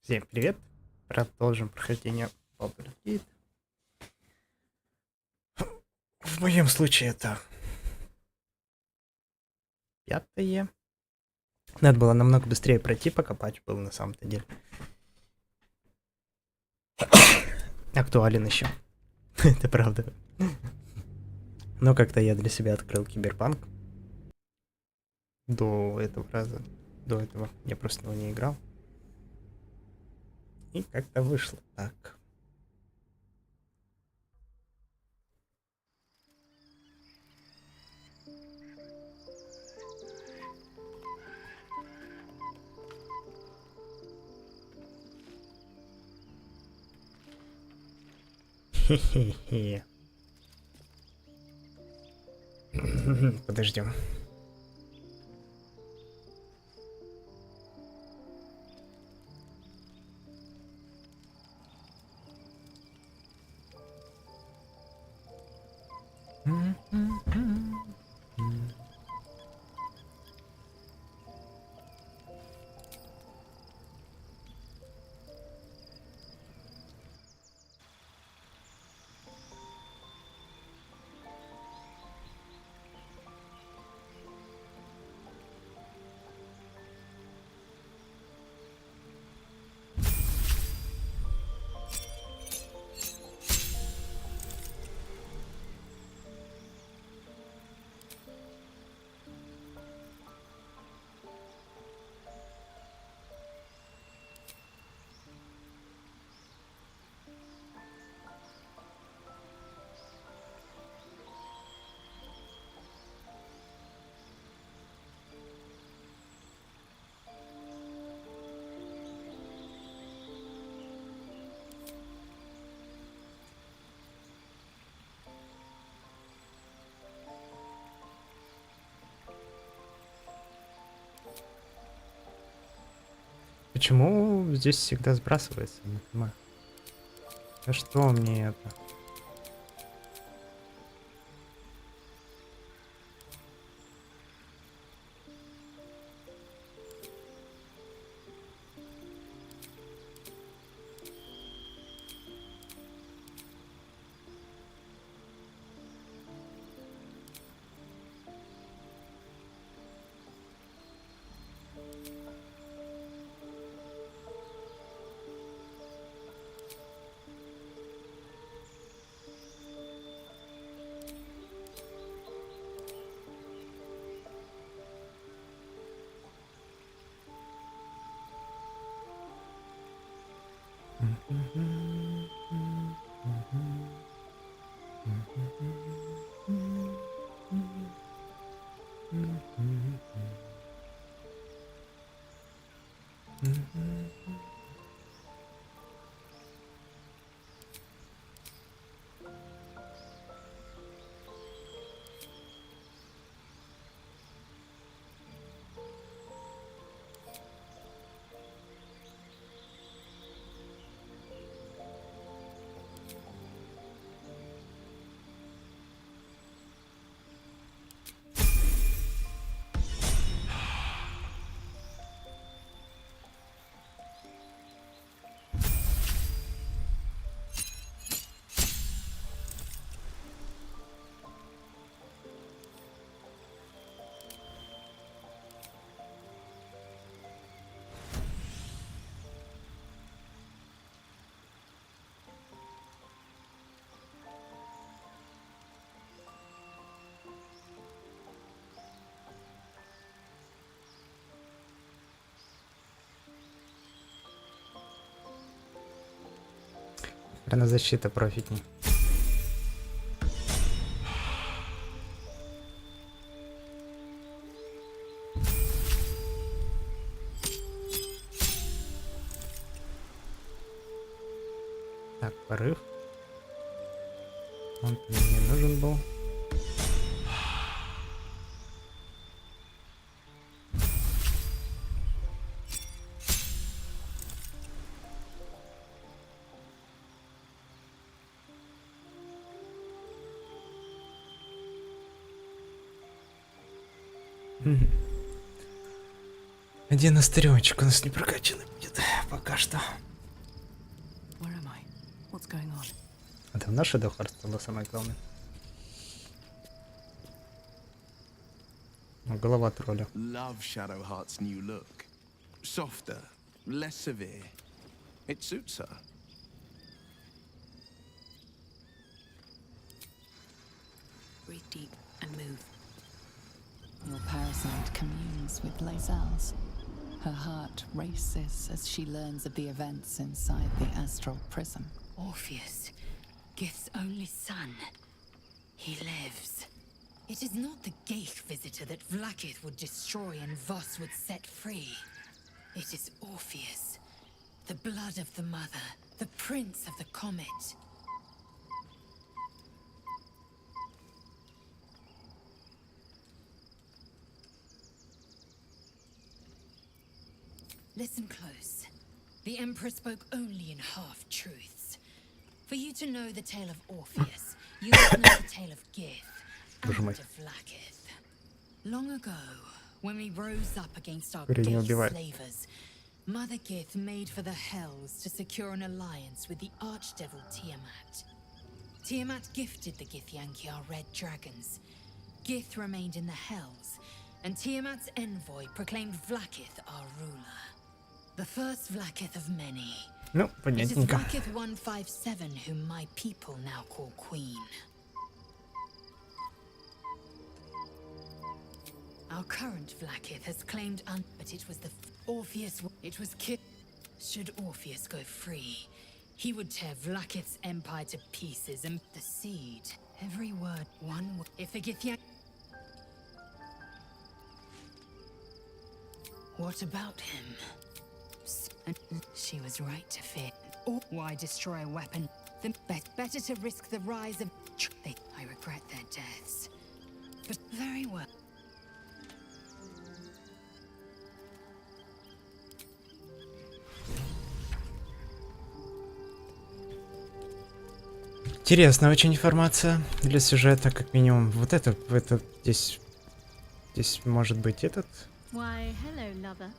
Всем привет! Продолжим прохождение Baldur. В моем случае это пятое. Надо было намного быстрее пройти, пока патч был на самом-то деле актуален еще. Это правда. Но как-то я для себя открыл Киберпанк. До этого я просто в него не играл. И как-то вышло так. Хе-хе-хе. Подождем. Почему здесь всегда сбрасывается? Не понимаю. Да что мне это? Защита профитней. Так, порыв. Он мне не нужен был. Один астериончик у нас не прокачанный будет пока что. А давно Shadow Hearts было самое главное. Голова тролля. Love Shadow Heart's new look. Softer, less severe. It suits her. Breathe deep and move. Your parasite communes with Lazelle's. Her heart races as she learns of the events inside the astral prison. Orpheus, Gith's only son. He lives. It is not the Geich visitor that Vlaakith would destroy and Voss would set free. It is Orpheus, the blood of the mother, the prince of the comet. Listen close. The Emperor spoke only in half-truths. For you to know the tale of Orpheus, you must know the tale of Gith and of Vlaakith. Long ago, when we rose up against our Geich slavers, Mother Gith made for the Hells to secure an alliance with the archdevil Tiamat. Tiamat gifted the Githyanki our red dragons. Gith remained in the Hells, and Tiamat's envoy proclaimed Vlaakith our ruler. The first Vlaakith of many. Ну, It is понятненько. Vlaakith 157 whom my people now call Queen. Our current Vlaakith has claimed but it was the Orpheus. It was Should Orpheus go free, he would tear Vlaakith's empire to pieces and the seed. Every word, one word. If the Githyanki. What about him? She was right to fear. Or why destroy a weapon? Then better to risk the rise of. I regret their deaths. But very well. Интересная очень информация для сюжета, как минимум. Вот это здесь может быть этот. Why, hello, lover.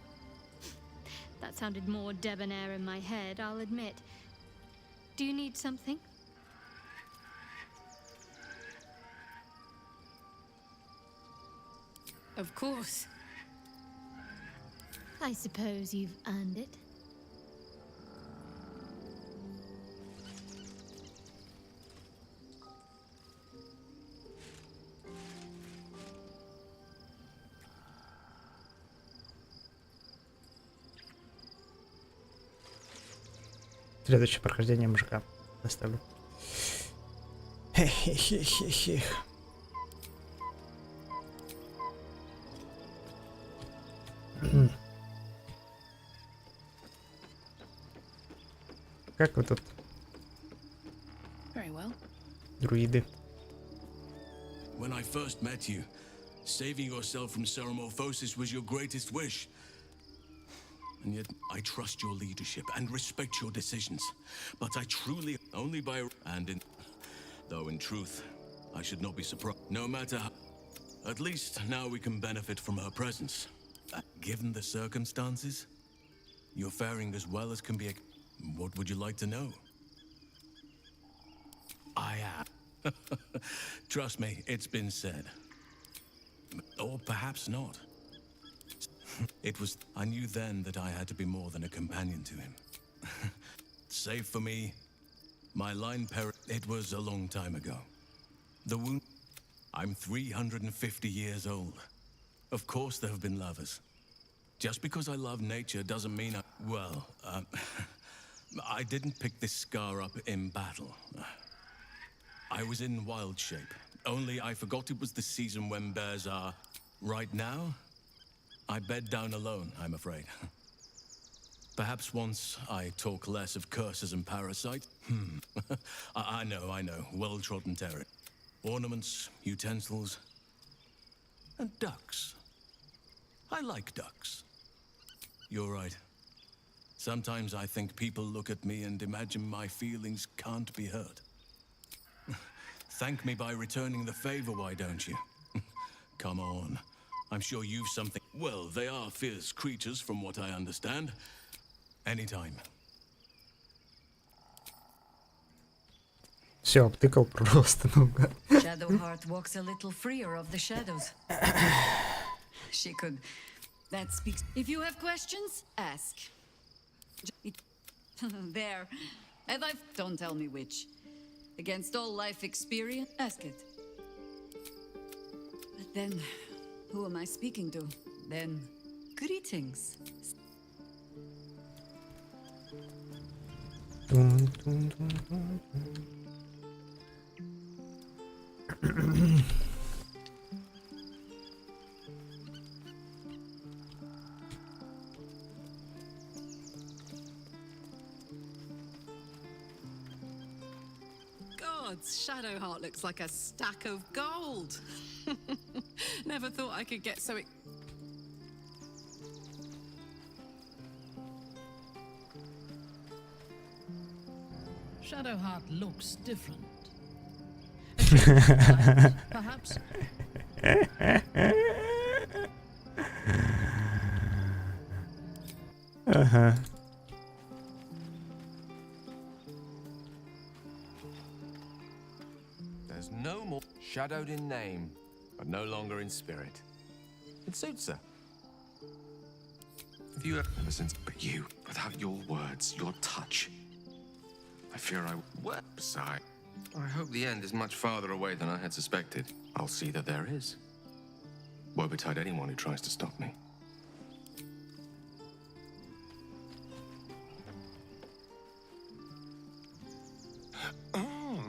That sounded more debonair in my head, I'll admit. Do you need something? Of course. I suppose you've earned it. Следующее прохождение мужика оставлю. Хе-хе-хе-хе-хе. Как вы тут, Very well. друиды? When I first met you, saving yourself from ceramorphosis was your greatest wish. And yet, I trust your leadership and respect your decisions. But I truly only by and in though in truth, I should not be surprised. No matter how, at least now we can benefit from her presence. Given the circumstances, you're faring as well as can be. What would you like to know? I am. Trust me, it's been said. Or perhaps not. It was. I knew then that I had to be more than a companion to him. Save for me, my line it was a long time ago. The wound. I'm 350 years old. Of course there have been lovers. Just because I love nature doesn't mean I. Well, I didn't pick this scar up in battle. I was in wild shape. Only I forgot it was the season when bears are. Right now, I bed down alone, I'm afraid. Perhaps once I talk less of curses and parasites. I know. Well-trodden territory. Ornaments, utensils, and ducks. I like ducks. You're right. Sometimes I think people look at me and imagine my feelings can't be hurt. Thank me by returning the favor, why don't you? Come on. I'm sure you've something. Well, they are fierce creatures from what I understand. Anytime. Все, обтыкал просто, ну. Shadowheart walks a little freer of the shadows. She could. That speaks. If you have questions, ask. There. Have I? Don't tell me which. Against all life experience, ask it. But then, who am I speaking to? Then, greetings. Gods, Shadowheart looks like a stack of gold. Never thought I could get so. Shadowheart looks different. Perhaps. Ага. There's no more shadowed in name, but no longer in spirit. It suits her. If you have ever since, but you, without your words, your touch, I fear I will. Beside, I hope the end is much farther away than I had suspected. I'll see that there is. Woe betide anyone who tries to stop me. Oh,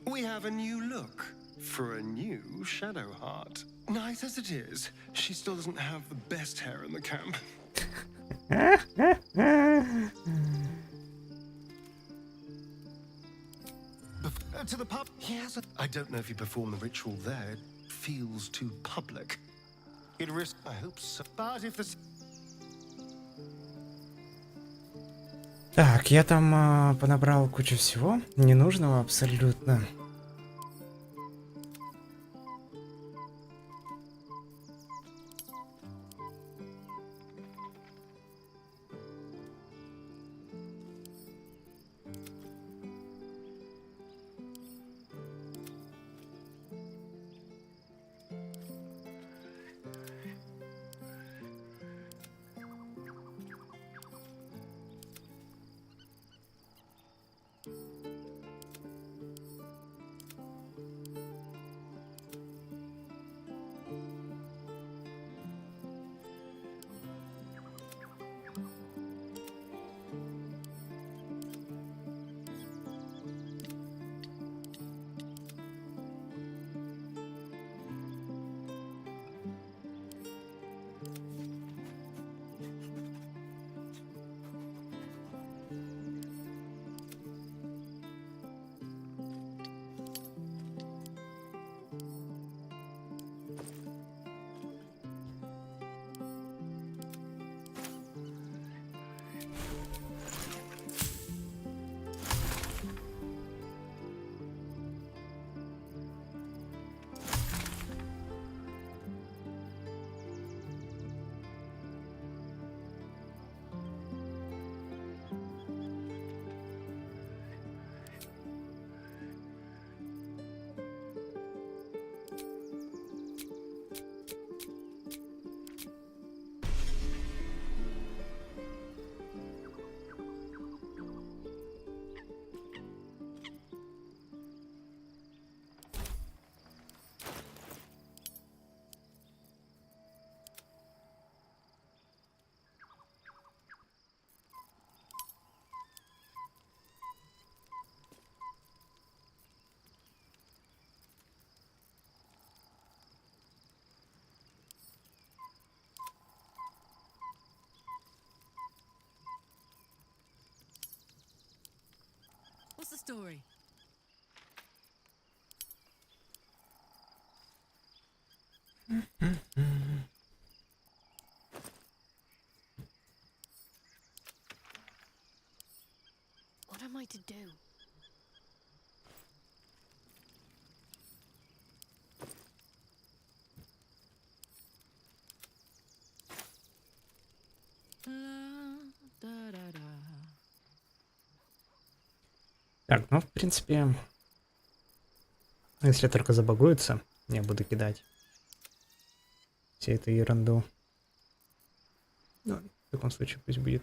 we have a new look for a new Shadowheart. Nice as it is, she still doesn't have the best hair in the camp. To the pub. Yes. I don't know if you perform the ritual there. It feels too public. It risks. I hope so. But if the. Так, я там понабрал кучу всего ненужного абсолютно. What's the story? What am I to do? Так, ну, в принципе, если только забагуется, я буду кидать всю эту ерунду. Ну, в таком случае пусть будет.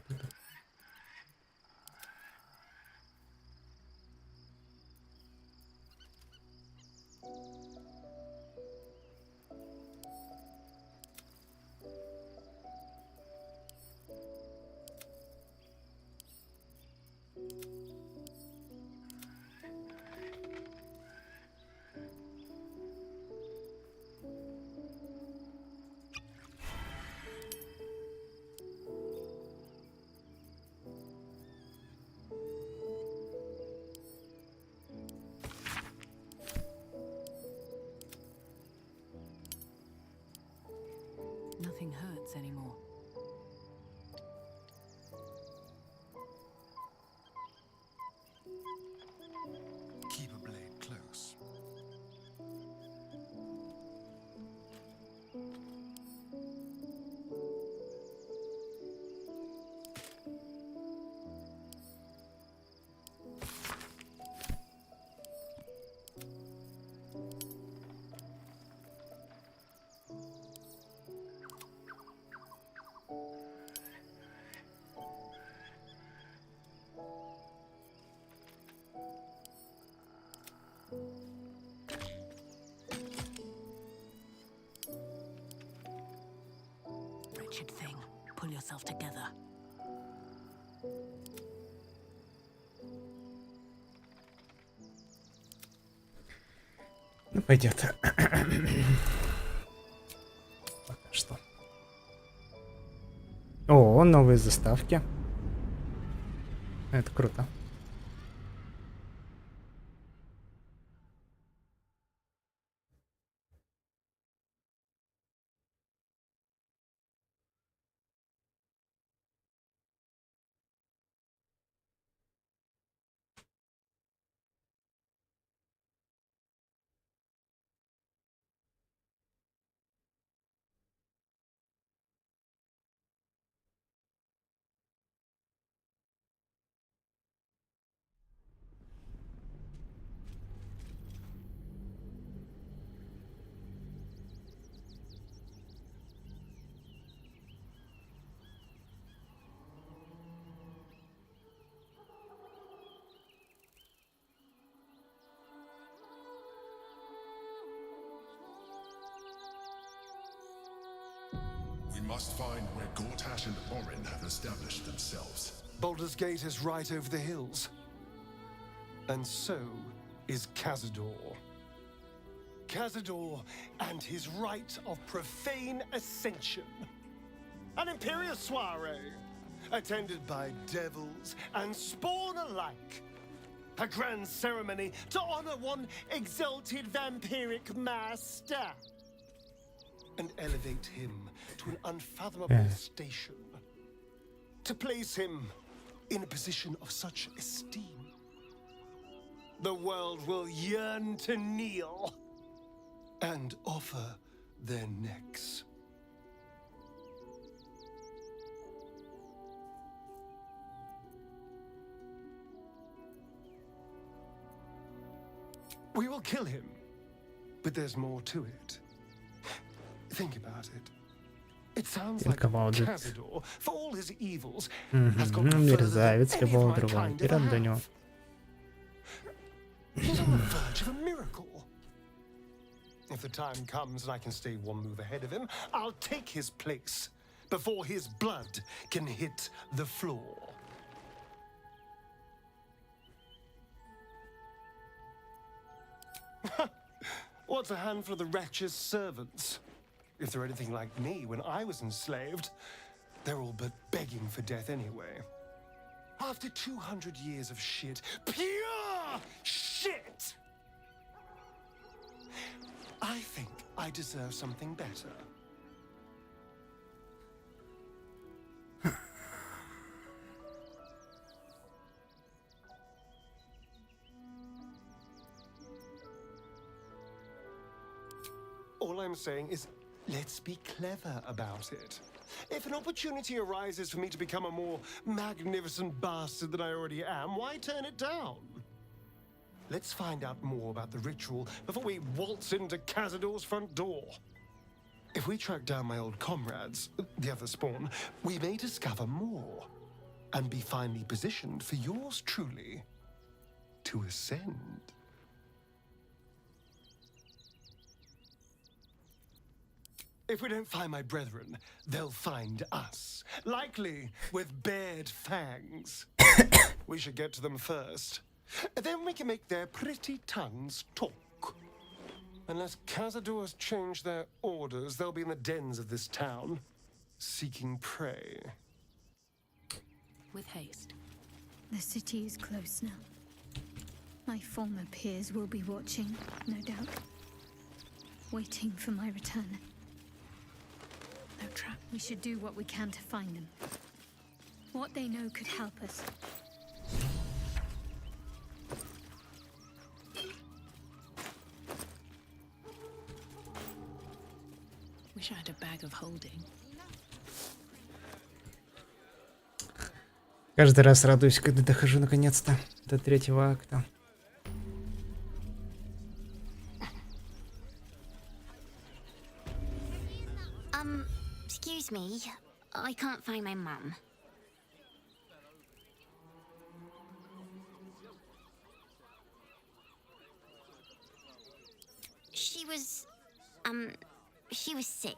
Nothing hurts anymore. Keep a blade close. Wretched thing, pull yourself together. Ну, пойдет. Пока что. О, новые заставки. Это круто. We must find where Gortash and Orin have established themselves. Baldur's Gate is right over the hills. And so is Cazador. Cazador and his rite of profane ascension. An imperial soiree, attended by devils and spawn alike. A grand ceremony to honor one exalted vampiric master. And elevate him to an unfathomable station. To place him in a position of such esteem, the world will yearn to kneel and offer their necks. We will kill him, but there's more to it. Think about it. It sounds like Cazador, for all his evils, has gone further than any of my kind ever have. He's on the verge of a miracle. If the time comes and I can stay one move ahead of him, I'll take his place before his blood can hit the floor. What's a handful of the wretch's servants? If they're anything like me when I was enslaved, they're all but begging for death anyway. After 200 years of shit, pure shit! I think I deserve something better. All I'm saying is, let's be clever about it. If an opportunity arises for me to become a more magnificent bastard than I already am, why turn it down? Let's find out more about the ritual before we waltz into Cazador's front door. If we track down my old comrades, the other spawn, we may discover more and be finally positioned for yours truly to ascend. If we don't find my brethren, they'll find us, likely with bared fangs. We should get to them first. Then we can make their pretty tongues talk. Unless Cazador has changed their orders, they'll be in the dens of this town, seeking prey. With haste. The city is close now. My former peers will be watching, no doubt. Waiting for my return. No trap. We should do what we can to find them. What they know could help us. Wish I had a bag of holding. Каждый раз радуюсь, когда дохожу наконец-то до третьего акта. Excuse me, I can't find my mum. She was sick.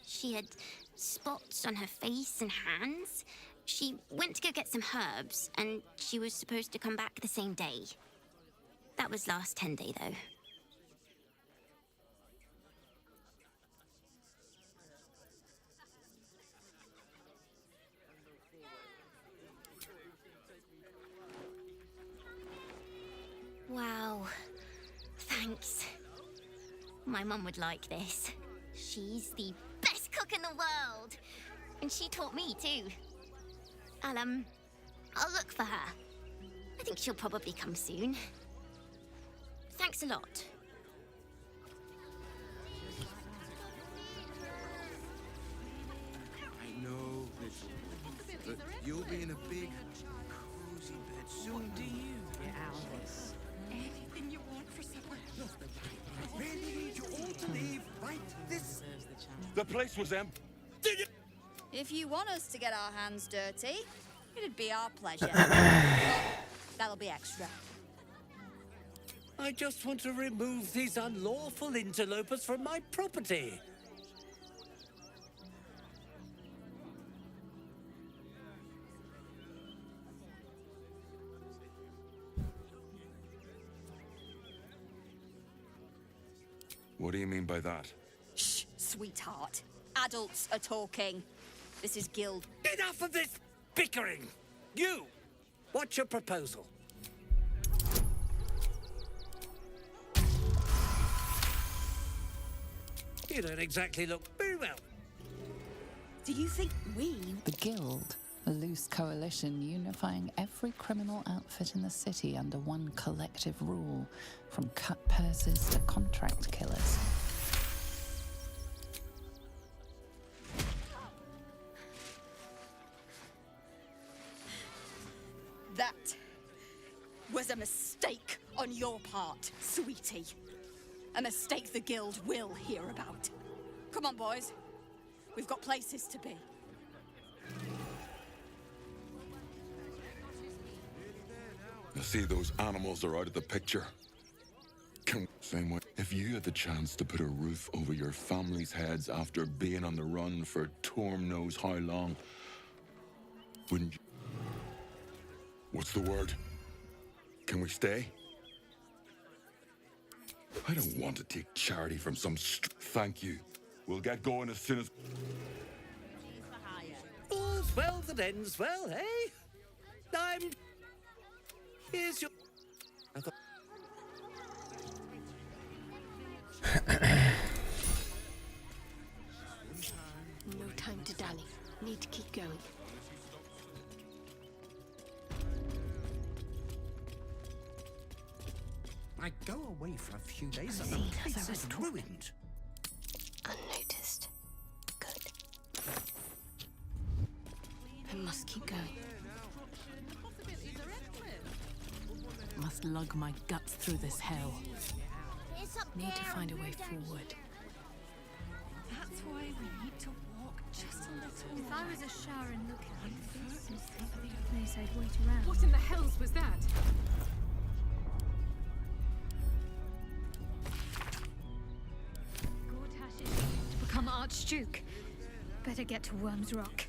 She had spots on her face and hands. She went to go get some herbs, and she was supposed to come back the same day. That was last 10 day, though. Wow. Thanks. My mum would like this. She's the best cook in the world. And she taught me too. I'll look for her. I think she'll probably come soon. Thanks a lot. I know, but you'll be in a big, cozy bed soon. Do you get out of this? Anything you want for supper? I really need you all to leave right this. The place was empty. If you want us to get our hands dirty, it'd be our pleasure. That'll be extra. I just want to remove these unlawful interlopers from my property. What do you mean by that? Shh, sweetheart. Adults are talking. This is guild. Enough of this bickering! You! What's your proposal? You don't exactly look very well. Do you think we... The Guild, a loose coalition unifying every criminal outfit in the city under one collective rule, from cut purses to contract killers. That was a mistake on your part, sweetie. A mistake the Guild will hear about. Come on, boys. We've got places to be. You see, those animals are out of the picture. Same way, if you had the chance to put a roof over your family's heads after being on the run for Torm knows how long, wouldn't you? What's the word? Can we stay? I don't want to take charity from some Thank you. We'll get going as soon as... All's well that ends well, eh? Here's your... No time to dally. Need to keep going. I go away for a few days and the place is ruined. Unnoticed. Good. I must keep going. must lug my guts through this hell. Need to find a way forward. That's why we need to walk just a little. If I was a Sharon looking at this, place I'd wait around. What in the hells was that? Gortash is to become Archduke. Better get to Worm's Rock.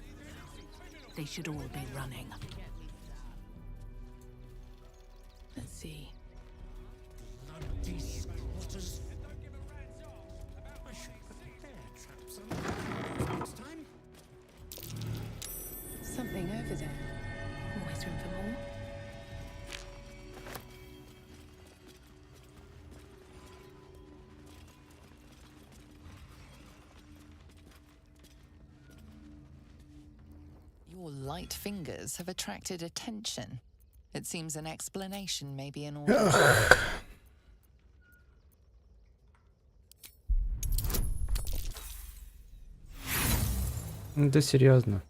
They should all be running. Let's see. Bloody squatters. I should prepare traps on next time. Something over there. Always room for more. Your light fingers have attracted attention. It seems an explanation may be in order. Да серьезно.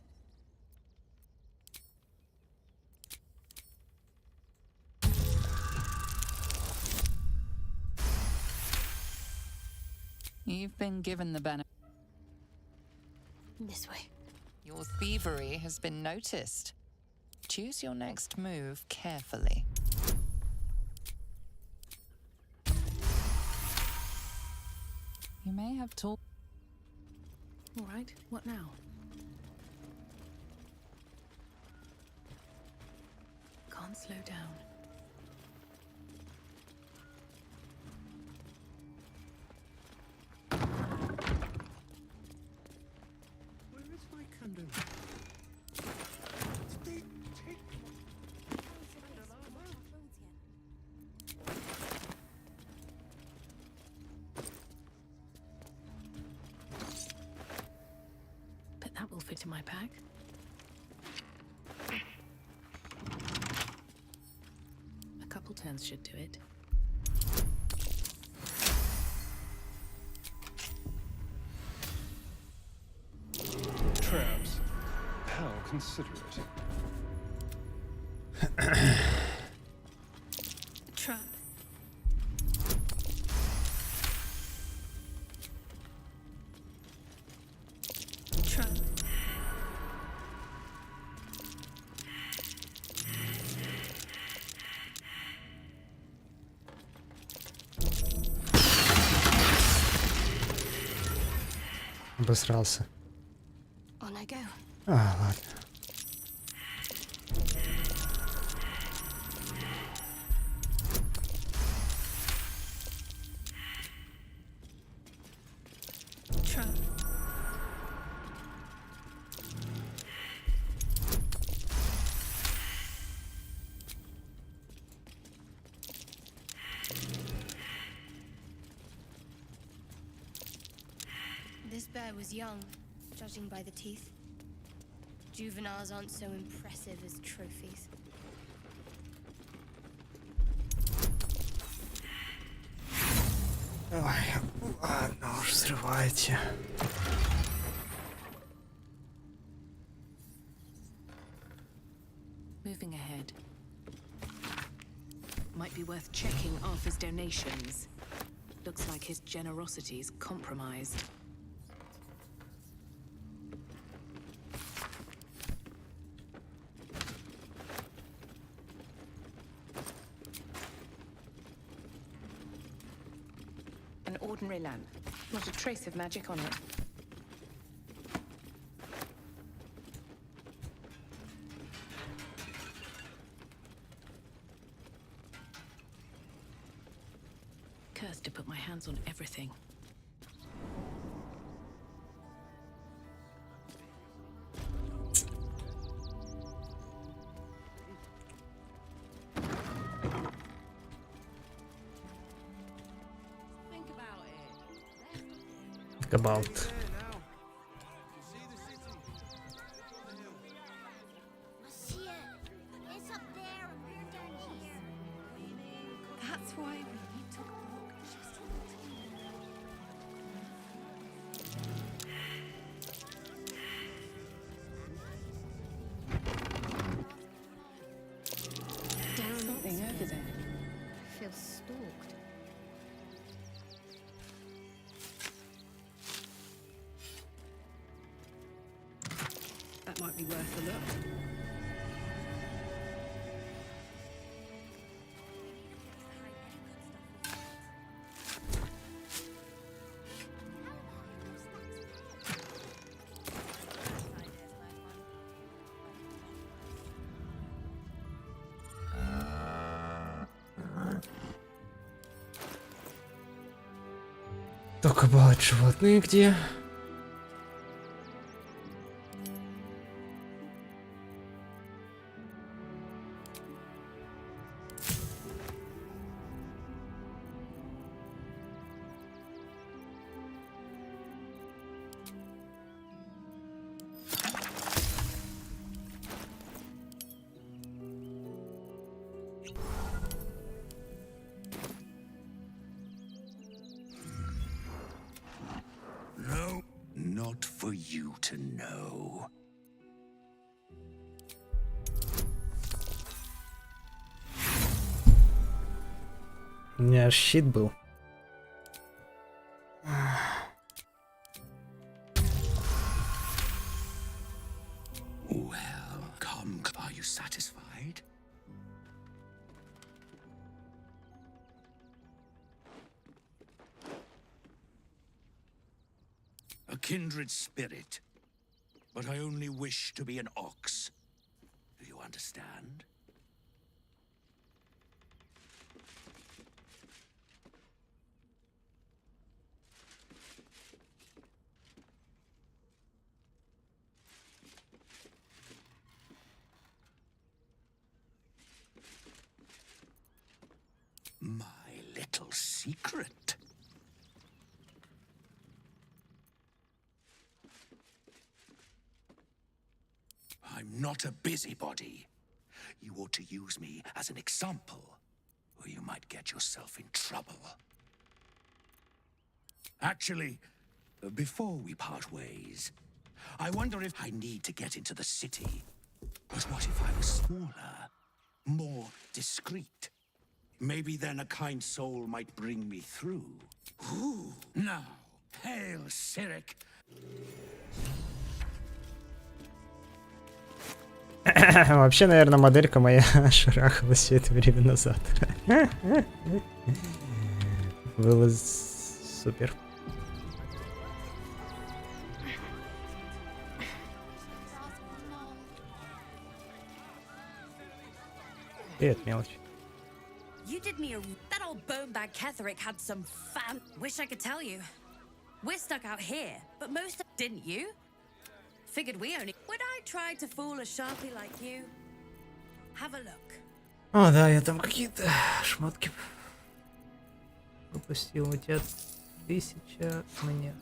You've been given the benefit. This way. Your thievery has been noticed. Choose your next move carefully. You may have talked. All right, what now? Can't slow down. Where is my candle? Did they take But that will fit in my pack. A couple turns should do it. Traps. How considerate. Trap. Trap. Обосрался. On I go. А, ладно. Trap. This bear was young, judging by the teeth. Juveniles aren't so impressive as trophies. Ой, ладно уж, взрывайте. Moving ahead. Might be worth checking Arthur's donations. Looks like his generosity's compromised. An ordinary lamp. Not a trace of magic on it. Cursed to put my hands on everything. Think about. It's up there and we're down here. That's why we need to walk just a Something over there. That might be worth a look. Только бывают животные где? No, not for you to know. У меня аж щит был. Well, come, are you satisfied? A kindred spirit, but I only wish to be an ox. Do you understand? My little secret. I'm not a busybody. You ought to use me as an example, or you might get yourself in trouble. Actually, before we part ways, I wonder if I need to get into the city. But what if I was smaller, more discreet? Maybe then a kind soul might bring me through. Ooh, now, hail Cyric. Вообще, наверное, моделька моя шарахалась все это время назад. Было супер. Привет, мелочь. You did me a... That old bone bag Ketherick had some fan... Wish I could tell you. We're stuck out here, but most of... Didn't you? Figured we only... When I tried to fool a sharpie like you, have a look. О, да, я там какие-то шмотки пропустил. У тебя 1000 мне.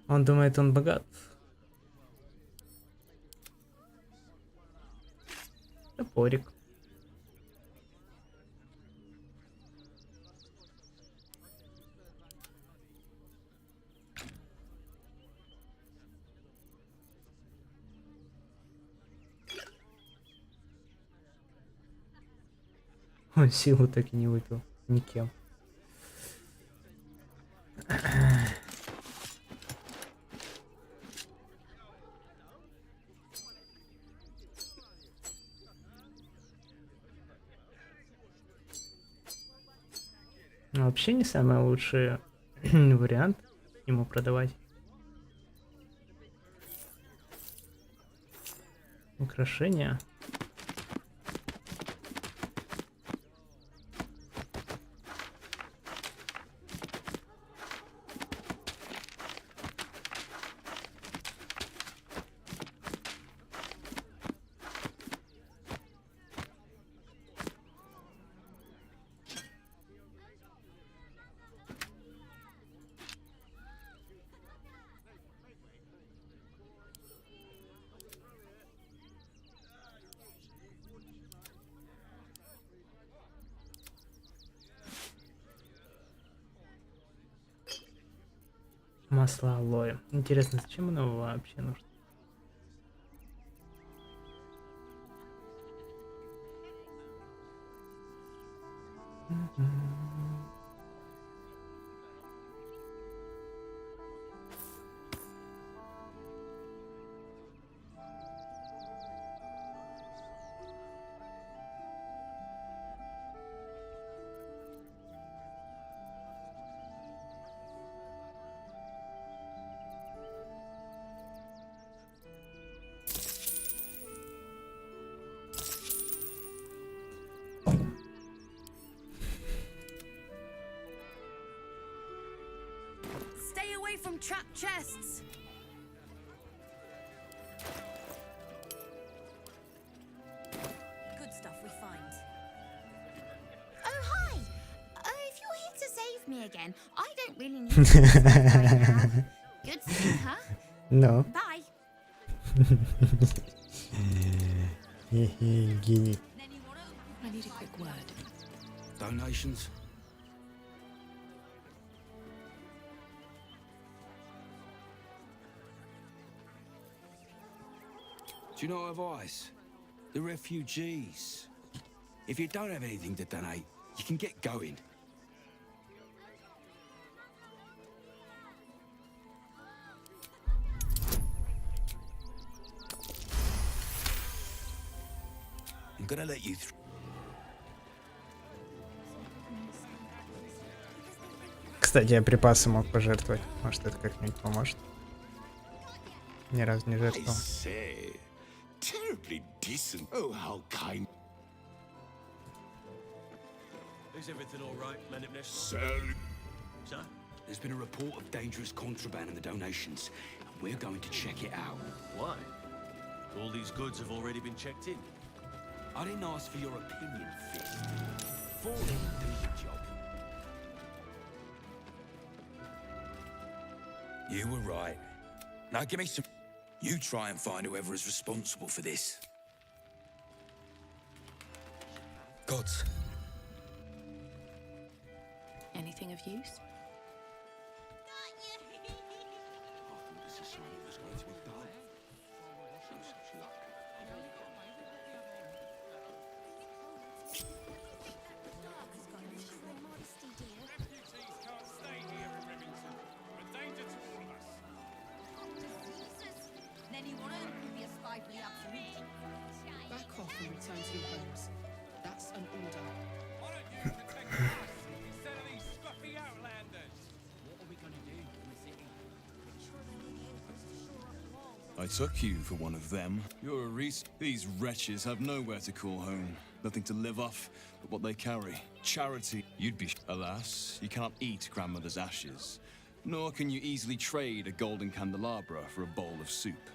Он думает, он богат. Топорик. Он силу так и не выпил. Никем. Вообще не самый лучший вариант ему продавать. Украшения. Масло алоэ. Интересно, зачем оно вообще нужно? away from trapped chests. Good stuff we find. Oh, hi! If you're here to save me again, I don't really need to right now. Good thing, huh? No. Bye. Гений. I need a quick word. Donations? Do you know advice? The refugees. If you don't have anything to donate, you can get going. I'm gonna let you through. Кстати, я припасы мог пожертвовать. Может, это как-нибудь поможет. Ни разу не жертвовал. Terribly decent. Oh, how kind. Is everything all right, Menipness? Sir. Sir? There's been a report of dangerous contraband in the donations, and we're going to check it out. Why? All these goods have already been checked in. I didn't ask for your opinion, Fist. Fall in and do your job. You were right. Now give me some... You try and find whoever is responsible for this. Gods. Anything of use? Back off and return to your homes. That's an order. Why don't you protect us instead of these scruffy outlanders? What are we gonna do in the city? I took you for one of them. You're a These wretches have nowhere to call home. Nothing to live off but what they carry. Charity. You'd be... Alas, you cannot eat grandmother's ashes. Nor can you easily trade a golden candelabra for a bowl of soup.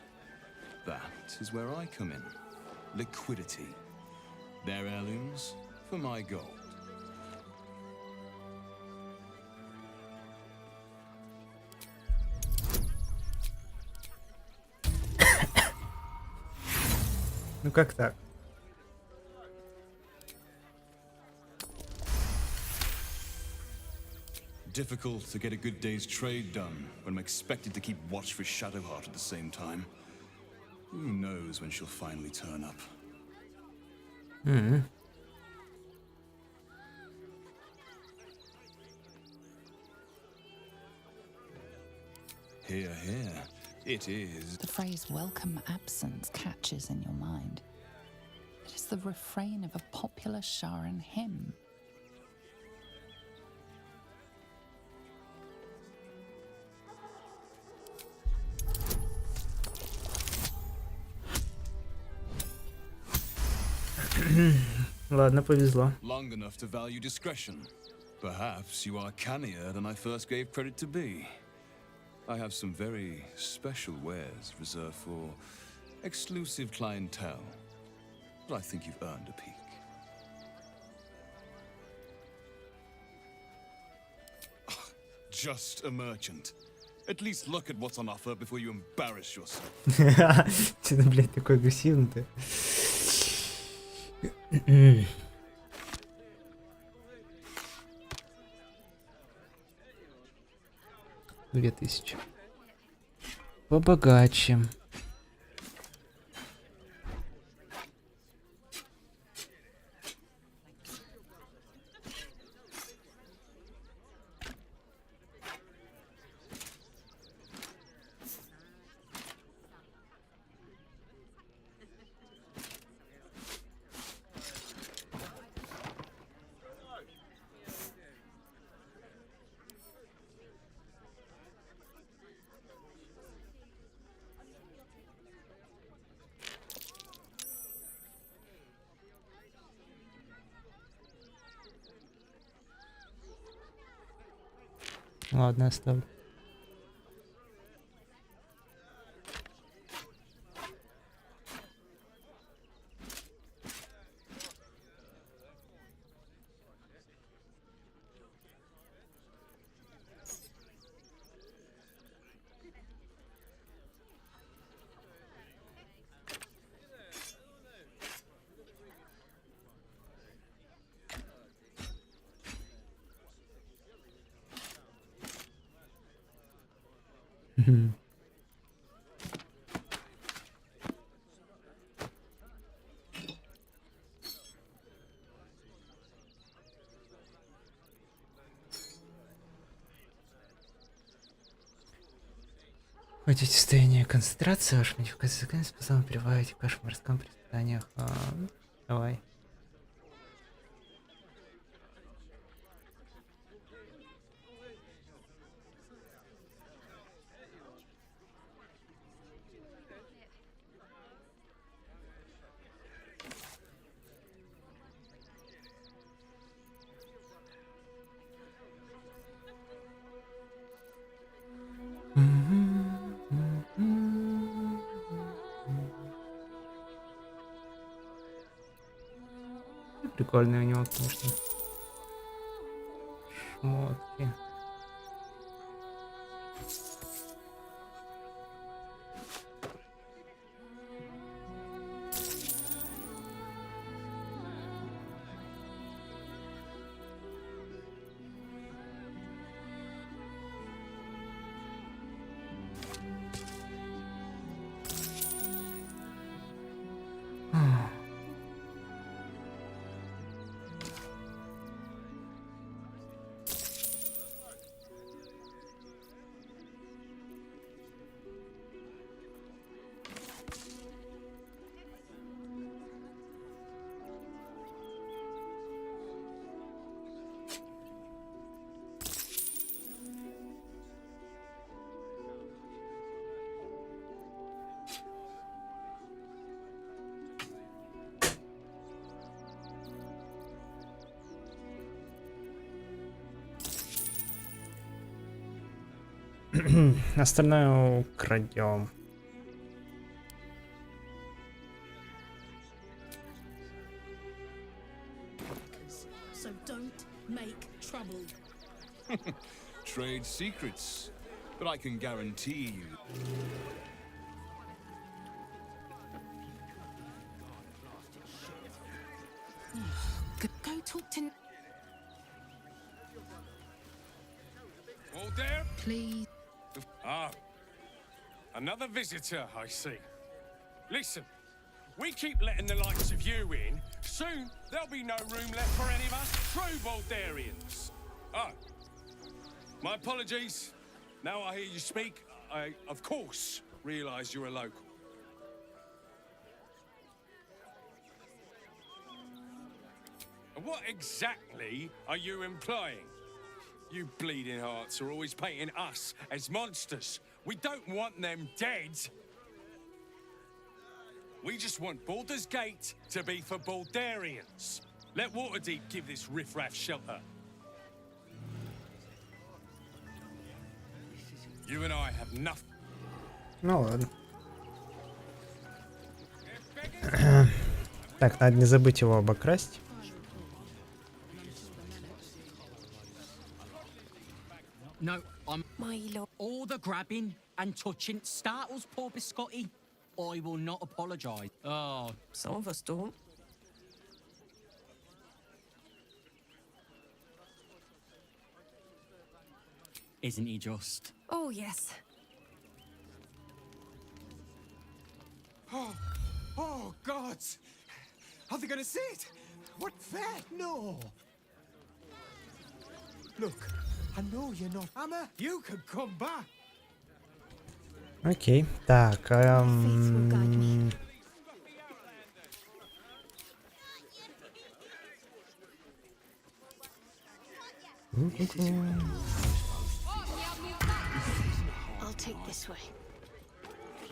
That is where I come in. Liquidity. Their heirlooms for my gold. Ну как так? Difficult to get a good day's trade done when I'm expected to keep watch for Shadowheart at the same time. Who knows when she'll finally turn up? Here, here. It is. The phrase welcome absence catches in your mind. It is the refrain of a popular Sharan hymn. Ладно, повезло. Long enough to value discretion. Perhaps you are cannier than I first gave credit to be. I have some very special wares reserved for exclusive clientele. But I think you've earned a peek. Just a merchant. At least look at what's on offer before you embarrass yourself. Ты, блядь, такой агрессивный-то. 2000. Побогаче. Ладно, оставлю. Входите в состояние концентрации, ваш модификация способна пребывать в кошмарском предсказаниях. Давай. Прикольные у него, конечно, шмотки. Остальное украдем. So don't make trouble. Trade secrets, but I can guarantee you. Go talk to. All there? Please. Ah, another visitor, I see. Listen, we keep letting the likes of you in. Soon, there'll be no room left for any of us true Baldurians. Oh, my apologies. Now I hear you speak, I, of course, realise you're a local. And what exactly are you implying? You bleeding hearts are always painting us as monsters. We don't want them dead. We just want Baldur's Gate to be for Baldurians. Let Waterdeep give this riffraff shelter. You and I have nothing. Ну ладно. Так, надо не забыть его обокрасть. No, I'm Milo. All the grabbing and touching startles poor Biscotti. I will not apologise. Oh, some of us don't. Isn't he just? Oh, yes. Oh, God! Are they gonna see it? What that? No! Look, I know you're not Hammer. You can come back. Окей, так.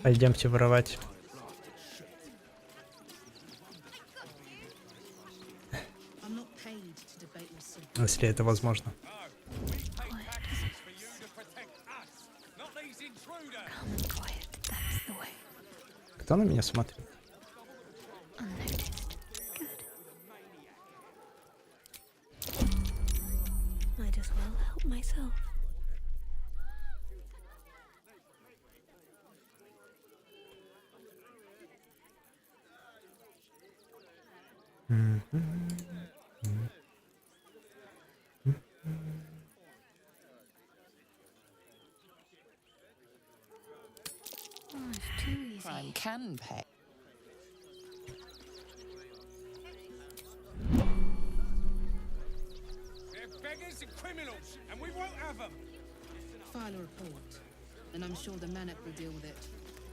Пойдемте воровать. Если это возможно. Кто на меня смотрит? Might as well help myself. crime can pay. They're beggars and criminals, and we won't have them. File a report, and I'm sure the Manic will deal with it.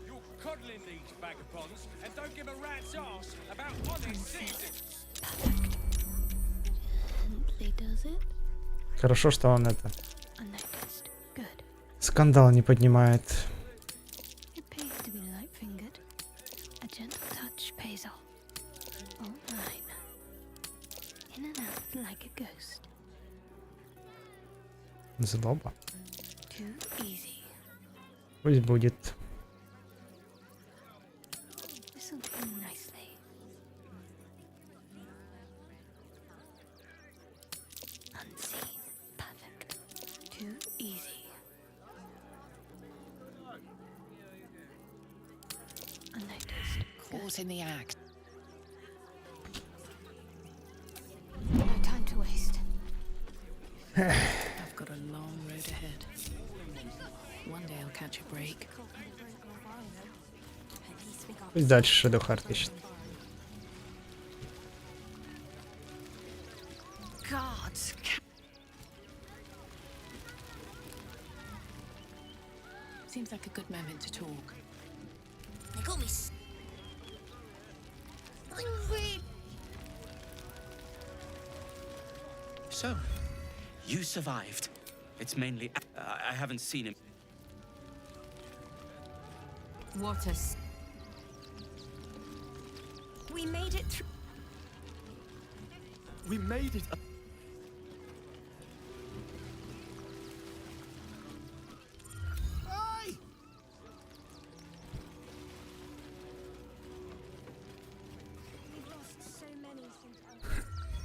You're coddling these vagabonds, and don't give a rat's ass about honest citizens. Хорошо, что он это... скандал не поднимает. Злоба. Пусть будет. Caught in the act. No time to waste. I've got a long road ahead. One day I'll catch a break. Пусть дальше Шедоухарт ищет. Gods. Seems like a good moment to talk. They got me. So, you survived. It's mainly... I haven't seen him. What a... We made it through. We made it. Hey!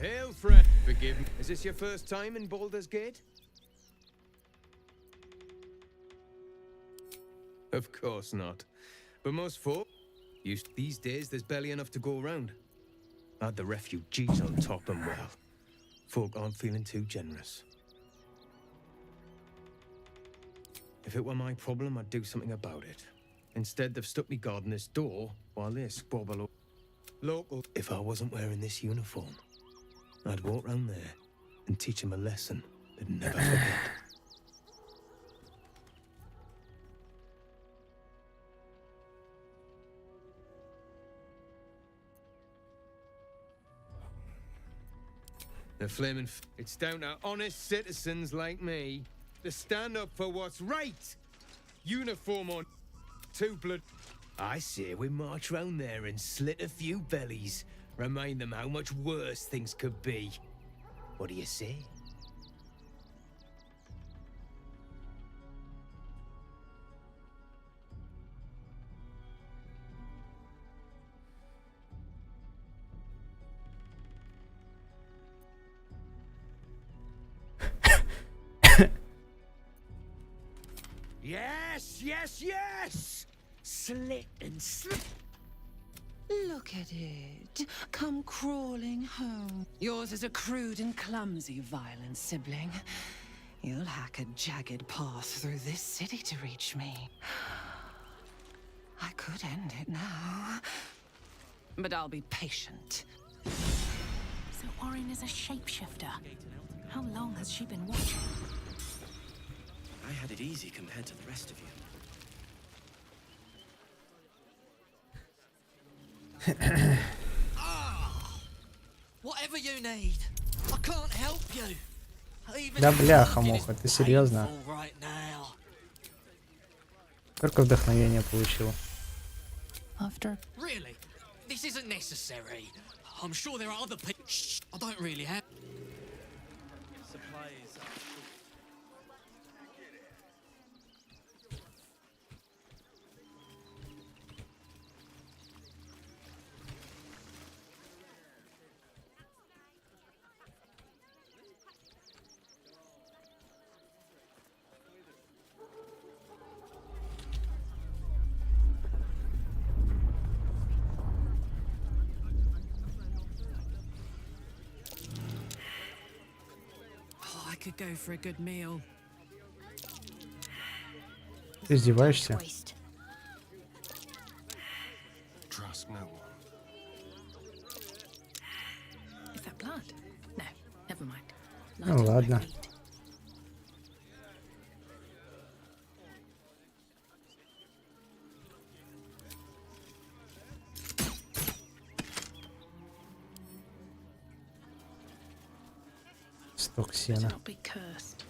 Hail, friend. Forgive me. Is this your first time in Baldur's Gate? Of course not. But most folk... These days, there's barely enough to go around. Add the refugees on top and well, folk aren't feeling too generous. If it were my problem, I'd do something about it. Instead, they've stuck me gardener's door while they squabble up. Local. If I wasn't wearing this uniform, I'd walk round there and teach them a lesson they'd never forget. The flaming it's down to honest citizens like me to stand up for what's right. Uniform on, two blood. I say we march round there and slit a few bellies. Remind them how much worse things could be. What do you say? Yes, yes, yes! Slit and slit. Look at it. Come crawling home. Yours is a crude and clumsy violent sibling. You'll hack a jagged path through this city to reach me. I could end it now. But I'll be patient. So Orin is a shapeshifter. How long has she been watching? I had it easy compared to the rest of you. Whatever you need, I can't help you. Да бляха-муха, ты серьезно? Только вдохновение получил. After. Really? This isn't necessary. I'm sure there are other people. Shh, I don't really have. Supplies. Could go for a good meal. Ты издеваешься? trust no one. Is that blood? No, never mind. Ну ладно. Сток сена. Not be cursed.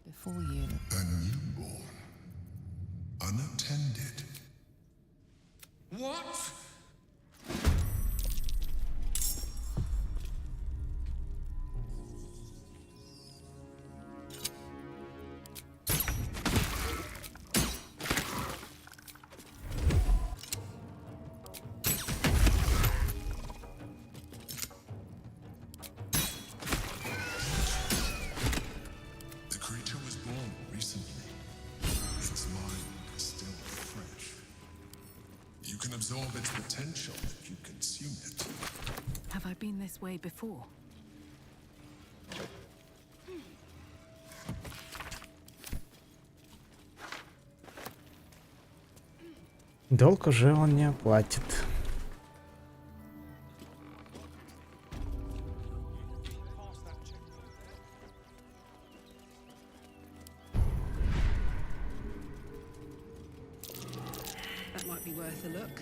Before you. A newborn. Unattended. What? The creature was born recently. Its mind is still fresh. You can absorb its potential if you consume it. Have I been this way before? Долг уже он не оплатит. That might be worth a look.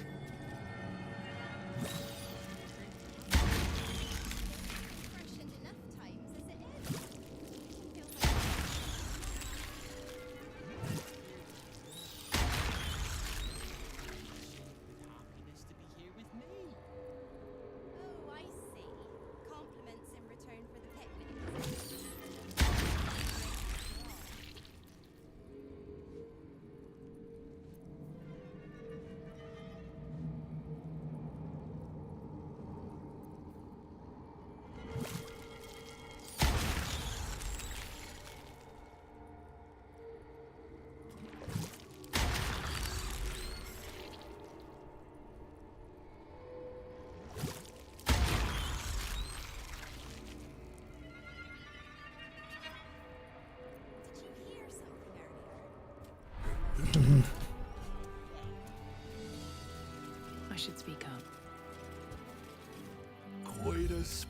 I should speak up. Coitus.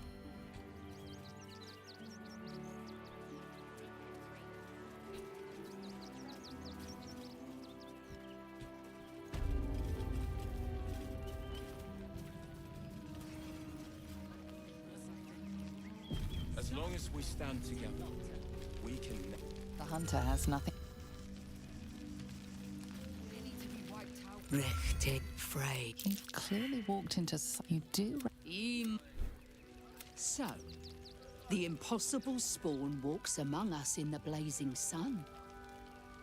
As long as we stand together, we can. The hunter has nothing. Richtig frey. You've clearly walked into. You do. So, the impossible spawn walks among us in the blazing sun.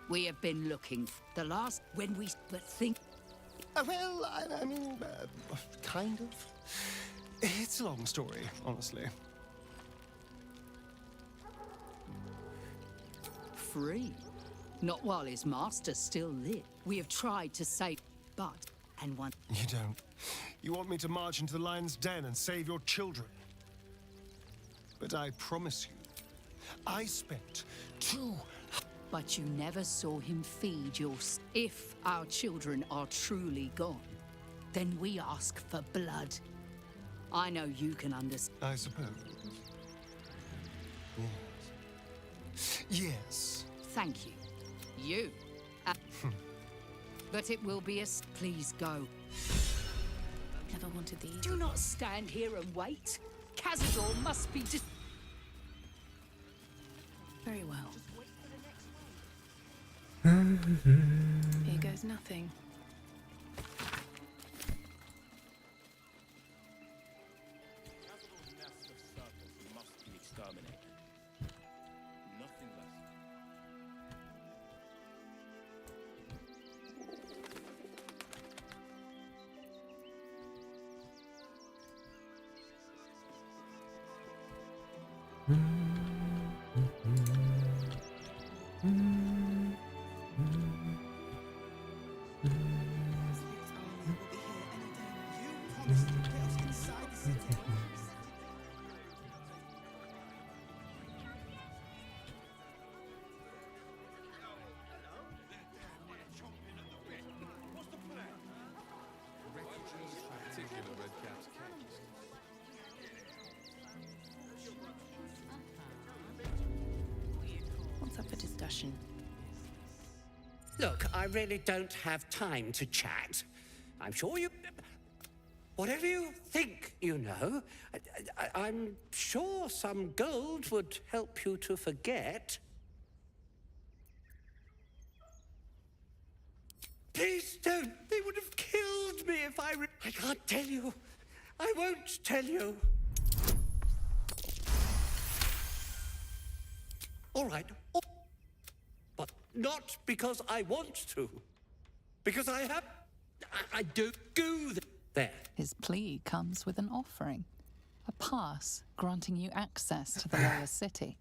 We have been looking the last when we but think. Well, I mean, kind of. It's a long story, honestly. Free. Not while his master still lived. We have tried to save, but and one. You don't. You want me to march into the lion's den and save your children. But I promise you, I spent 2. But you never saw him feed your. If our children are truly gone, then we ask for blood. I know you can understand. I suppose. Yes. Yes. Thank you. You. But it will be a. Please go. Never wanted these. Do not stand here and wait. Cazador must be. Very well. Here goes nothing. Cazador's nest of serpents must be exterminated. Nothing less. Will be discussion. Look, I really don't have time to chat. I'm sure you... Whatever you think you know, I'm sure some gold would help you to forget. Please don't. They would have killed me if I can't tell you. I won't tell you. All right. But not because I want to. Because I have... I don't go there. His plea comes with an offering. A pass granting you access to the lower city.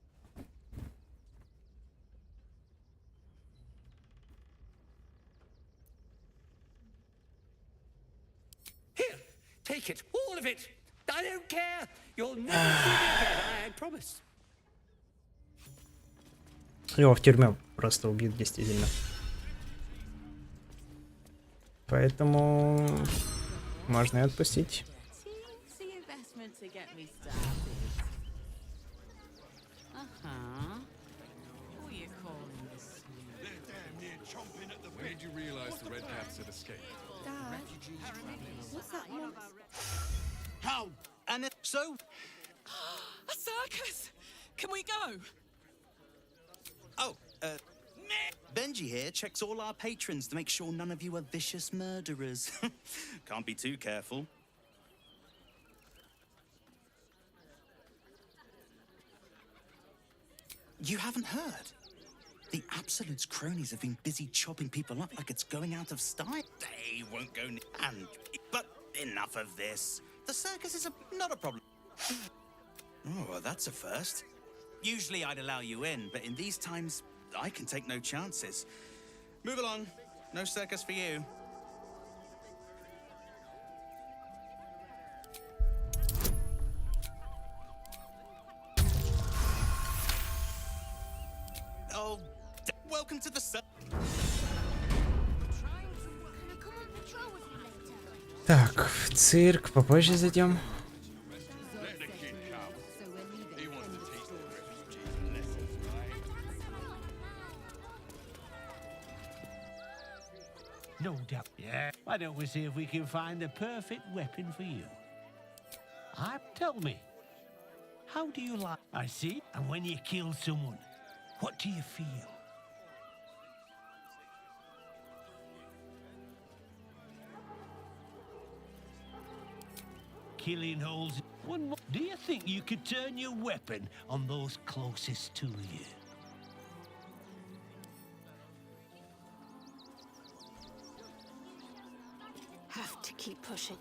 Here, take it. All of it. I don't care. You'll never see me again, I promise. Его в тюрьме просто убьют действительно. Поэтому можно и отпустить. When did you realize the Red Cats had escaped? What's that one? How? And so? A circus! Can we go? Oh, Benji here checks all our patrons to make sure none of you are vicious murderers. Can't be too careful. You haven't heard? The Absolute's cronies have been busy chopping people up like it's going out of style. They won't go but enough of this. The circus is not a problem. Oh, well, that's a first. Usually I'd allow you in, but in these times, I can take no chances. Move along. No circus for you. Oh, welcome to the circus. Так, в цирк попозже зайдем. No doubt. Yeah. Why don't we see if we can find the perfect weapon for you? Tell me, how do you like? I see. And when you kill someone, what do you feel? Killing holes. One more. Do you think you could turn your weapon on those closest to you? Have to keep pushing.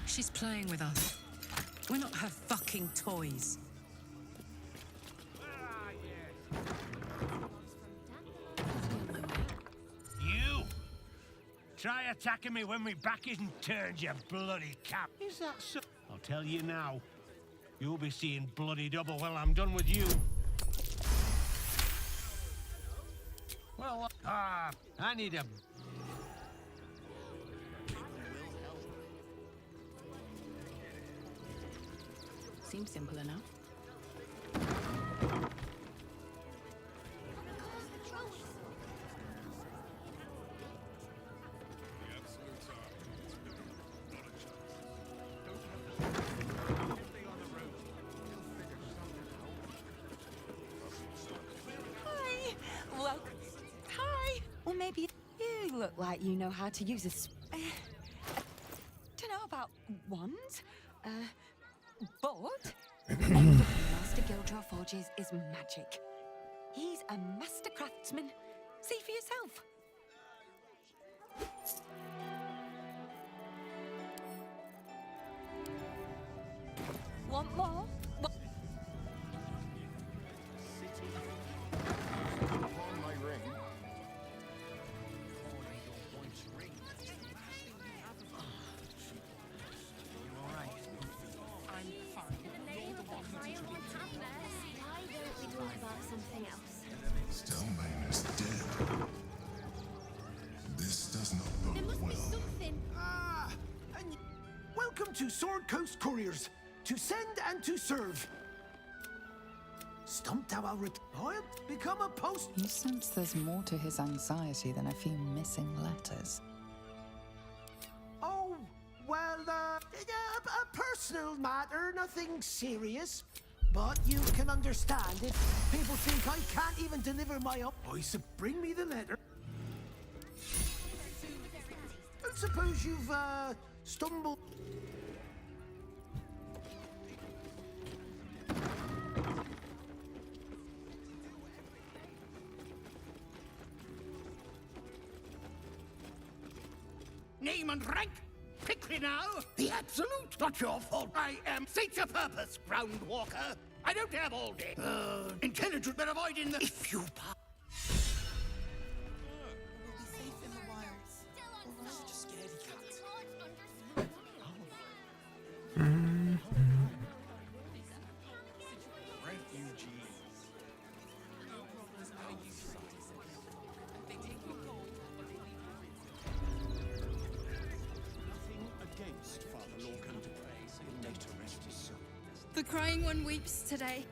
She's playing with us. We're not her fucking toys. You! Try attacking me when my back isn't turned, you bloody cap. Is that so? I'll tell you now. You'll be seeing bloody double when I'm done with you. Well, I need a... Seems simple enough. Hi! Welcome. Hi! Or maybe you look like you know how to use a... don't know about wands? But Master Gildra forges is magic. He's a master craftsman. See for yourself. Want more? Stillbane is dead. This does not bode well. Welcome to Sword Coast couriers, to send and to serve. Stumped how I'll become a post. You sense there's more to his anxiety than a few missing letters. Oh, well, a personal matter, nothing serious. But you can understand if people think I can't even deliver my I bring me the letter. I suppose you've, stumbled. Name and rank? Quickly now! The absolute! Not your fault. I am feature purpose, ground walker. I don't have all day. Intelligent but avoiding the... If you... The crying one weeps today.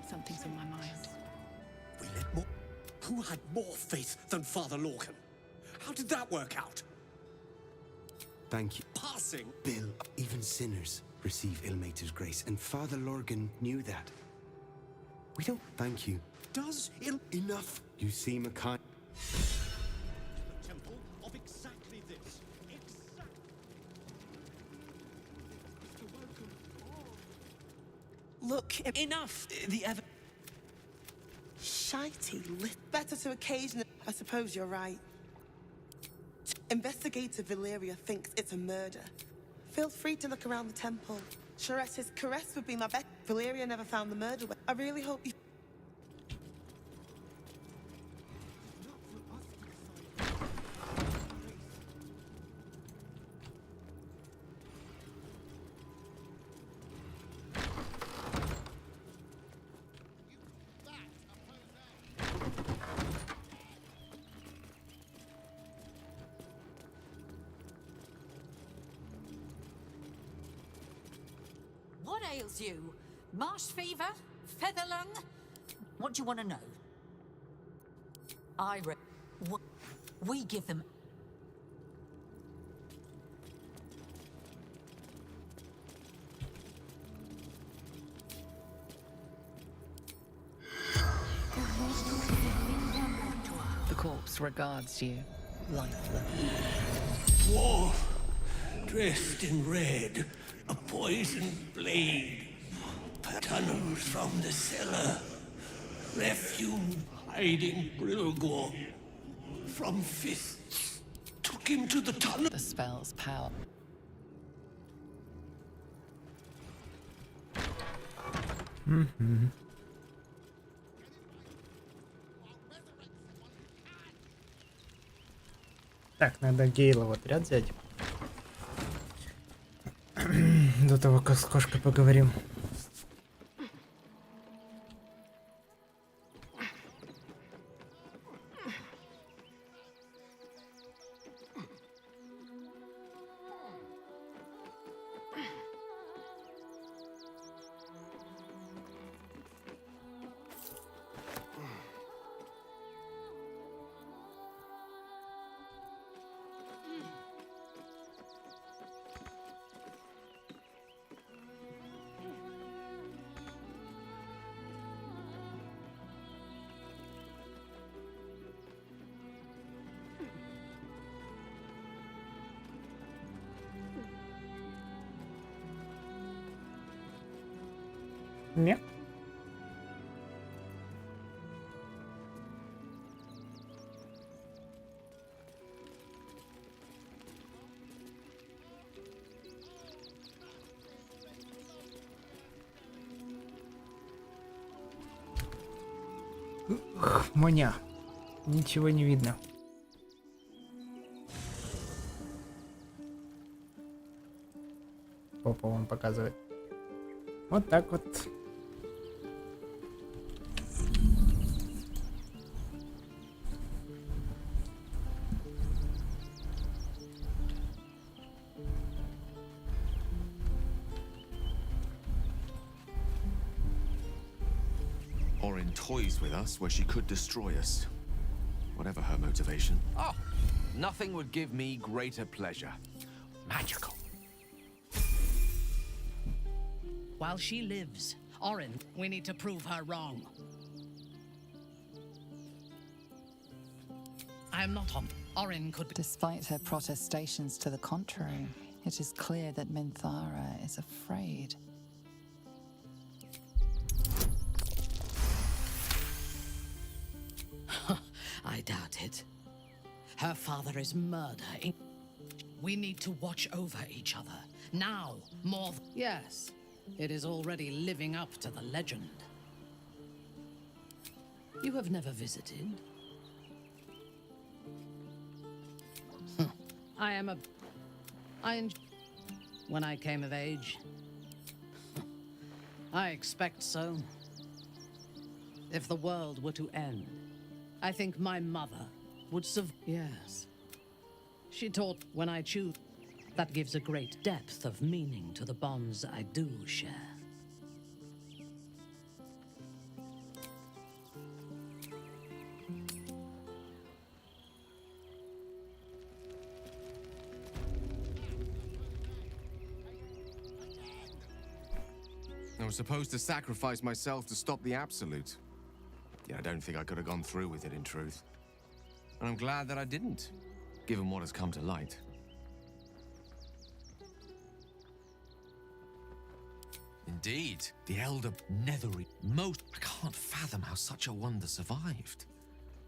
Something's on my mind. We let more... Who had more faith than Father Lorcan? How did that work out? Thank you. Passing. Bill, even sinners receive Ilmater's grace, and Father Lorcan knew that. We don't thank you. Does Enough. You seem a kind... The temple of exactly this. Look, enough. The ever... Shitey. Better to occasion... I suppose you're right. Investigator Valeria thinks it's a murder. Feel free to look around the temple. Charette's caress would be my bet. Valeria never found the murder. I really hope you... What ails you? Marsh fever? Feather lung? What do you want to know? We give them... The corpse regards you, lifeless. Dwarf, dressed in red, a poisoned blade, tunnels from the cellar, refuge hiding Brilgor. From fists, took him to the tunnel. The spell's power. Так, надо Гейла в отряд взять. До того, как с кошкой поговорим. Нет? Моня. Ничего не видно. Попа он показывает. Вот так вот. Orin toys with us where she could destroy us. Whatever her motivation. Oh, nothing would give me greater pleasure. Magical. While she lives, Orin, we need to prove her wrong. I am not on. Orin could be. Despite her protestations to the contrary, it is clear that Minthara is afraid. I doubt it. Her father is murdering. We need to watch over each other. Now, more. Yes, it is already living up to the legend. You have never visited? When I came of age. I expect so. If the world were to end, I think my mother would Yes. She taught when I choose. That gives a great depth of meaning to the bonds I do share. I was supposed to sacrifice myself to stop the Absolute. Yeah, I don't think I could have gone through with it, in truth. And I'm glad that I didn't, given what has come to light. Indeed, the elder Nethery. I can't fathom how such a wonder survived.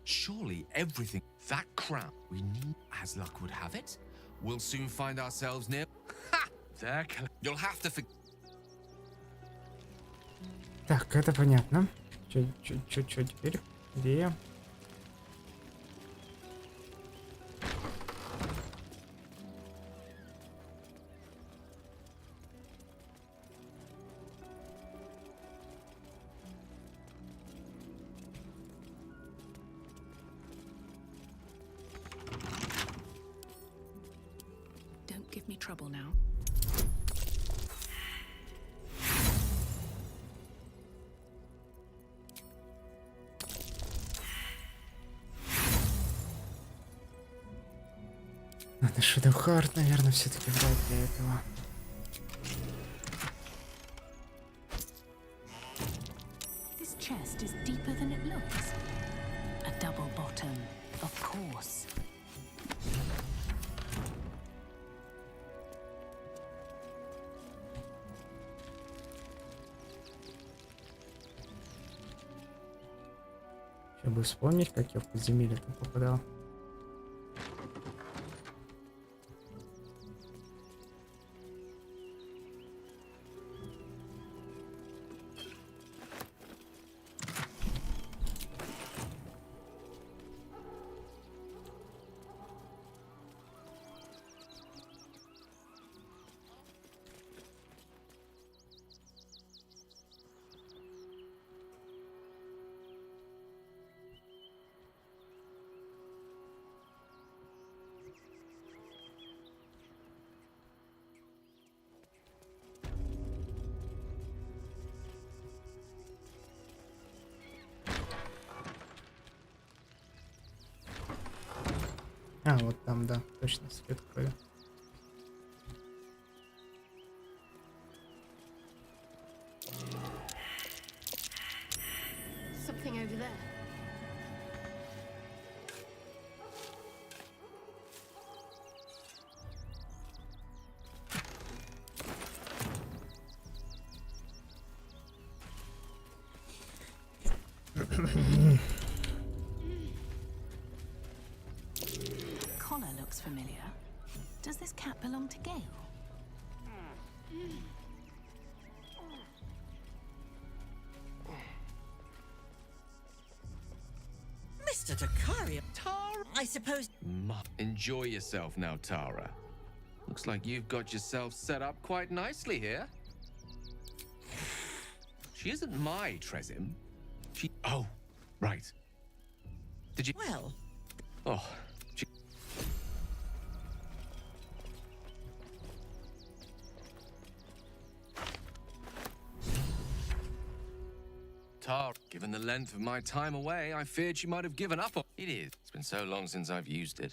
Surely everything, that crown we need, as luck would have it, we'll soon find ourselves near. Ha! There, you'll have to forget. Так, это понятно. Чё теперь? Где я? Don't give me trouble now. Надо Shadow Heart, наверное, все-таки брать для этого. This chest is deeper than it looks. A double bottom, of course. Сейчас бы вспомнить, как я в подземелье там попадал. А, вот там, да, точно, свет крови. Something over there. Collar looks familiar. Does this cat belong to Gale? Mr. Takari, Tara, I suppose. Enjoy yourself now, Tara. Looks like you've got yourself set up quite nicely here. She isn't my Trezim. She... Oh, right. Did you... Well... Oh, she... Tara. Given the length of my time away, I feared she might have given up on it. Is. It's been so long since I've used it.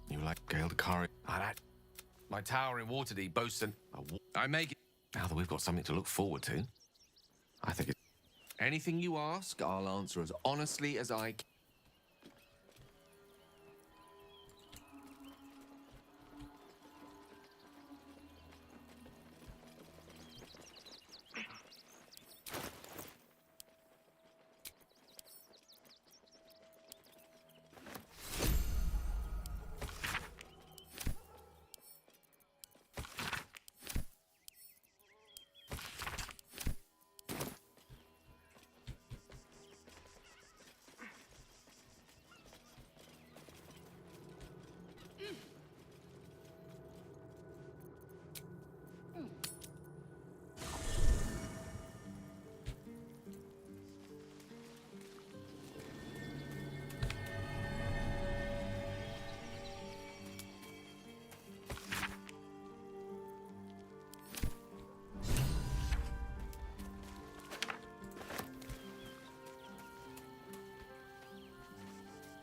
You like Gale the Kari. My tower in Waterdeep boasts I make it. Now that we've got something to look forward to, I think it's... Anything you ask, I'll answer as honestly as I can.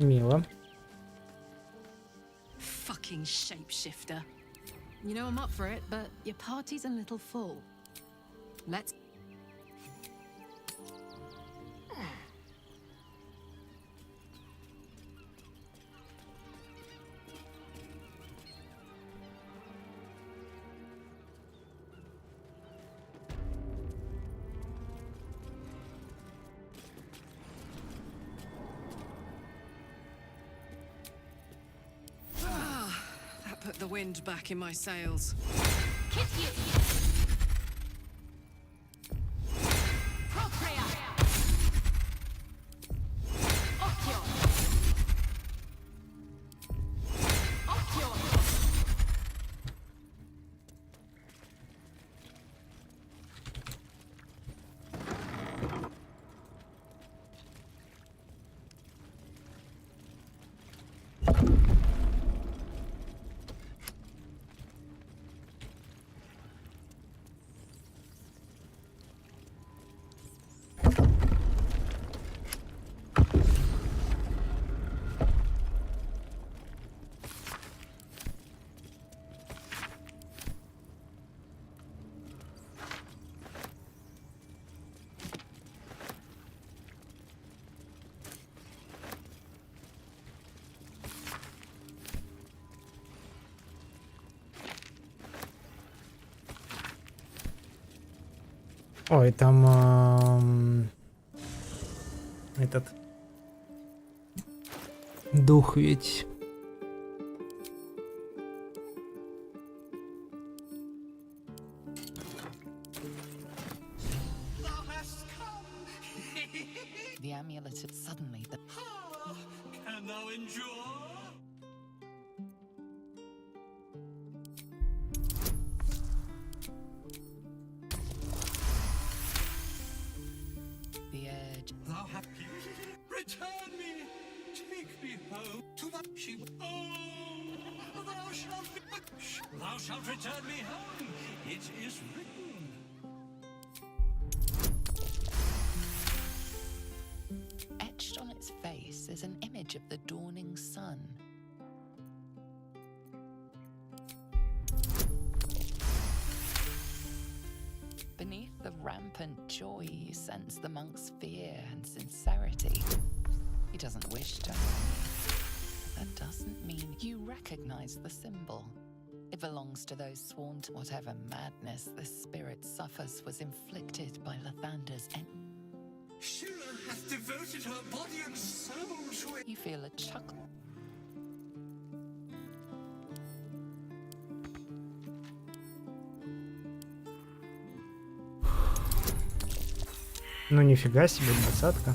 Мило. Fucking shapeshifter. You know I'm up for it, but your party's a little full. Let's... Put the wind back in my sails. Ой, там этот дух ведь. The amulet suddenly. Can thou endure? The urge. Thou hast return me, take me home to that she. Oh, thou shalt return me home. It is written. Etched on its face is an image of the dawning sun. Beneath the rampant joy, you sense the monk's fear and sincerity. He doesn't wish to harm you. That doesn't mean you recognize the symbol. It belongs to those sworn to whatever madness the spirit suffers was inflicted by Lathander's end. Shira hath devoted her body and soul to it. You feel a chuckle. Ну нифига себе, 20-ка.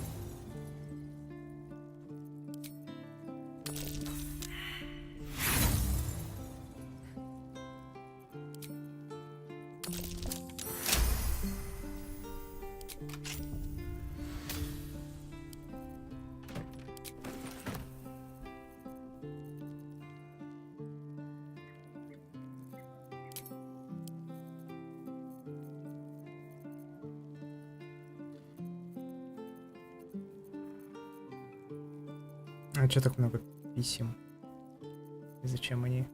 А чё так много писем? И зачем они?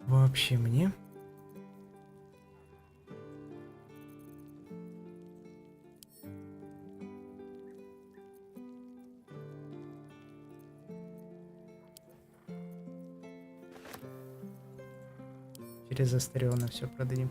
Вообще мне? Через Астариона все продадим.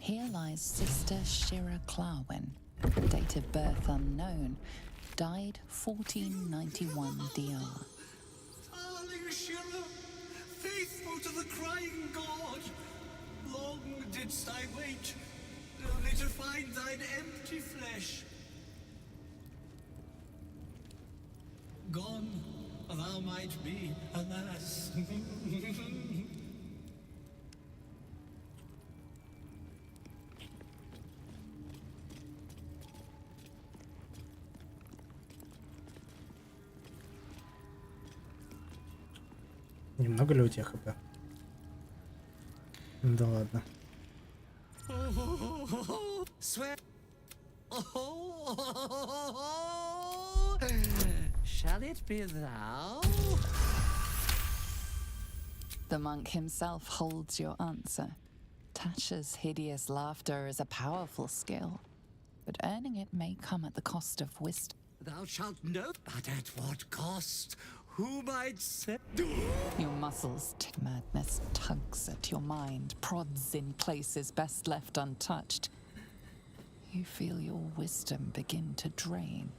Here lies Sister Shira Clarwin, date of birth unknown, died 1491 DR. Darling Shira, faithful to the crying god, long didst I wait, only to find thine empty flesh. Gone thou might be, alas. Немного ли у тебя хп? Да ладно. Shall it be thou? The monk himself holds your answer. Tasha's hideous laughter is a powerful skill, but earning it may come at the cost of wisdom. Thou shalt know, but at what cost? Who might say? Your muscles, madness tugs at your mind, prods in places best left untouched. You feel your wisdom begin to drain.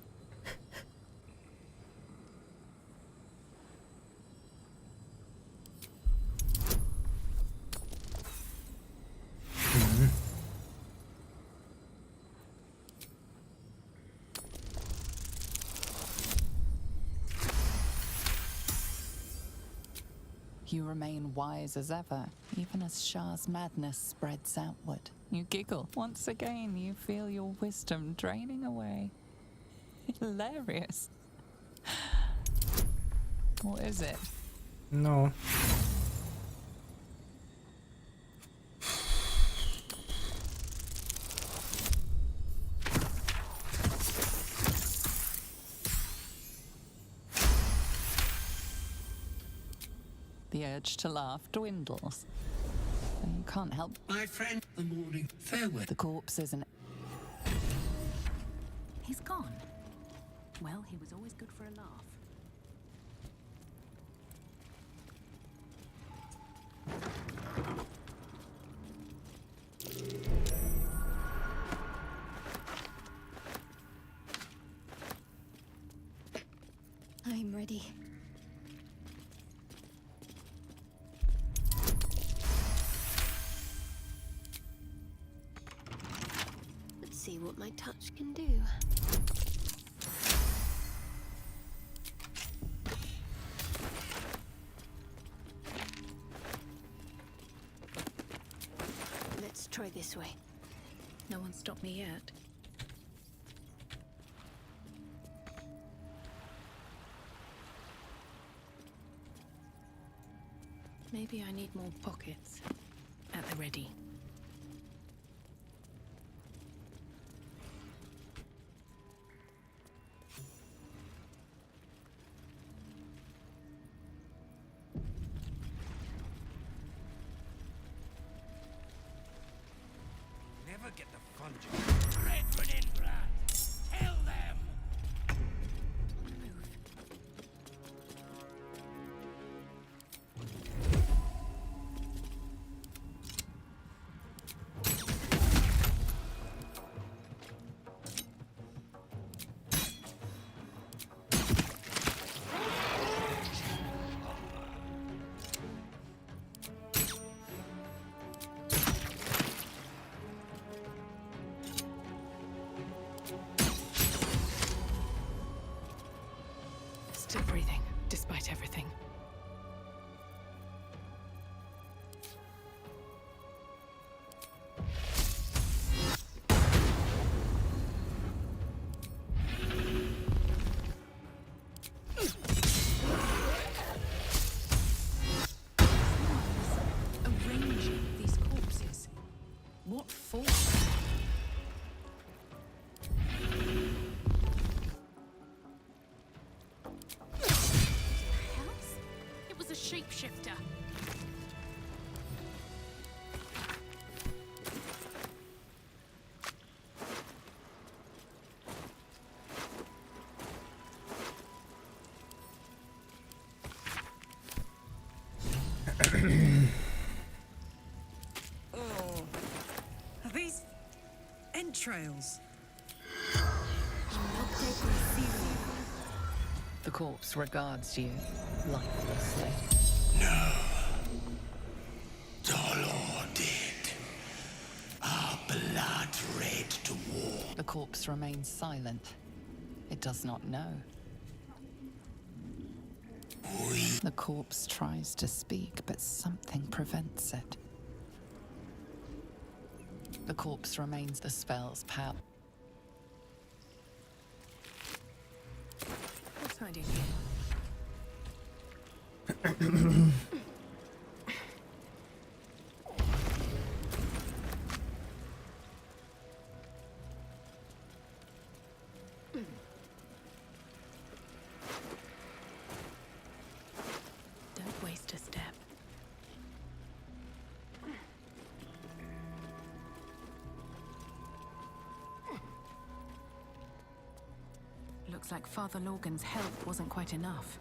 You remain wise as ever, even as Shah's madness spreads outward. You giggle. Once again, you feel your wisdom draining away. Hilarious. What is it? No. The urge to laugh dwindles. And you can't help. My friend, the morning farewell. The corpse isn't. He's gone. Well, he was always good for a laugh. I'm ready. Let's see what my touch can do. Let's try this way. No one stopped me yet. Maybe I need more pockets at the ready. right everything. Arranging these corpses. What for? It was a shapeshifter. Are these entrails? The corpse regards you lifelessly. No. Dolor did. Our blood red to war. The corpse remains silent. It does not know. The corpse tries to speak, but something prevents it. The corpse remains the spell's power. What's hiding Don't waste a step. Looks like Father Lorgan's help wasn't quite enough.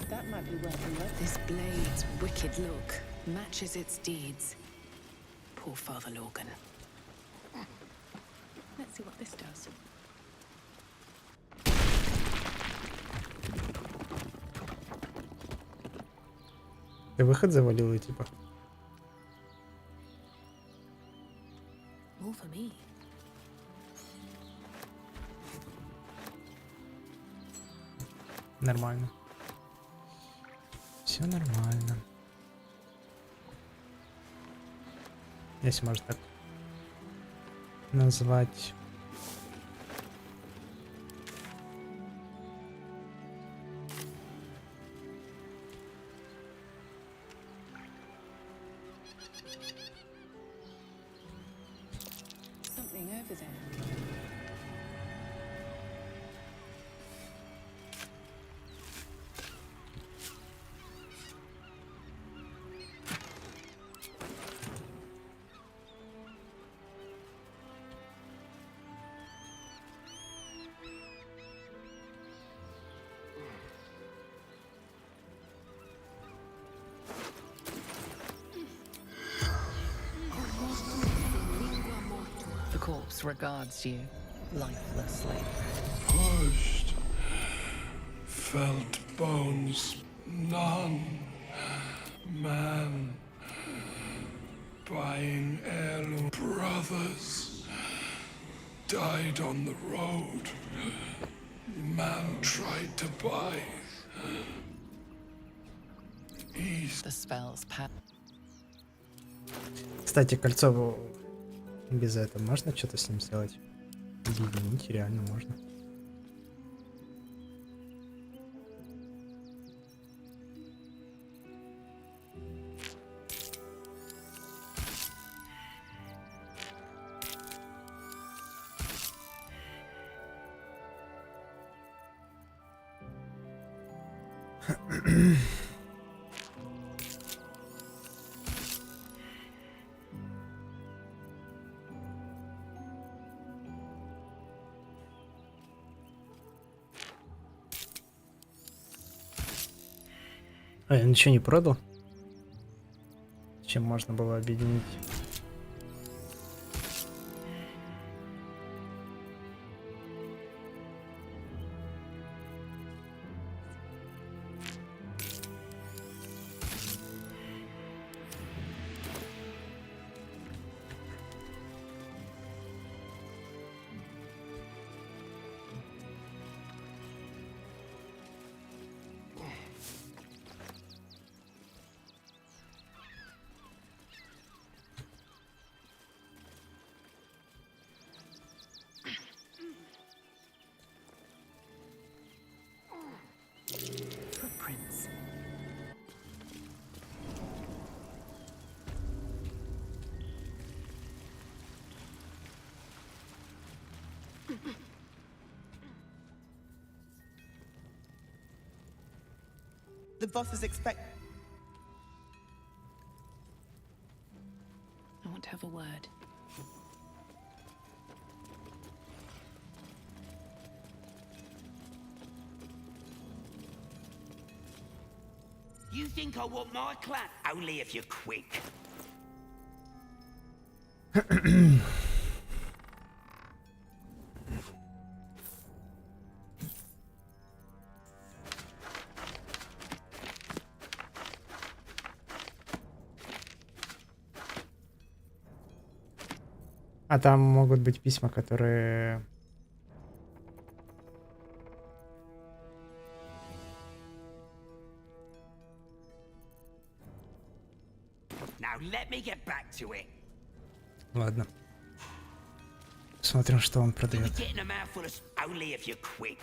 That might be worth a look. This blade's wicked look matches its deeds. Poor Father Lorgan. Let's see what this does. Ты выход завалила, типа? More for me. Нормально. Все нормально. Если можно так назвать. Something over there. The corpse regards you lifelessly. Pushed. Felt bones. None. Man. Buying heirloom. Brothers. died on the road. Man tried to buy. The spell's power. Кстати, кольцо без этого можно что-то с ним сделать? Объединить реально можно. А, я ничего не продал? Чем можно было объединить? Footprints. The bosses expect. I want to have a word. You think I want my clan? Only if you're quick. А там могут быть письма, которые... Now let me get back to it. Ладно. Смотрим, что он You're продает. getting a mouthful of only if you're quick.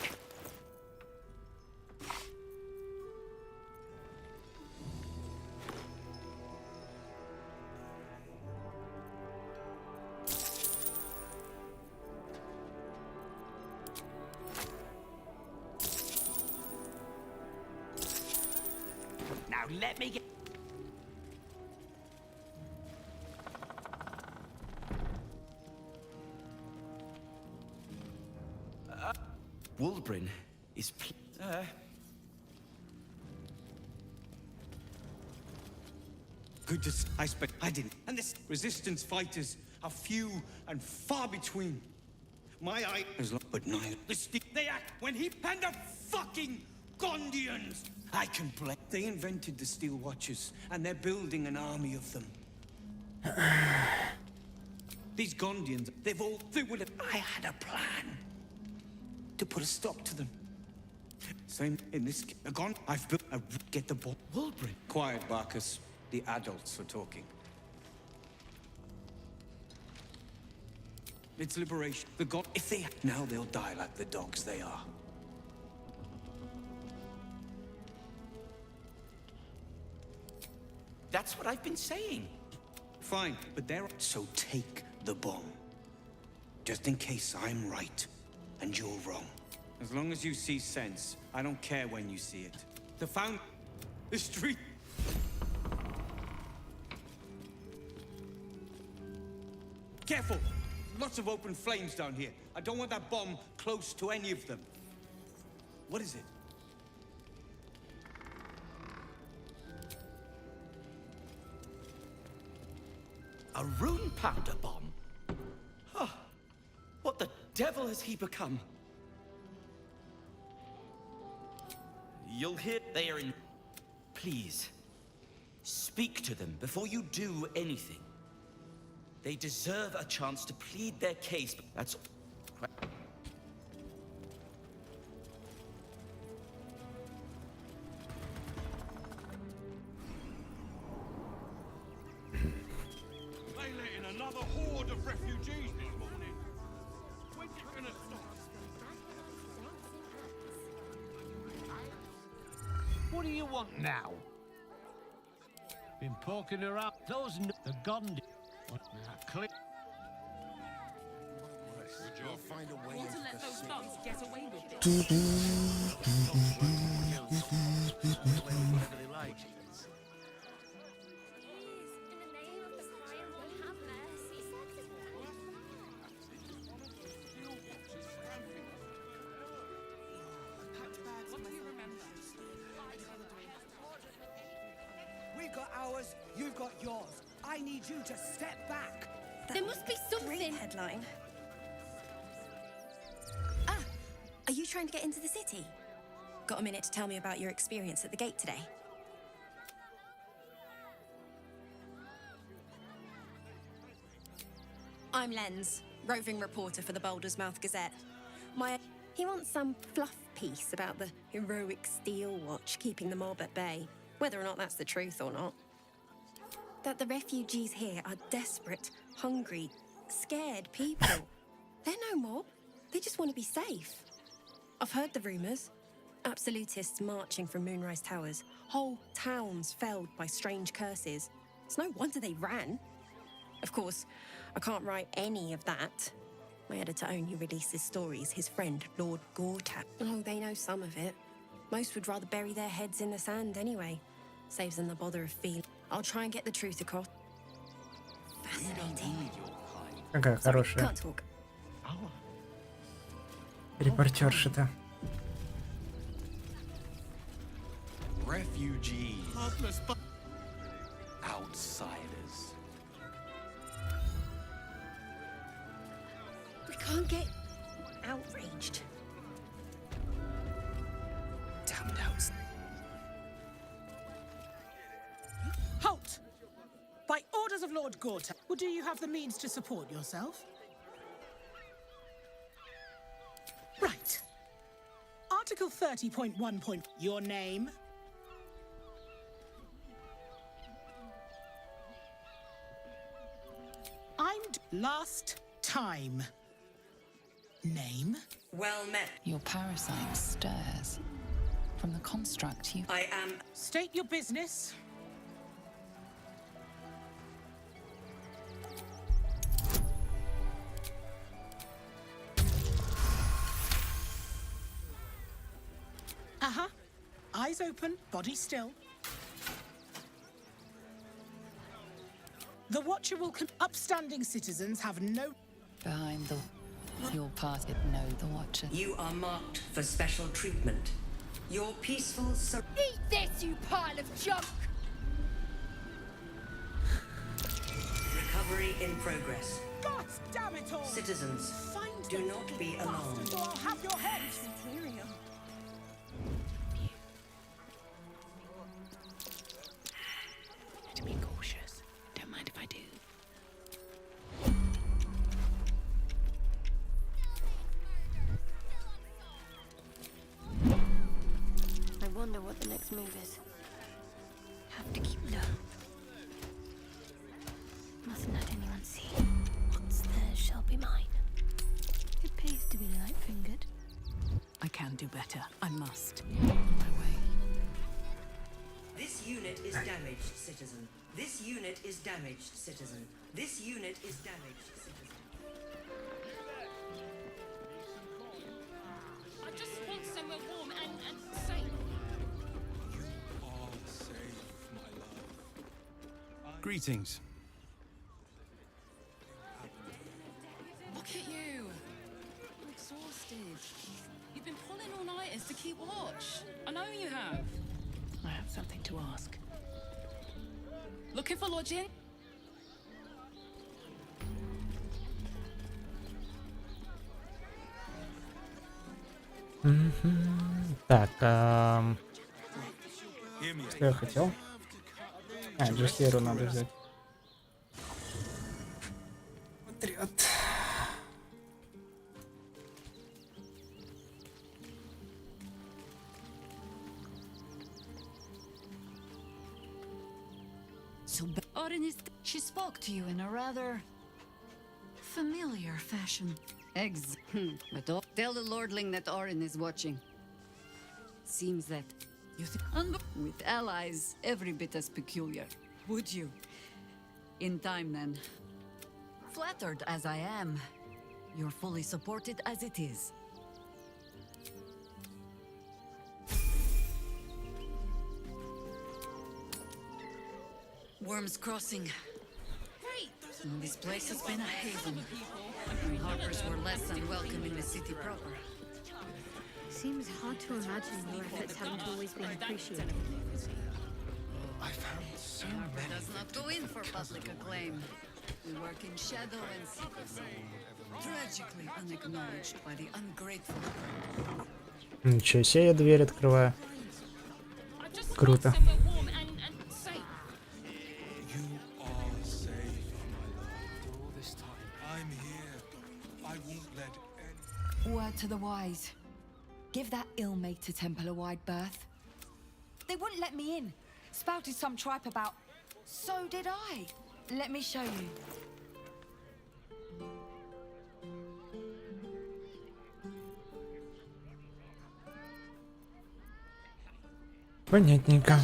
Now let me get. Waldbrin is good to I didn't. And this resistance fighters are few and far between. My eye is but neither. They act when he and the fucking Gondians. I can blame. They invented the Steel Watchers, and they're building an army of them. These Gondians, they would have. I had a plan to put a stop to them. Same in this. I've built a. Get the ball. Waldbrin. Quiet, Barkus. The adults are talking. It's liberation. The god. If they now, they'll die like the dogs they are. That's what I've been saying. Fine, but they're so take the bomb. Just in case I'm right and you're wrong. As long as you see sense, I don't care when you see it. The street. Careful! Lots of open flames down here. I don't want that bomb close to any of them. What is it? A rune powder bomb? Huh. What the devil has he become? You'll hear they are in... Please, speak to them before you do anything. They deserve a chance to plead their case. That's... They let in another horde of refugees this morning. When's it gonna stop? What do you want now? Been poking around. Those the Gondi. Click. You'll find a way into let the those city. thugs get away with this? We've got ours, you've got yours. I need you to step back. There must be something. Headline. Ah, are you trying to get into the city? Got a minute to tell me about your experience at the gate today? I'm Lens, roving reporter for the Baldur's Mouth Gazette. He wants some fluff piece about the heroic steel watch keeping the mob at bay, whether or not that's the truth or not. That the refugees here are desperate, hungry, scared people. They're no mob. They just want to be safe. I've heard the rumours. Absolutists marching from Moonrise Towers. Whole towns felled by strange curses. It's no wonder they ran. Of course, I can't write any of that. My editor only releases stories his friend, Lord Gortat. Oh, they know some of it. Most would rather bury their heads in the sand anyway. Saves them the bother of feeling. I'll try and get the truth across. Fascinating. Какая хорошая. Can't talk. Репортерша-то. Refugees. Outsiders. We can't get outraged. Damned house. Halt! By orders of Lord Gorta, or do you have the means to support yourself? Right. Article 30.1. Your name? Last time. Name? Well met. Your parasite stirs. From the construct you... I am... State your business. Uh-huh. Eyes open, body still. The Watcher will... Upstanding citizens have no... Behind the... Your party know the Watcher. You are marked for special treatment. Your peaceful... Eat this, you pile of junk! Recovery in progress. God damn it all! Citizens, do not be alarmed. Or I'll have your heads! Material. To be cautious. Don't mind if I do. I wonder what the next move is. Have to keep low. Mustn't let anyone see. What's theirs shall be mine. It pays to be light-fingered. I can do better. I must. This unit is damaged, citizen. This unit is damaged, citizen. This unit is damaged, citizen. I just want somewhere warm and safe. All safe, my love. Greetings. Look at you. I'm exhausted. You've been pulling all-nighters to keep watch. I know you have. I have something to ask. Looking for lodging? Так, что я хотел? Джессеру надо взять. Отряд. So she spoke to you in a rather familiar fashion. But tell the Lordling that Orin is watching. Seems that you with allies every bit as peculiar. Would you? In time, then. Flattered as I am, you're fully supported as it is. Worm's Crossing. This place has been a haven. Harpers were less than welcome in the city proper. Seems hard to imagine your efforts haven't always been appreciated. I found so many. Does not go in for public acclaim. We work in shadow and secrecy, tragically unacknowledged by the ungrateful. Ничего себе, я дверь открываю. Круто. Word to the wise. Give that ill-mated temple a wide berth. They wouldn't let me in. Spouted some tripe about... So did I. Let me show you. Понятненько.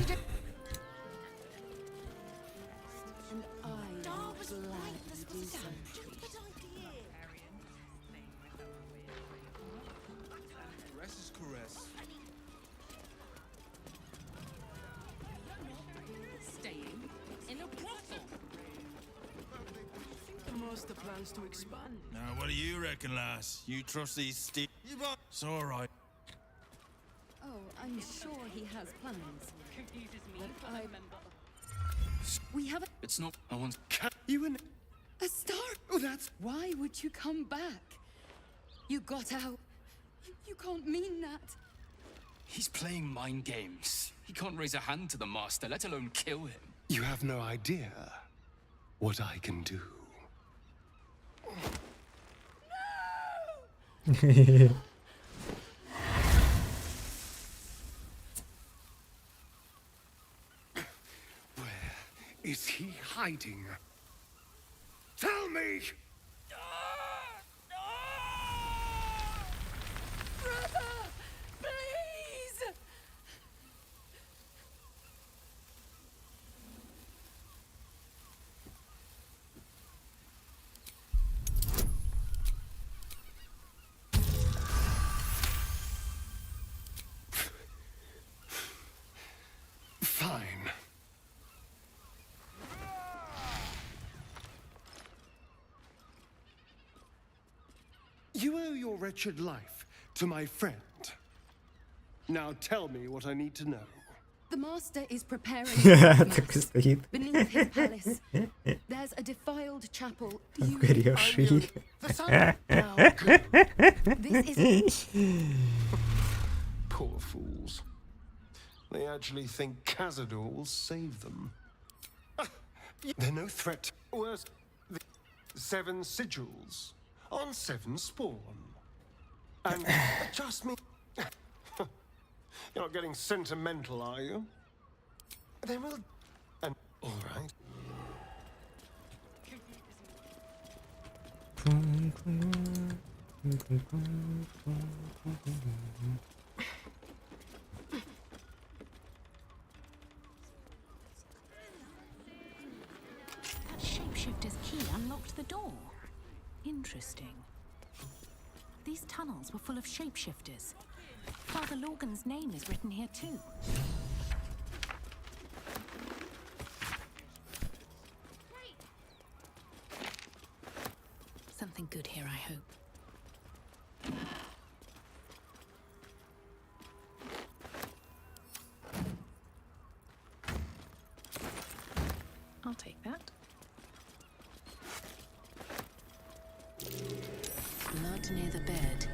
The plans to expand. Now, what do you reckon, lass? You trust these It's all right. Oh, I'm sure he has plans. But I remember. We have a... It's not. I want. You and... A star? Oh, that's... Why would you come back? You got out. You can't mean that. He's playing mind games. He can't raise a hand to the master, let alone kill him. You have no idea what I can do. Where is he hiding? Tell me! Brother! Please! Fine. You owe your wretched life to my friend. Now tell me what I need to know. The master is preparing Так и стоит. beneath his palace. There's a defiled chapel. Обгоревший. This is... Poor fools. They actually think Cazador will save them. They're no threat. Worse, the 7 sigils on 7 spawn. And trust me, you're not getting sentimental, are you? Then we'll... And all right. That shapeshifter's key unlocked the door. Interesting. These tunnels were full of shapeshifters. Father Lorgan's name is written here too. Something good here, I hope. I'll take that. Blood near the bed.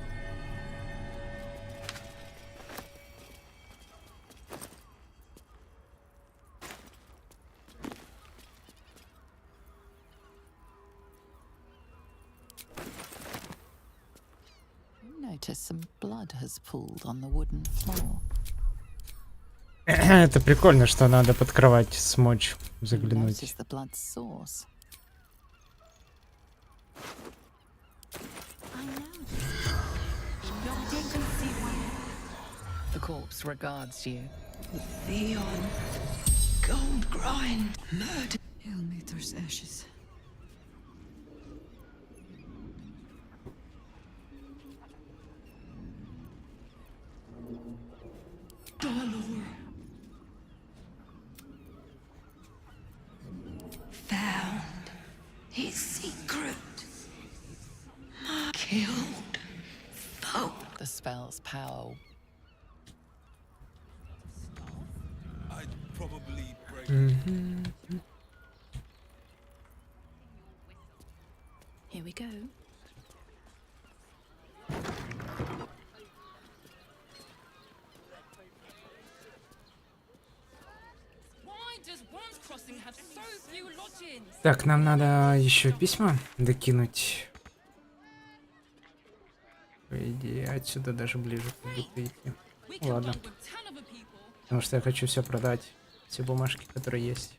Notice some blood has pooled on the wooden floor. Это прикольно, что надо под кровать смочь заглянуть. The corpse regards you. Theon, gold grind, murder. He'll meet those ashes. Baldur found his secret. Killed foe. The spell's power. I'd probably break. Here we go. Так, нам надо еще письма докинуть. По идее, отсюда даже ближе будет идти. Ладно. Потому что я хочу все продать. Все бумажки, которые есть.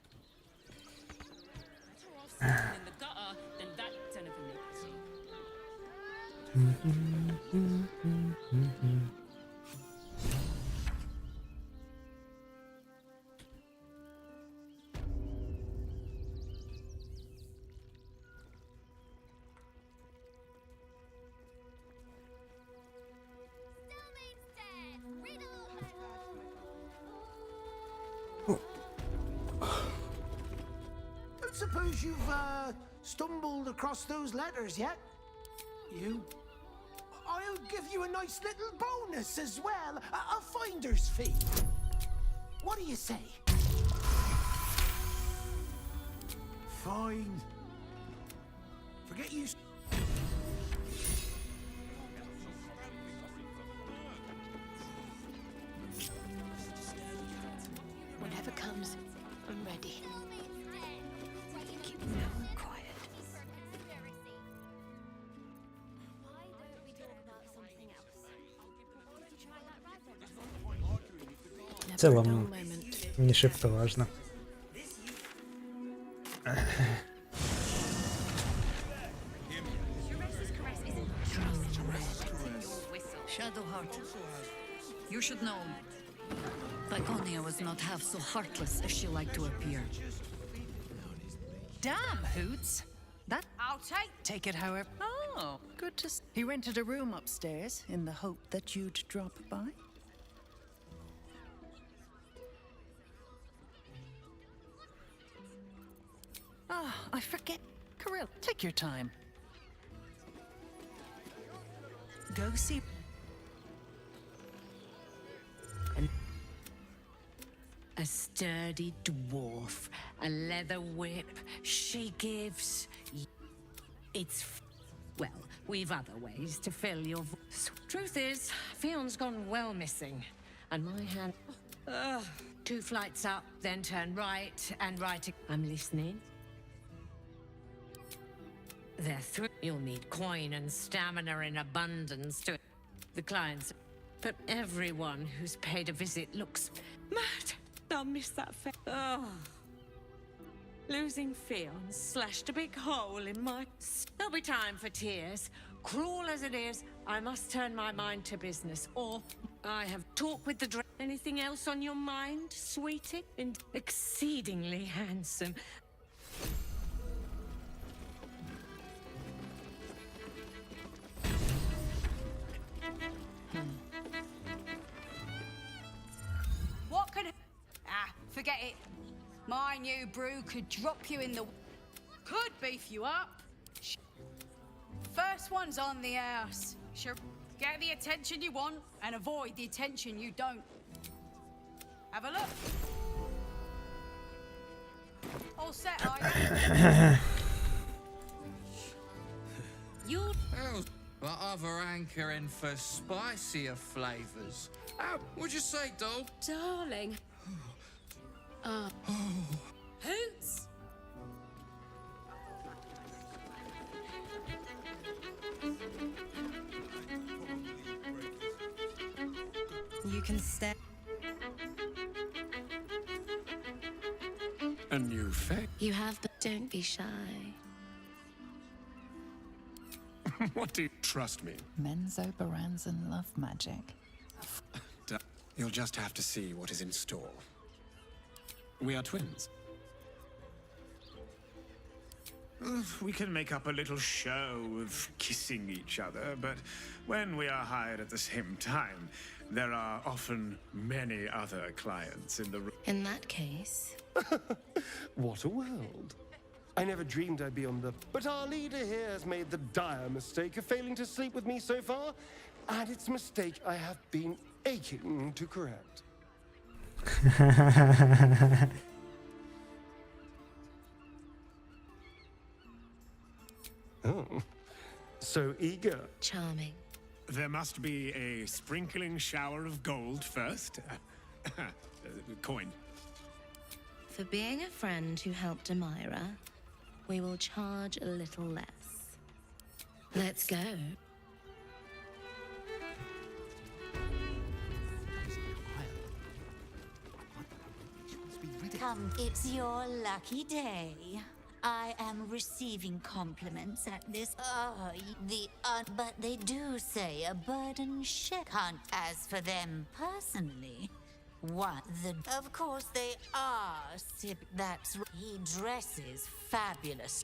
Don't suppose you've stumbled across those letters yet? I'll give you a nice little bonus as well, a finder's fee. What do you say? Fine. Forget you. Whatever comes, I'm ready. Keep quiet. В целом, не шибко важно. Shadowheart, you should know, Laconia was not half so heartless as she liked to appear. Damn, Hoots. That I'll take it, however. Oh, good to see. He rented a room upstairs in the hope that you'd drop by. Ah, I forget. Kirill, take your time. Go see. A sturdy dwarf, a leather whip, she gives. Well, we've other ways to fill your voice. Truth is, Fion's gone well missing, and my hand. 2 flights up, then turn right, and right. I'm listening. They're through. You'll need coin and stamina in abundance to. The clients. But everyone who's paid a visit looks mad. I'll miss that losing Fion slashed a big hole in my. There'll be time for tears. Cruel as it is, I must turn my mind to business, or I have talked with the Anything else on your mind, sweetie? Exceedingly handsome. What could... forget it. My new brew could drop you in the... Could beef you up. First one's on the house. Sure. Get the attention you want and avoid the attention you don't. Have a look. All set, are you? But other hankering for spicier flavors. What'd you say, doll? Darling. Hoots? You can stay. A new face. You have, but don't be shy. What do you trust me? Menzo Baranzan love magic. You'll just have to see what is in store. We are twins. We can make up a little show of kissing each other, but when we are hired at the same time, there are often many other clients in the room. In that case... What a world. I never dreamed I'd be on the... But our leader here has made the dire mistake of failing to sleep with me so far, and it's a mistake I have been aching to correct. Oh, so eager. Charming. There must be a sprinkling shower of gold first. Coin. For being a friend who helped Amira, we will charge a little less. Let's go. Come, it's your lucky day. I am receiving compliments at this. But they do say a burden can't. As for them personally, of course they are. He dresses fabulous.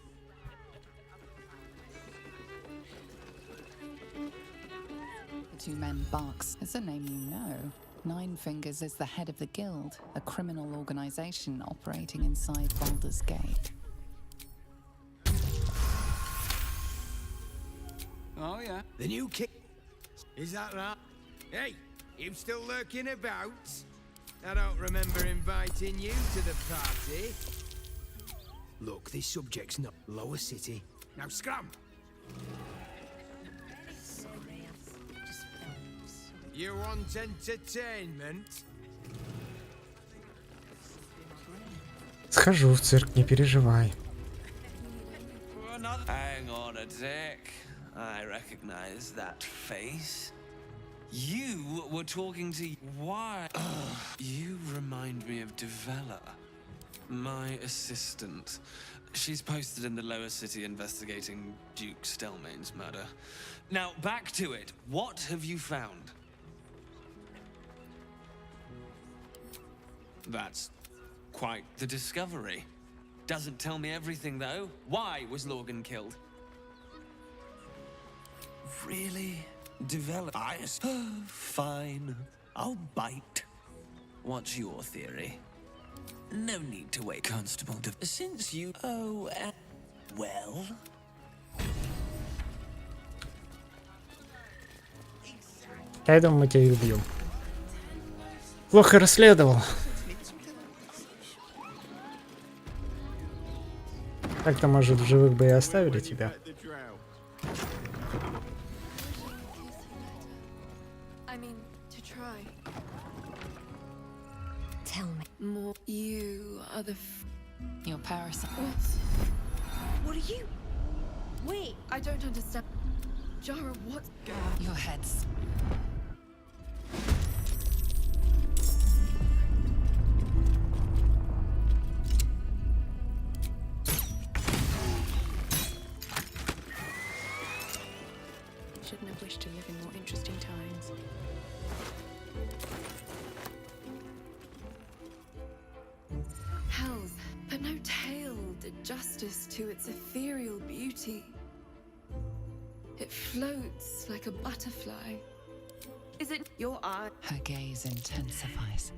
The two men barks is a name you know. Nine Fingers is the head of the guild, a criminal organization operating inside Baldur's Gate. Oh, yeah. The new kid. Is that right? Hey, you still lurking about? I don't remember inviting you to the party. Look, this subject's not Lower City. Now scram! You want entertainment? Схожу в цирк, не переживай. Hang on a sec. I recognize that face. You were talking to... Why? You remind me of Devella, my assistant. She's posted in the Lower City investigating Duke Stelmane's murder. Now, back to it. What have you found? That's quite the discovery. Doesn't tell me everything, though. Why was Lorgan killed? Really? Develop. Fine. I'll bite. What's your theory? No need to wait, Constable. Since you... well... Я думаю, мы тебя и убьем. Плохо расследовал. Так-то, может, в живых бы и оставили тебя. Tell me more. You are the... Your parasite. What are you? Wait, I don't understand. Jara, what? Your heads. Shouldn't have wished to live in more interesting times. Health, but no tale did justice to its ethereal beauty. It floats like a butterfly. Is it your eye? Her gaze intensifies.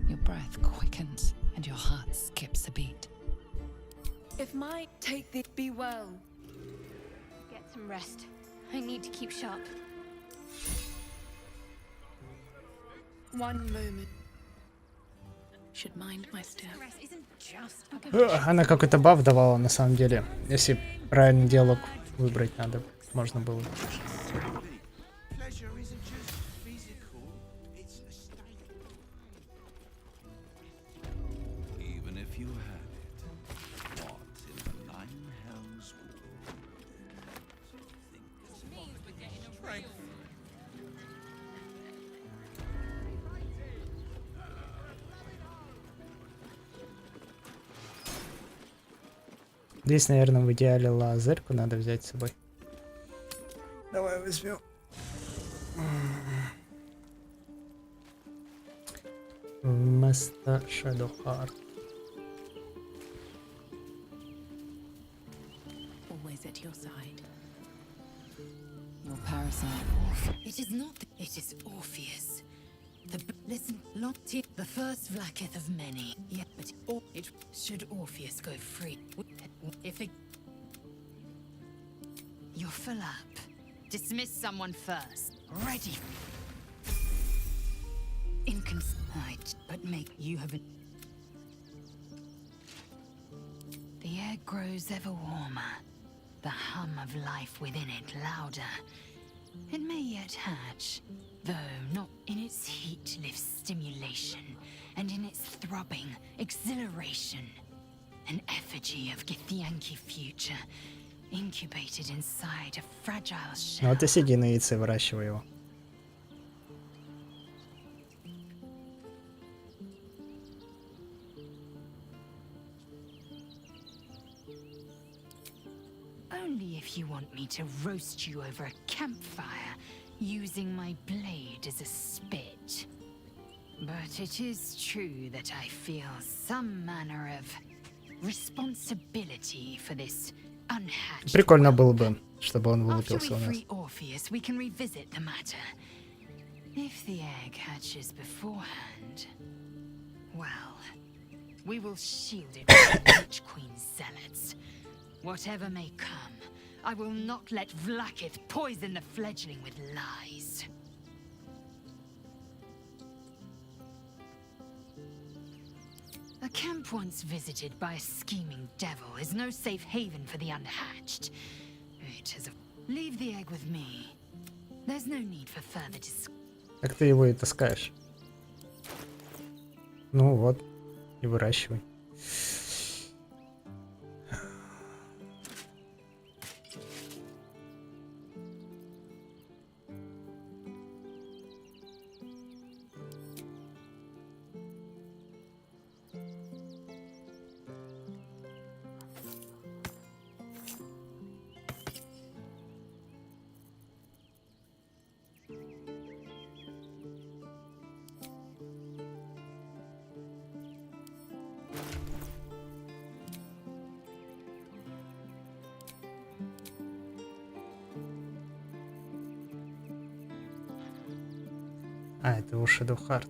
Your breath quickens and your heart skips a beat. If my take the be well. Get some rest. I need to keep sharp. One moment. Should mind my step. Она какой-то баф давала, на самом деле. Если правильный диалог выбрать надо, можно было. Здесь, наверное, в идеале лазерку надо взять с собой. Давай возьмем. Вместо Shadow Heart. Always at your side. Your parasite. It is not. It is Orpheus. Listen, Lottie, the first Vlaakith of many. Yeah, but it should Orpheus go free. If it. You're full up. Dismiss someone first. Ready. Inconsistent, but make you have. The air grows ever warmer. The hum of life within it louder. It may yet hatch, though not in its heat lives stimulation, and in its throbbing, exhilaration. An effigy of Githyanki future, incubated inside a fragile shell. Вот и сиди на яйце, выращивай его. Only if you want me to roast you over a campfire, using my blade as a spit. But it is true that I feel some manner of responsibility for this unhatched. Прикольно было бы, чтобы он After вылупился we у нас. free Orpheus, we can revisit the matter. If the egg hatches beforehand, well, we will shield it from the Witch Queen's zealots. Whatever may come, I will not let Vlaakith poison the fledgling with lies. A camp once visited by a scheming devil is no safe haven for the unhatched. It is a... Leave the egg with me. There's no need for further discussion. Как ты его и таскаешь? Ну вот, и выращивай. А, это у Shadow Heart.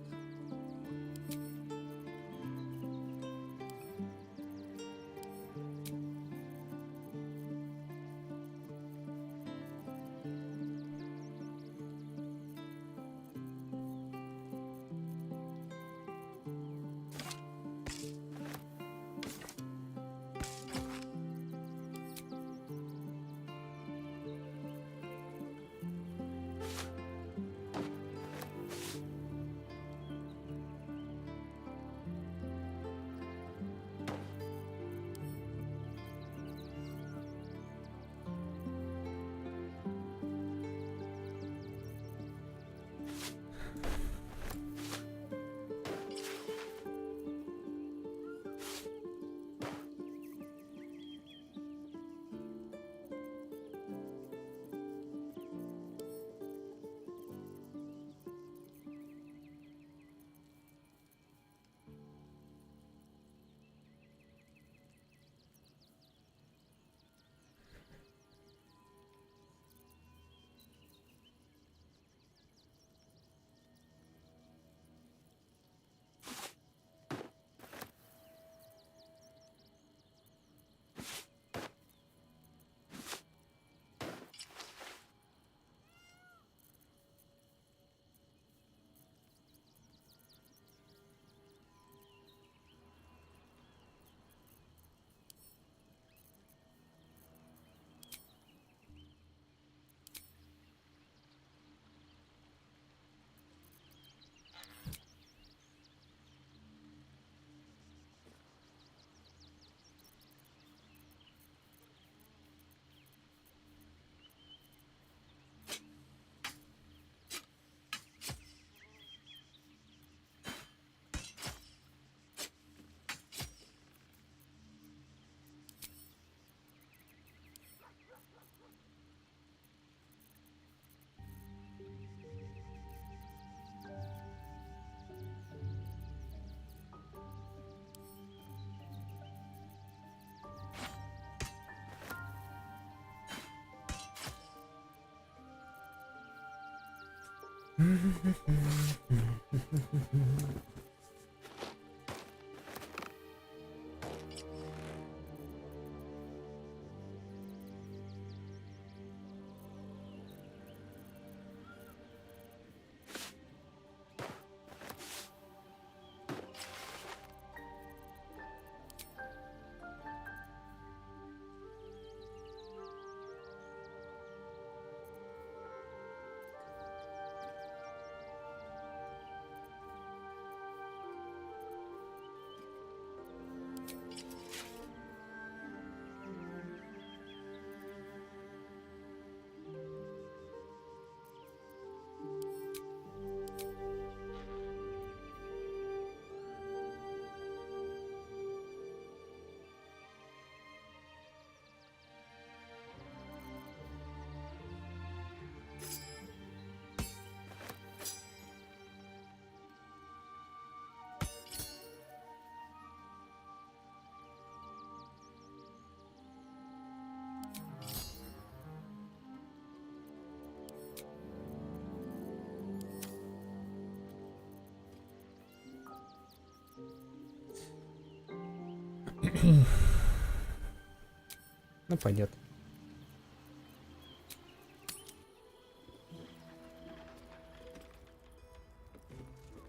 Ну, пойдет.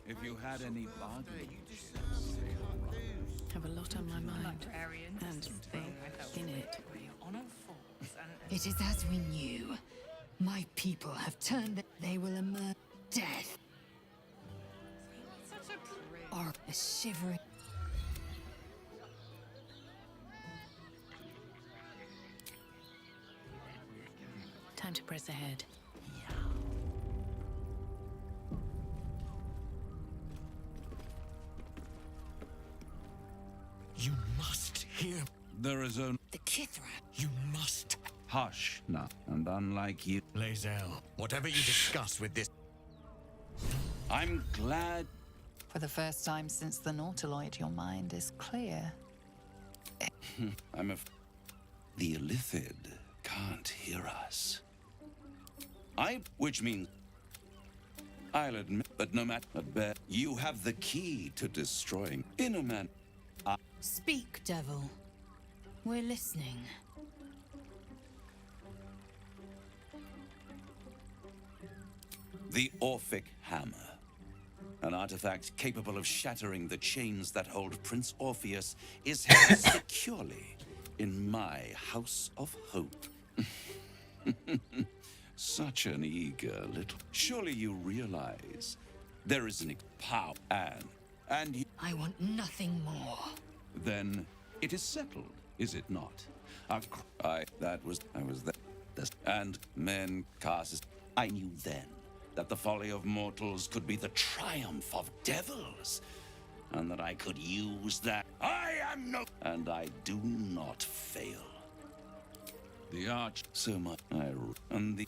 If you had any bargain, Have a lot on my mind and thing in it. It is as we knew. My people have turned they will emerge death. Or a shivering. Time to press ahead. You must hear. there is only The Kithra. You must. hush now, and unlike you, Lae'zel, whatever you discuss with this. I'm glad. For the first time since the Nautiloid, your mind is clear. The Illithid can't hear us. Which means I'll admit, but no matter, you have the key to destroying inner man. Speak, devil. We're listening. The Orphic Hammer. An artifact capable of shattering the chains that hold Prince Orpheus is held securely in my House of Hope. Such an eager little... Surely you realize there is an power and you... I want nothing more. Then it is settled, is it not? I was there. And men cast... I knew then that the folly of mortals could be the triumph of devils, and that I could use that. And I do not fail. The arch, so much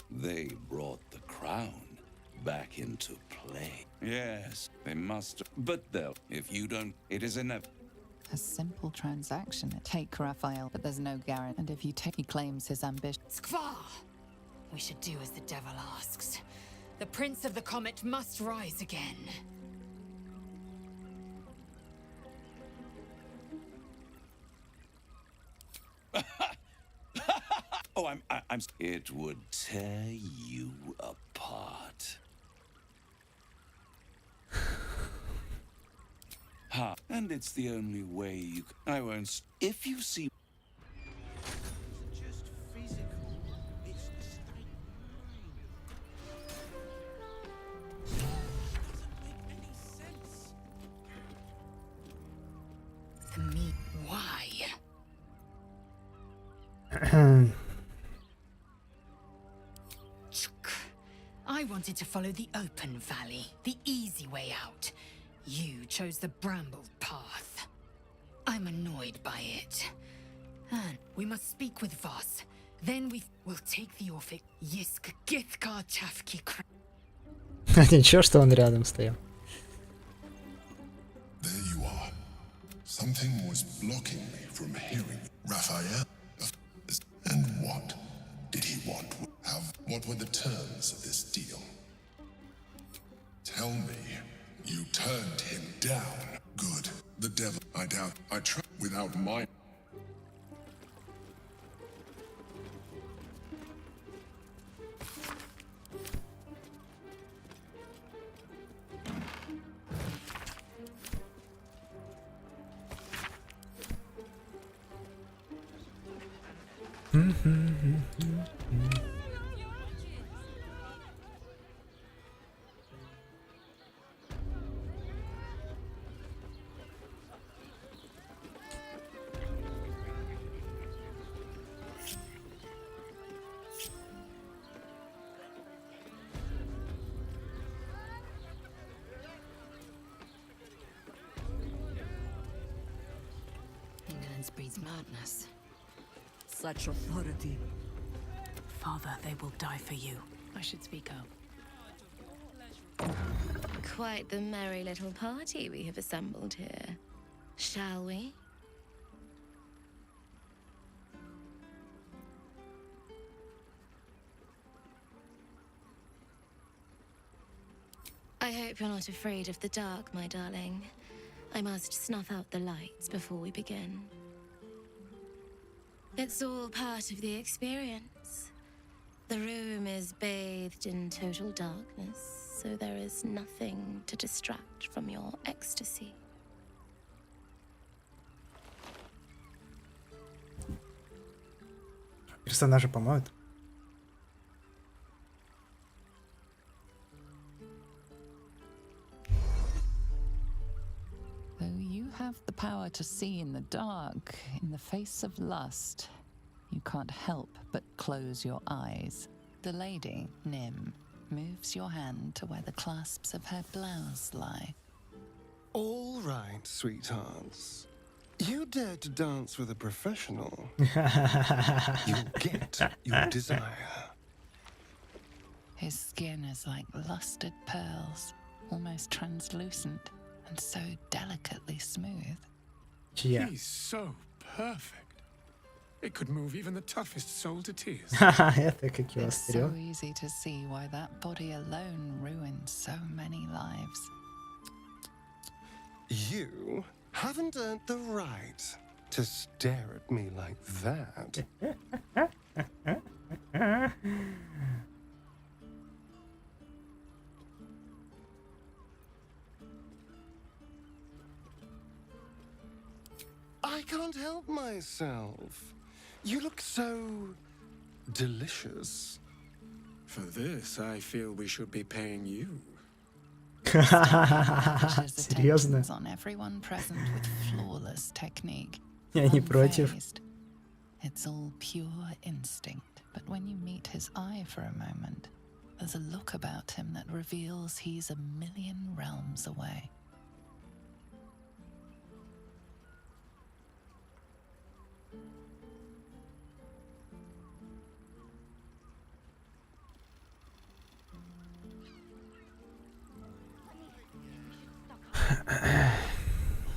they brought the crown back into play. Yes, they must. But if you don't, it is inevitable. A simple transaction. Take Raphael, but there's no guarantee. And if you take, he claims his ambition. Skvar! We should do as the devil asks. The Prince of the Comet must rise again. Oh, I'm. It would tear you apart. And it's the only way you. I won't. If you see. Just physical. It's the state of mind. Doesn't make any sense. Me? Why? I wanted to follow the open valley, the easy way out. You chose the brambled path. I'm annoyed by it. And we must speak with Voss. Then we will take the Orphic Yisk Githkar Chafki. Ничего, что он рядом стоял. There you are. Something was blocking me from hearing Raphael. And what did he want? What were the terms of this deal? Tell me, you turned him down. Good. The devil, I doubt. I try without my... Ignorance breeds madness. Such authority. Father, they will die for you. I should speak out. Quite the merry little party we have assembled here. Shall we? I hope you're not afraid of the dark, my darling. I must snuff out the lights before we begin. It's all part of the experience. The room is bathed in total darkness, so there is nothing to distract from your ecstasy. Персонажи помоют. Though you have the power to see in the dark, in the face of lust, you can't help but close your eyes. The lady, Nim, moves your hand to where the clasps of her blouse lie. All right, sweethearts. You dare to dance with a professional. You'll get your desire. His skin is like lustered pearls, almost translucent, and so delicately smooth. Yeah. He's so perfect. It could move even the toughest soul to tears. Это как его It's so стерео. easy to see why that body alone ruined so many lives. You haven't earned the right to stare at me like that. I can't help myself. You look so delicious. For this, I feel we should be paying you. Серьезно? On everyone present with flawless technique. Я не против. Unfazed. It's all pure instinct, but when you meet his eye for a moment, there's a look about him that reveals he's a million realms away.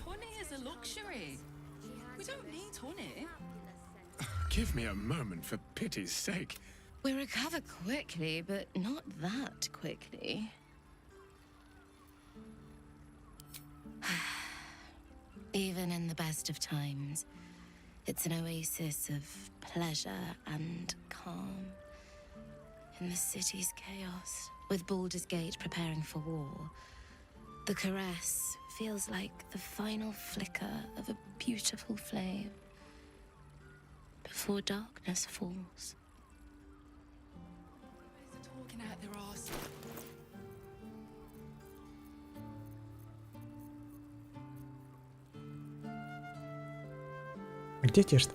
Honey is a luxury. We don't need honey. Give me a moment, for pity's sake. We recover quickly, but not that quickly. Even in the best of times, it's an oasis of pleasure and calm. In the city's chaos, with Baldur's Gate preparing for war, the caress feels like the final flicker of a beautiful flame before darkness falls. Talking out their arse. Где те что?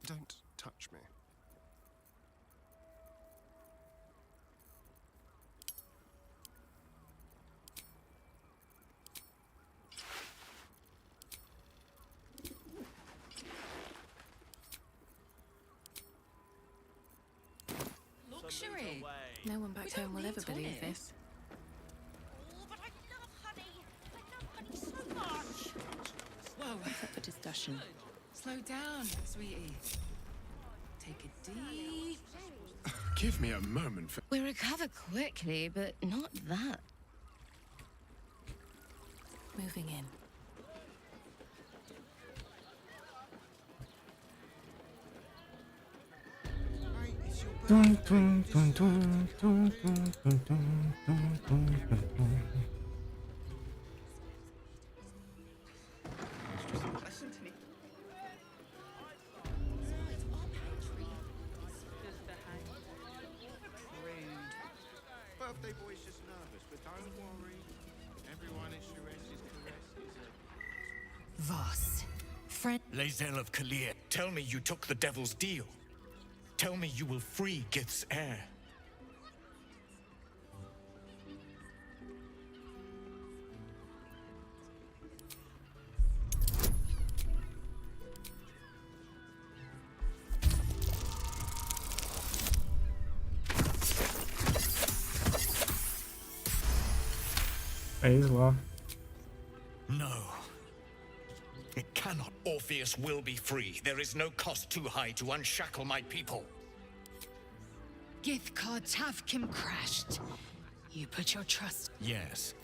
Don't touch me. Luxury. No one back home will ever believe this. Whoa. What's up for discussion? Slow down, sweetie. Take a deep. Give me a moment for. We recover quickly, but not that. Moving in. Dun, dun, dun, dun, dun, dun, dun, dun, dun, dun, dun. Listen to me. Birthday boy's just nervous, but don't worry. Everyone at Shure's caress is a... Voss. Friend. Lae'zel of Kalir, tell me you took the devil's deal. Tell me you will free Gith's heir. Повезло. No. It cannot. Orpheus will be free. There is no cost too high to unshackle my people. Gith Tavkim crashed. You put your trust. Yes.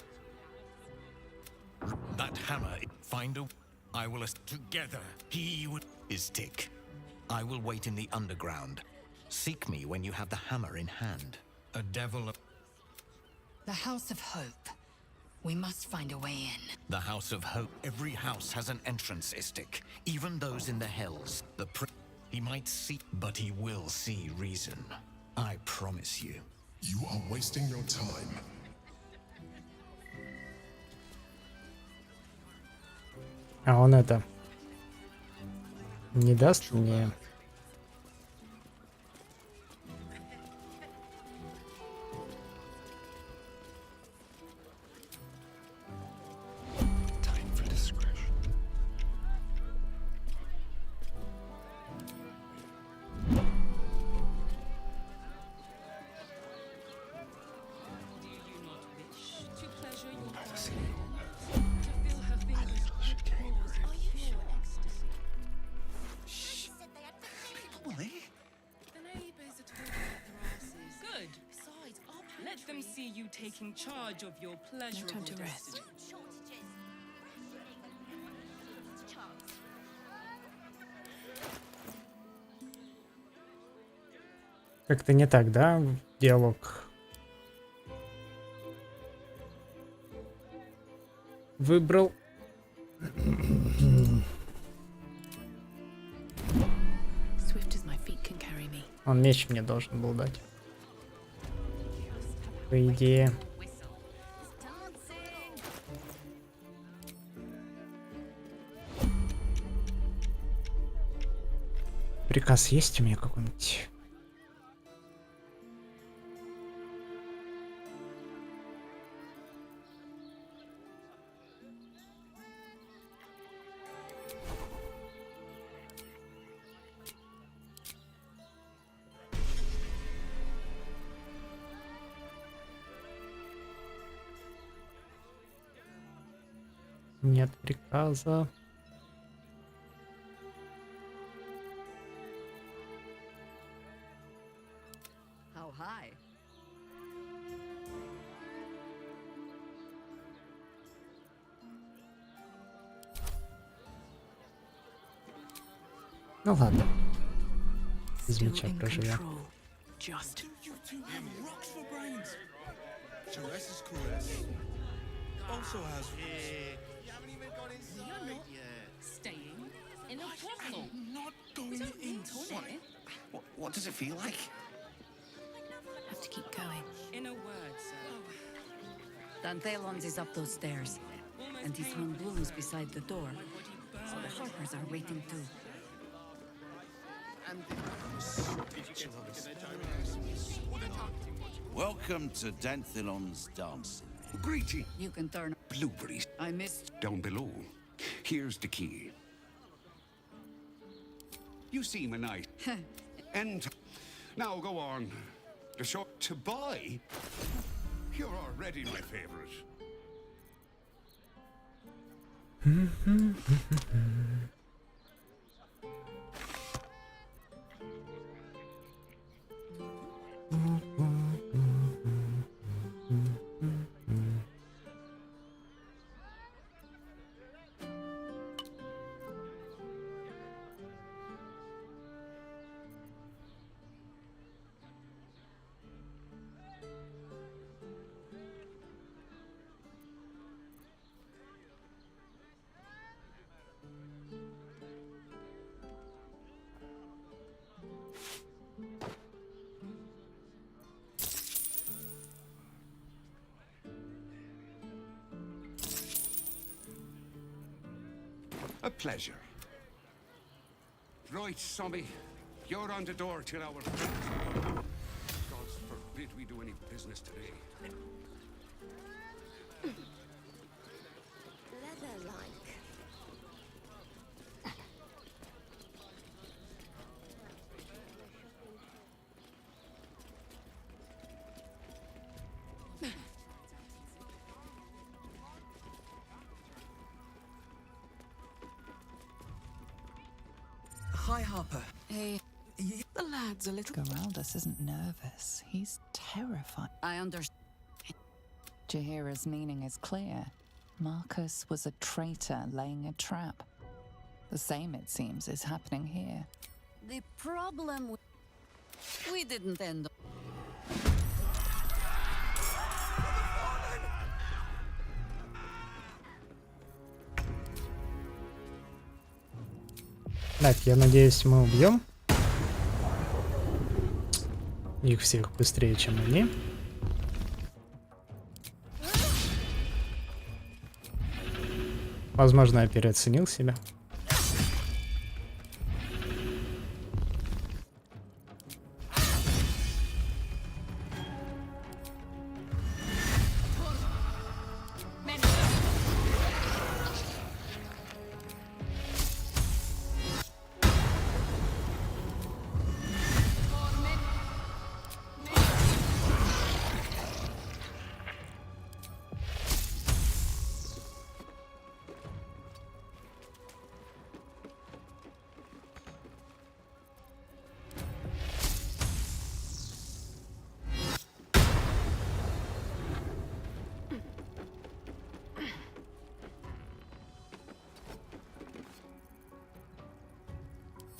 That hammer, find a... I will... Together, he would... Istik. I will wait in the underground. Seek me when you have the hammer in hand. A devil of... The House of Hope. We must find a way in. The House of Hope. Every house has an entrance, Istik. Even those in the Hells. He might see, but he will see reason. I promise you. You are wasting your time. А он это не даст мне. Taking charge of your pleasure. No time to rest. Как-то не так, да, диалог? Выбрал. Он меч мне должен был дать. По идее. Приказ есть у меня какой-нибудь? Нет приказа. How high? Ну ладно. Без меча проживем. Just. Rocks for brains. Teresa's caress also has. You haven't even gone inside yet. Staying in a brothel. Not going in. What does it feel like? Have to keep going. In a word, sir. Danthelons is up those stairs, and he's hung blooms beside the door, so the Harpers are waiting too. Welcome to Danthilon's dancing. Greeting. You can turn Blueberries I missed. down below. Here's the key. You seem a nice. And now go on. The short to buy. You're already my favorite. A pleasure. Right, Sommy. You're on the door till our... God forbid we do any business today. Leather-like. Hi, Harper. Hey. The lad's a little... Geraldus isn't nervous. He's terrified. I understand. Jahira's meaning is clear. Marcus was a traitor laying a trap. The same, it seems, is happening here. The problem we didn't end. Так, я надеюсь, мы убьем их всех быстрее, чем они. Возможно, я переоценил себя.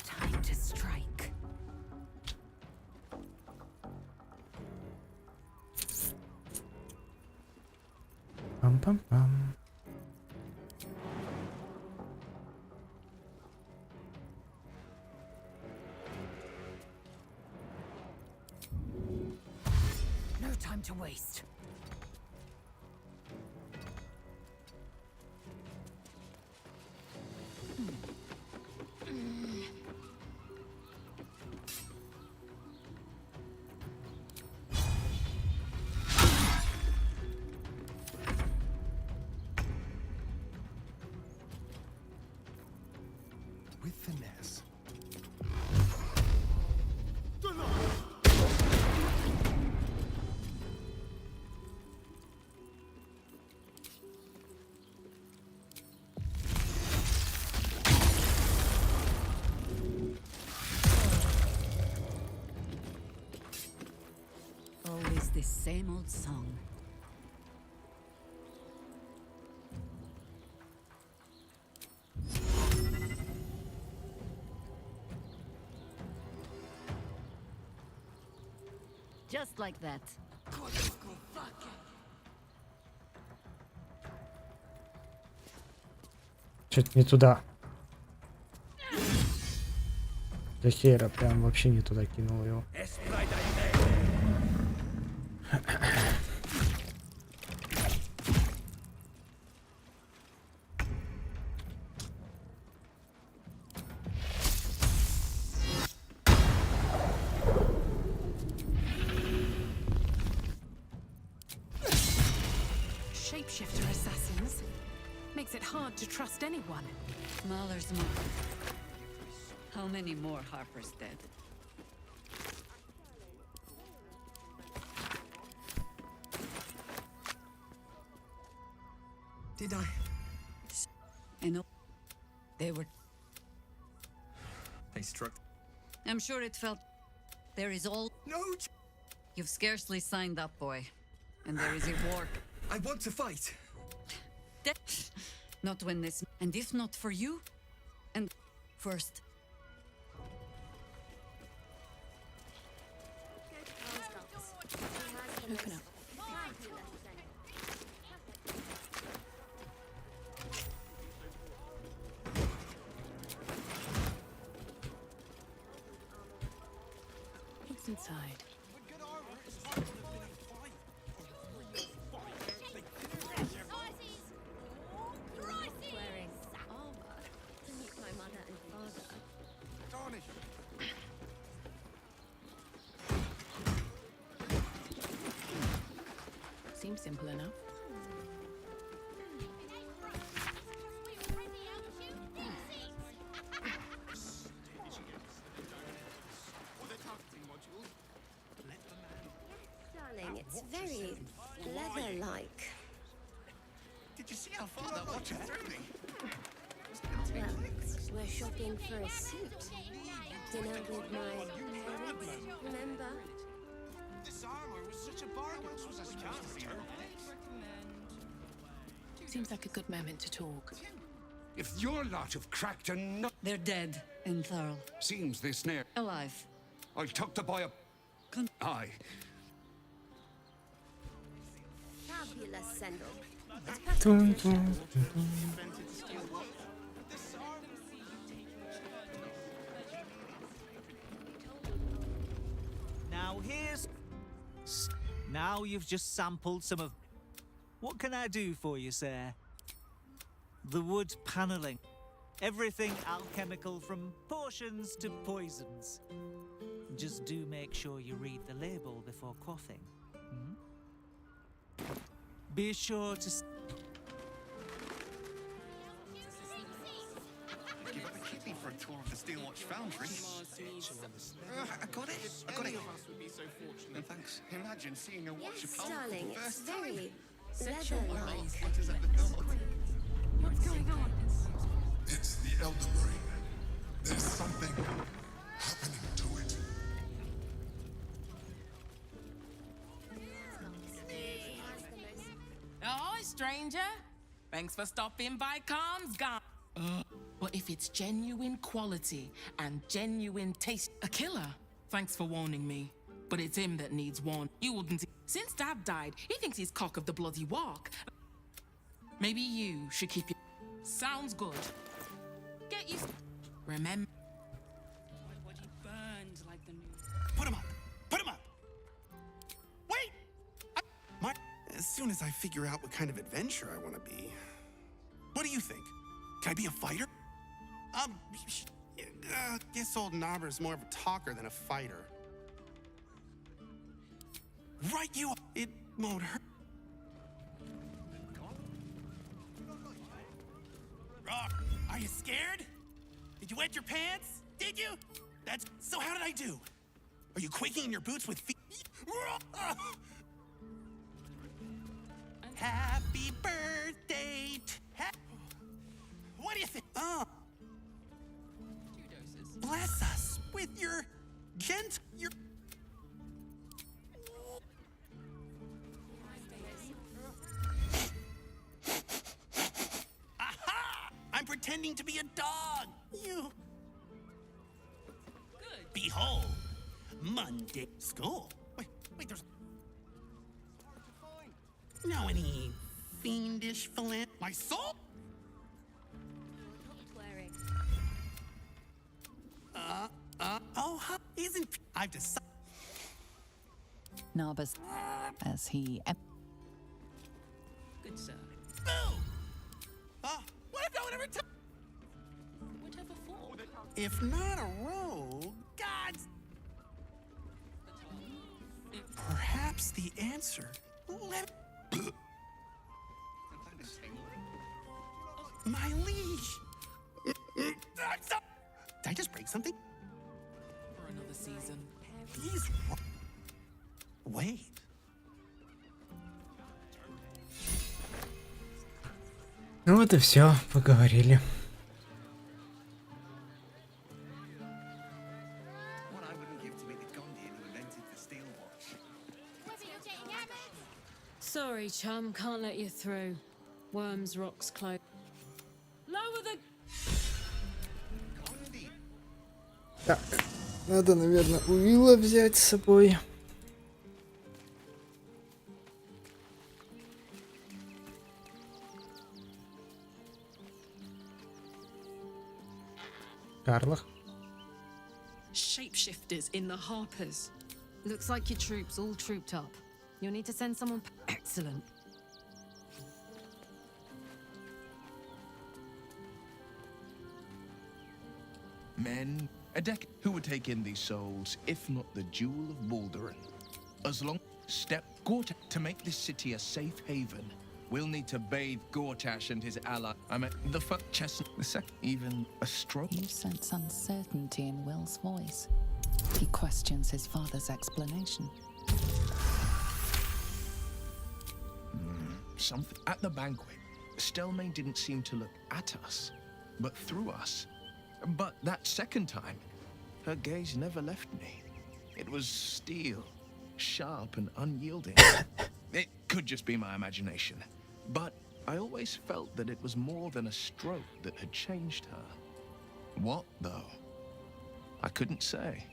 Time to strike. Пам-пам-пам. No time to waste. With finesse. Always the same old song. Just like that. Чуть не туда. Да хера, прям вообще не туда кинул его. shapeshifter assassins. Makes it hard to trust anyone. Mahler's mother. How many more Harper's dead? Did I? I know. They were. They struck. I'm sure it felt. There is all. No! You've scarcely signed up, boy. And there is a war. I want to fight. Not when this. And if not for you, and first. Open up. What's inside? Wearing armor to meet my mother and father. Seems simple enough. Darling, it's very leather-like. Did you see how far that watch threw me? Well, we're shopping for a suit. Dinner with my parents, remember? This armor was such a bargain. This was a Seems like a good moment to talk. If your lot have cracked a nut... They're dead, and Thurl. Seems this near... Alive. I took to buy a... Aye. Fabulous sendal. Dun, dun, Now here's... Now you've just sampled some of... What can I do for you, sir? The wood paneling. Everything alchemical from potions to poisons. Just do make sure you read the label before quaffing. Be sure to... Give up a kidney for a tour of the Steelwatch Foundry. I got it. I got it. No, thanks. Imagine seeing a watch Yes, of power darling, for the it's first time. very leather-like. What is at the thought? What's going on? It's the Elder Brain. There's something happening to it. Ahoy, stranger. Thanks for stopping by Calm's Gone. Well, if it's genuine quality and genuine taste, a killer. Thanks for warning me. But it's him that needs warning. You wouldn't. Since Dad died, he thinks he's cock of the bloody walk. Maybe you should keep your... Sounds good. Get you... Remember... My body burned like the new... Put him up! Put him up! Wait! As soon as I figure out what kind of adventure I want to be... What do you think? Can I be a fighter? Guess old Knobber's more of a talker than a fighter. Right, you... It won't hurt. Are you scared? Did you wet your pants? Did you? That's... So how did I do? Are you quaking in your boots with feet? Happy birthday What do you think? Oh. 2 doses. Bless us with your your... Aha! I'm pretending to be a dog. You... Good. Behold, Monday school. Wait, there's... Know any fiendish philan... My soul? Isn't... I've decided... Narbus, as he... Good, sir. Boo! What if no one ever... Whatever for. If not a rogue, God's... Perhaps the answer... My liege. Did I just break something? For another season. He's wait. Ну вот и все, поговорили. Sorry, chum, can't let you through. Worms, rocks, close. Lower the... Так, надо, наверное, Уилла взять с собой. Карла. Shapeshifters in the Harpers. Looks like your troops all trooped up. You'll need to send someone... Excellent. Men, a decade. Who would take in these souls, if not the jewel of Baldur? As long step Gortash to make this city a safe haven. We'll need to bathe Gortash and his ally. I mean, the first chestnut, the second, even a stroke. You sense uncertainty in Will's voice. He questions his father's explanation. Something at the banquet. Stelmane didn't seem to look at us, but through us. But that second time, her gaze never left me. It was steel, sharp and unyielding. It could just be my imagination, but I always felt that it was more than a stroke that had changed her. What, though? I couldn't say.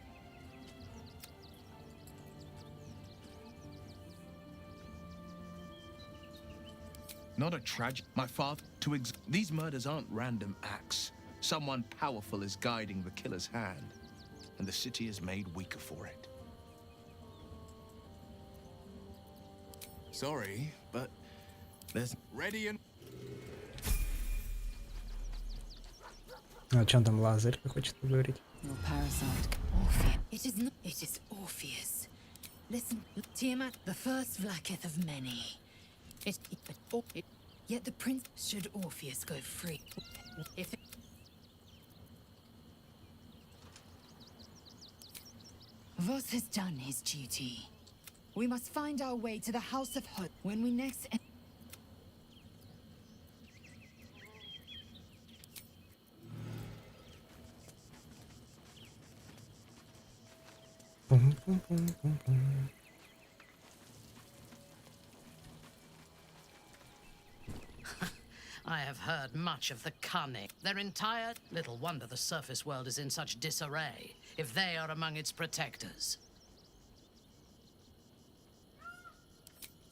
Not a tragedy. My father, these murders aren't random acts. Someone powerful is guiding the killer's hand, and the city is made weaker for it. Sorry, but there's ready and... А чем там Лазарь хочет поговорить? Your parasite. Orpheus. It is not. It is Orpheus. Listen, Tiamat, the first Vlaakith of many. Yet the prince should Orpheus go free. If Voss has done his duty. We must find our way to the House of Hood when we next. I have heard much of the cunning. Their entire... Little wonder the surface world is in such disarray, if they are among its protectors.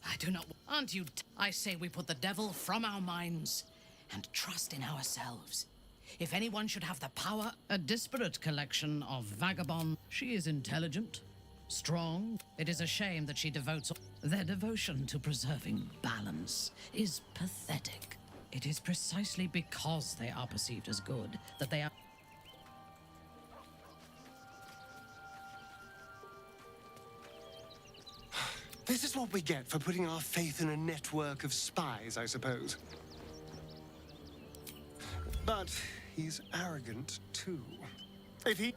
I do not... Aren't you... I say we put the devil from our minds and trust in ourselves. If anyone should have the power... A disparate collection of vagabond... She is intelligent, strong. It is a shame that she devotes... Their devotion to preserving balance is pathetic. It is precisely because they are perceived as good that they are... This is what we get for putting our faith in a network of spies, I suppose. But he's arrogant, too. If he...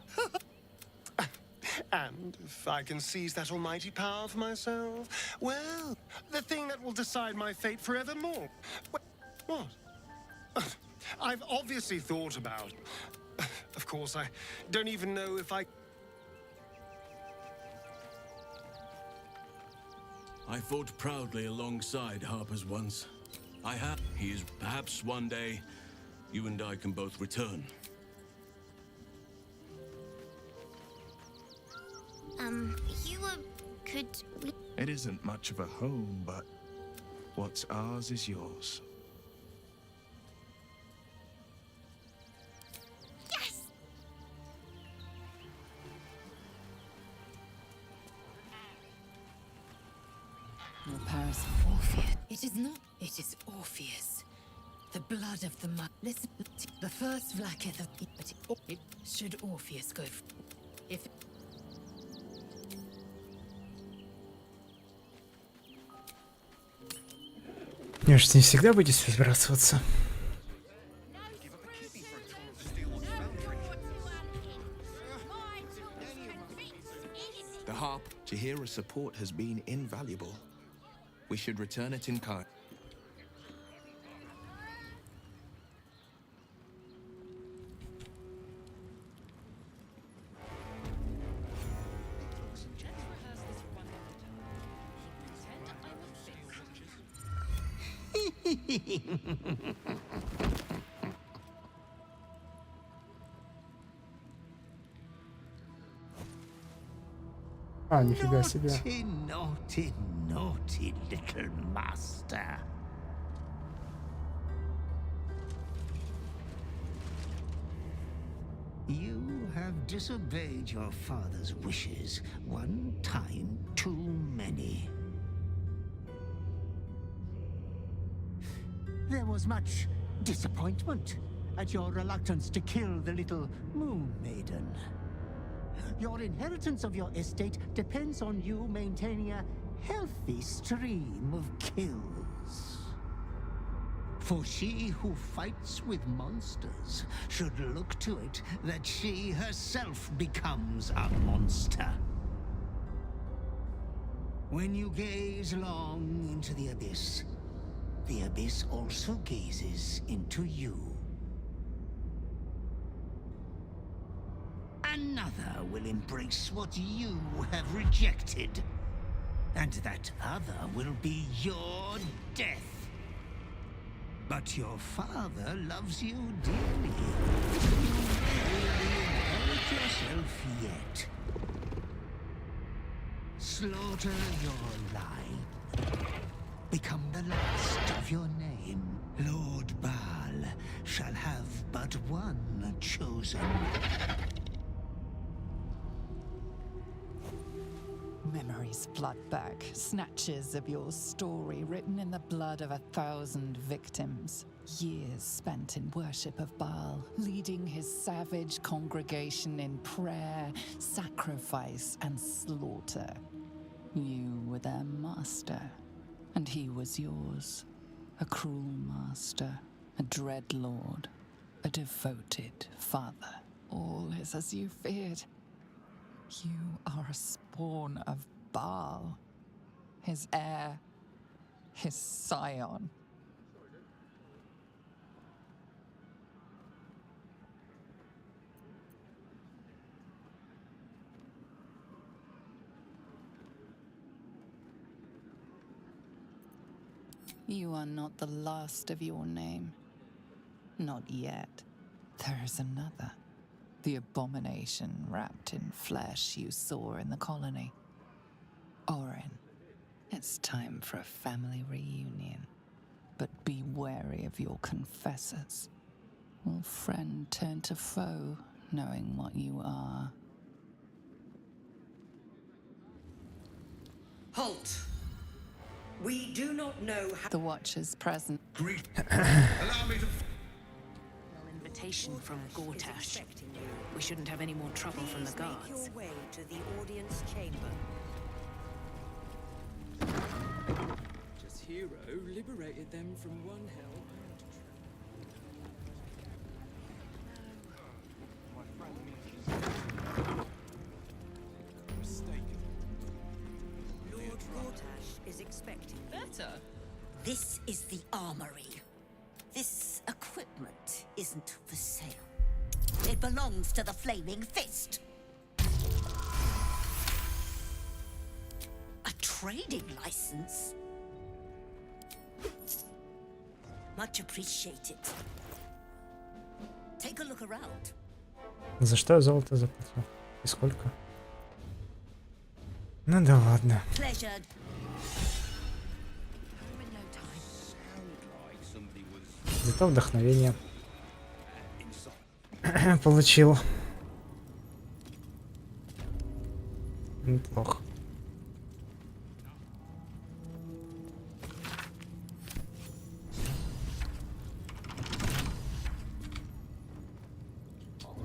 And if I can seize that almighty power for myself, well, the thing that will decide my fate forevermore. What? I've obviously thought about... Of course, I don't even know if I... I fought proudly alongside Harper's once. I have. He is perhaps one day you and I can both return. Could... It isn't much of a home, but what's ours is yours. Your parasite. Orpheus. It is not. It is Orpheus. The blood of the Listen, the first Vlaakith of... It should Orpheus go... If... Мне же не всегда будете сбрасываться. To hear a support has been invaluable. We should return it in kind. А, нифига себе. Naughty, naughty, naughty little master. You have disobeyed your father's wishes one time too many. There was much disappointment at your reluctance to kill the little moon maiden. Your inheritance of your estate depends on you maintaining a healthy stream of kills. For she who fights with monsters should look to it that she herself becomes a monster. When you gaze long into the abyss also gazes into you. Another will embrace what you have rejected. And that other will be your death. But your father loves you dearly. You may inherit yourself yet. Slaughter your line. Become the last of your name. Lord Baal shall have but one chosen. Memories flood back, snatches of your story written in the blood of 1,000 victims. Years spent in worship of Baal, leading his savage congregation in prayer, sacrifice, and slaughter. You were their master, and he was yours. A cruel master, a dread lord, a devoted father. All is as you feared. You are a spawn of Baal, his heir, his scion. You are not the last of your name. Not yet. There is another. The abomination wrapped in flesh you saw in the colony. Orin, it's time for a family reunion. But be wary of your confessors. Will friend turn to foe, knowing what you are? Halt! We do not know how... The Watcher's present. Allow me to... Invitation from Gortash. We shouldn't have any more trouble from the guards. Make your way to the audience chamber. Just hero liberated them from one hell. Lord Gortash is expecting you. Better. This is the armory. This equipment isn't for sale. It belongs to the Flaming Fist. A trading license? Much appreciated. Take a look around. За что я золото заплатил? И сколько? Ну да ладно. Pleasure. Зато вдохновение получил. Неплохо.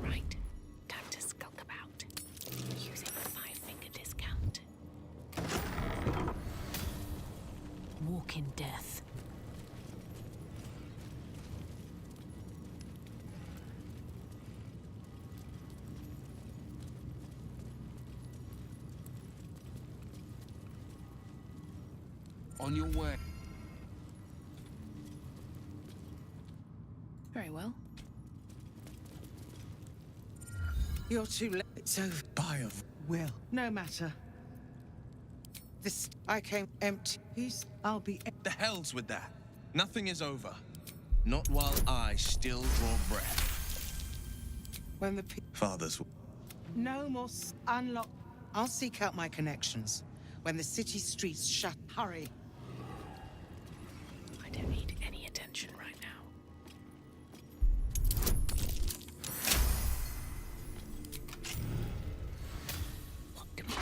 Right, time to skulk about. Using a 5-finger discount. Walk in death. On your way. Very well. You're too late, so By of will. No matter. This I came empty. I'll be the hell's with that. Nothing is over. Not while I still draw breath. when the Fathers. no more unlock. I'll seek out my connections. When the city streets shut, hurry. I don't need any attention right now. What can we do?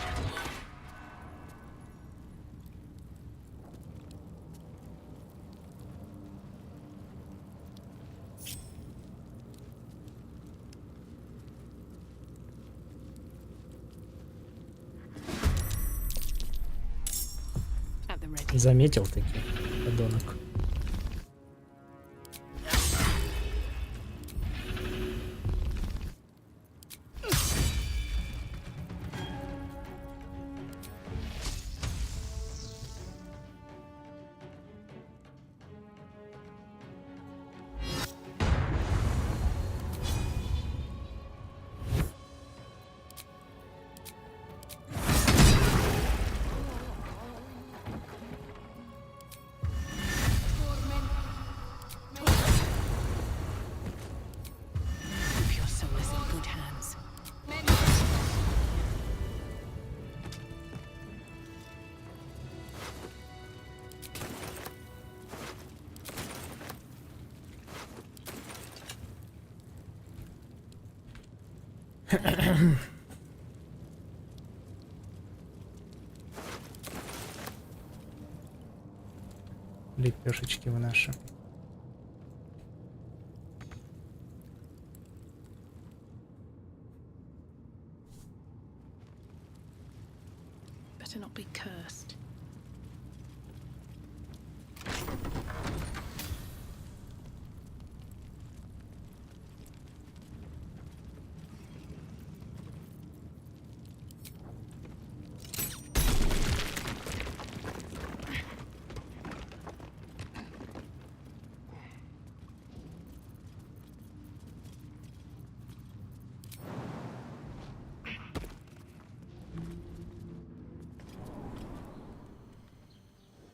At the ready. Заметил таки, подонок. Hope your soul is in good hands. Лепешечки вы наши. Better not be cursed.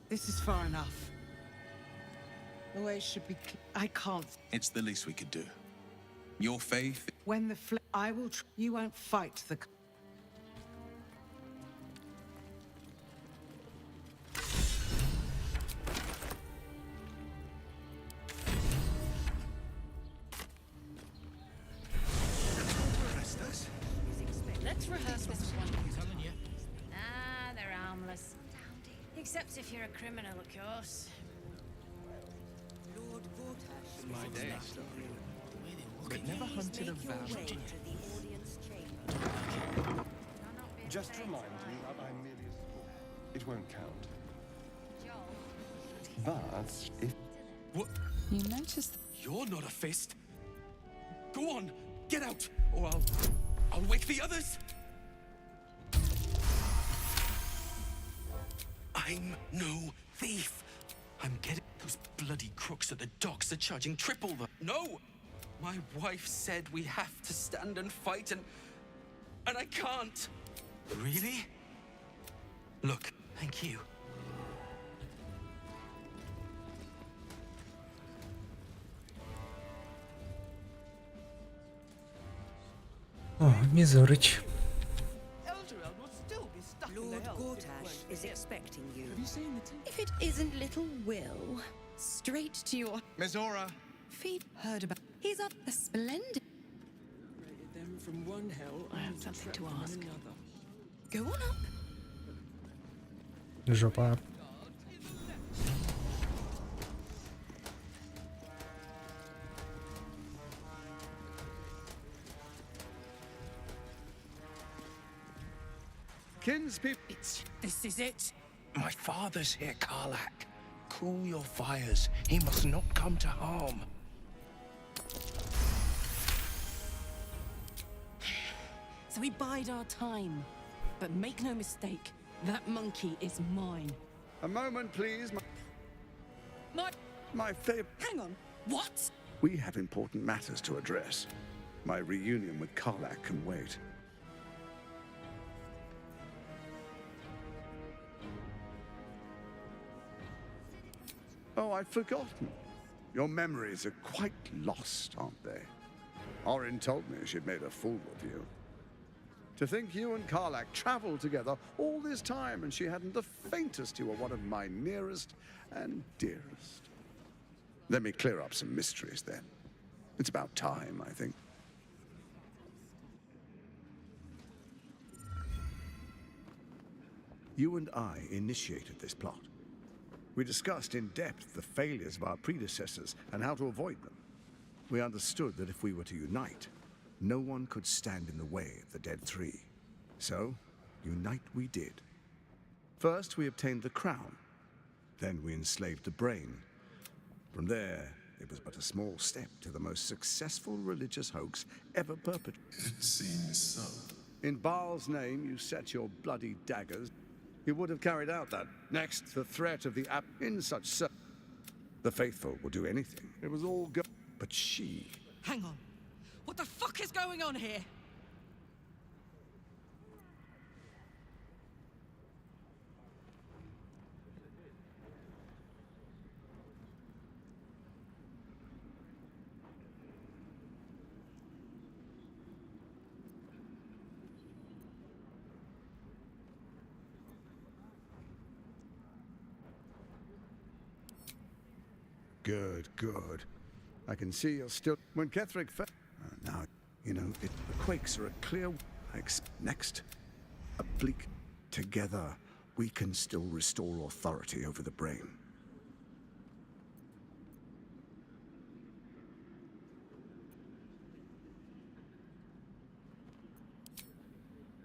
This is far enough. The way should be. I can't. It's the least we could do. Your faith. When the I will. You won't fight the. Let's rehearse this one. Ah, they're harmless. Except if you're a criminal, of course. Lord Vortash My day. but never hunted a valley. Just remind me that I'm merely a support. It won't count. But if... What? You noticed... You're not a fist. Go on, get out, or I'll wake the others. I'm no thief. I'm getting those bloody crooks at the docks are charging triple the. No, my wife said we have to stand and fight, and I can't. Really? Look, thank you. О, Мизорыч. Lord Gortash is expecting you. If it isn't little Will, straight to your Mizora. feet. Heard about. He's up a splendid. Them from one hell, I have something to ask. Go on up. Жопа. Kinspeople. This is it. My father's here, Karlak. Cool your fires. He must not come to harm. So we bide our time. But make no mistake, that monkey is mine. A moment, please. My favorite. Hang on. What? We have important matters to address. My reunion with Karlach can wait. Oh, I'd forgotten. Your memories are quite lost, aren't they? Orin told me she'd made a fool of you. To think you and Karlach traveled together all this time and she hadn't the faintest you were one of my nearest and dearest. Let me clear up some mysteries then. It's about time, I think. You and I initiated this plot. We discussed in depth the failures of our predecessors and how to avoid them. We understood that if we were to unite, no one could stand in the way of the Dead Three. So, unite we did. First, we obtained the crown. Then we enslaved the brain. From there, it was but a small step to the most successful religious hoax ever perpetrated. It seems so. In Baal's name, you set your bloody daggers. You would have carried out that. Next, the threat of the in such the faithful will do anything. It was all go. But she. Hang on. What the fuck is going on here? Good, good. I can see you're still. When Ketheric fell. Now, you know, the quakes are a clear. Next, a bleak. Together, we can still restore authority over the brain.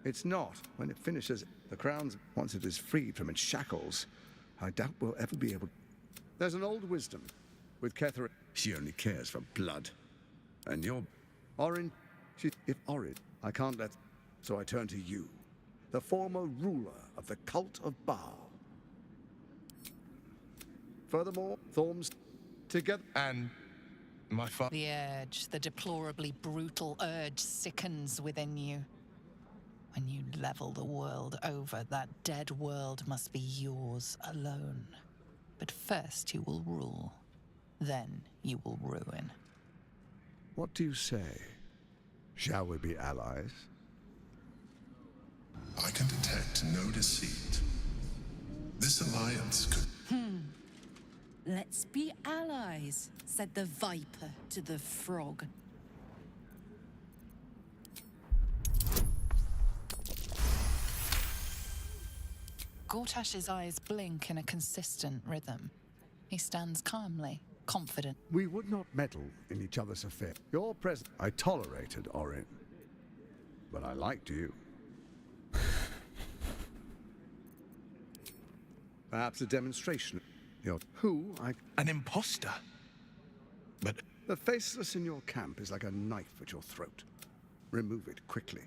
It's not. When it finishes, the crown's. Once it is freed from its shackles, I doubt we'll ever be able. There's an old wisdom. With Ketheric, she only cares for blood. And you're... Orin... If Orin... I can't let... So I turn to you. The former ruler of the cult of Baal. Furthermore, Thorms... Together... And... my father... The urge, the deplorably brutal urge sickens within you. When you level the world over, that dead world must be yours alone. But first you will rule. Then you will ruin. What do you say? Shall we be allies? I can detect no deceit. This alliance could... Let's be allies, said the viper to the frog. Gortash's eyes blink in a consistent rhythm. He stands calmly, confident. We would not meddle in each other's affairs. Your presence... I tolerated Orin. But I liked you. Perhaps a demonstration. You're... Who I... An imposter? But... The faceless in your camp is like a knife at your throat. Remove it quickly.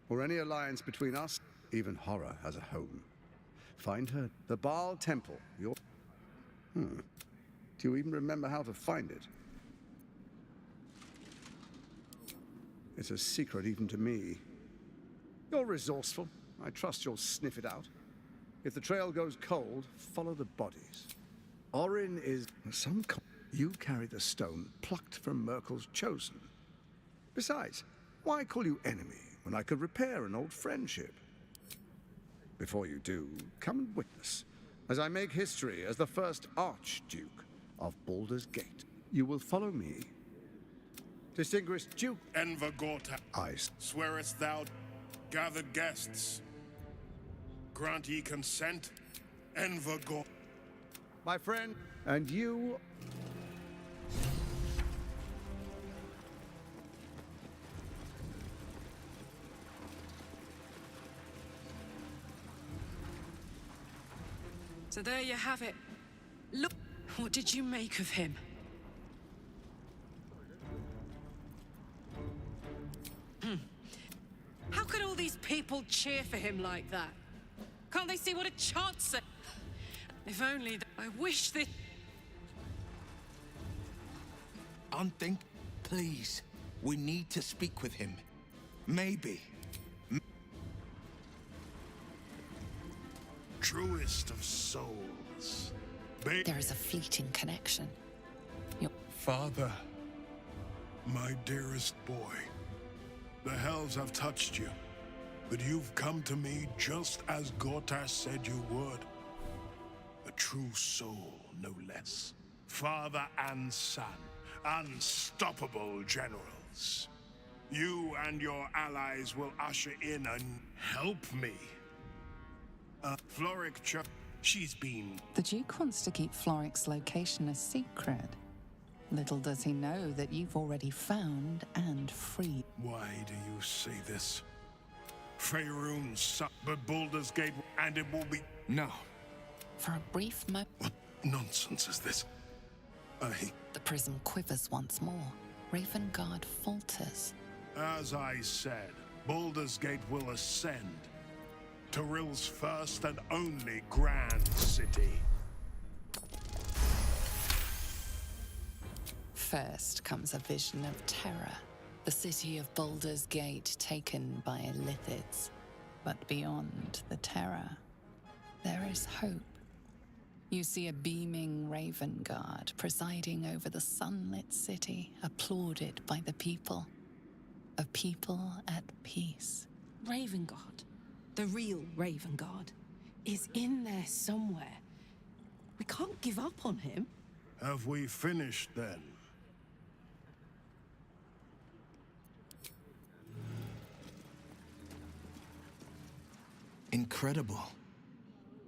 Or any alliance between us, even horror has a home. Find her. The Baal Temple. Your... Do you even remember how to find it? It's a secret even to me. You're resourceful. I trust you'll sniff it out. If the trail goes cold, follow the bodies. Orin is... You carry the stone plucked from Merkel's chosen. Besides, why call you enemy when I could repair an old friendship? Before you do, come and witness. As I make history as the first Archduke of Baldur's Gate. You will follow me. Distinguished Duke... Enver Gorta. I... Swearest thou gathered guests? Grant ye consent, Enver Gorta. My friend, and you... So there you have it. Look, what did you make of him? How could all these people cheer for him like that? Can't they see what a chance If only I wish that. Unthink, please. We need to speak with him. Maybe. Truest of souls. There is a fleeting connection. Father, my dearest boy, the hells have touched you, but you've come to me just as Gortash said you would. A true soul, no less. Father and son, unstoppable generals. You and your allies will usher in and help me. Floric Church, she's been... The Duke wants to keep Floric's location a secret. Little does he know that you've already found and freed. Why do you say this? Faerun's son, but Baldur's Gate, and it will be... No. For a brief moment... What nonsense is this? The prism quivers once more. Ravengard falters. As I said, Baldur's Gate will ascend. Tyrill's first and only grand city. First comes a vision of terror. The city of Baldur's Gate taken by Illithids. But beyond the terror, there is hope. You see a beaming Ravengard presiding over the sunlit city, applauded by the people. A people at peace. Ravengard, the real Ravengard, is in there somewhere. We can't give up on him. Have we finished then? Incredible.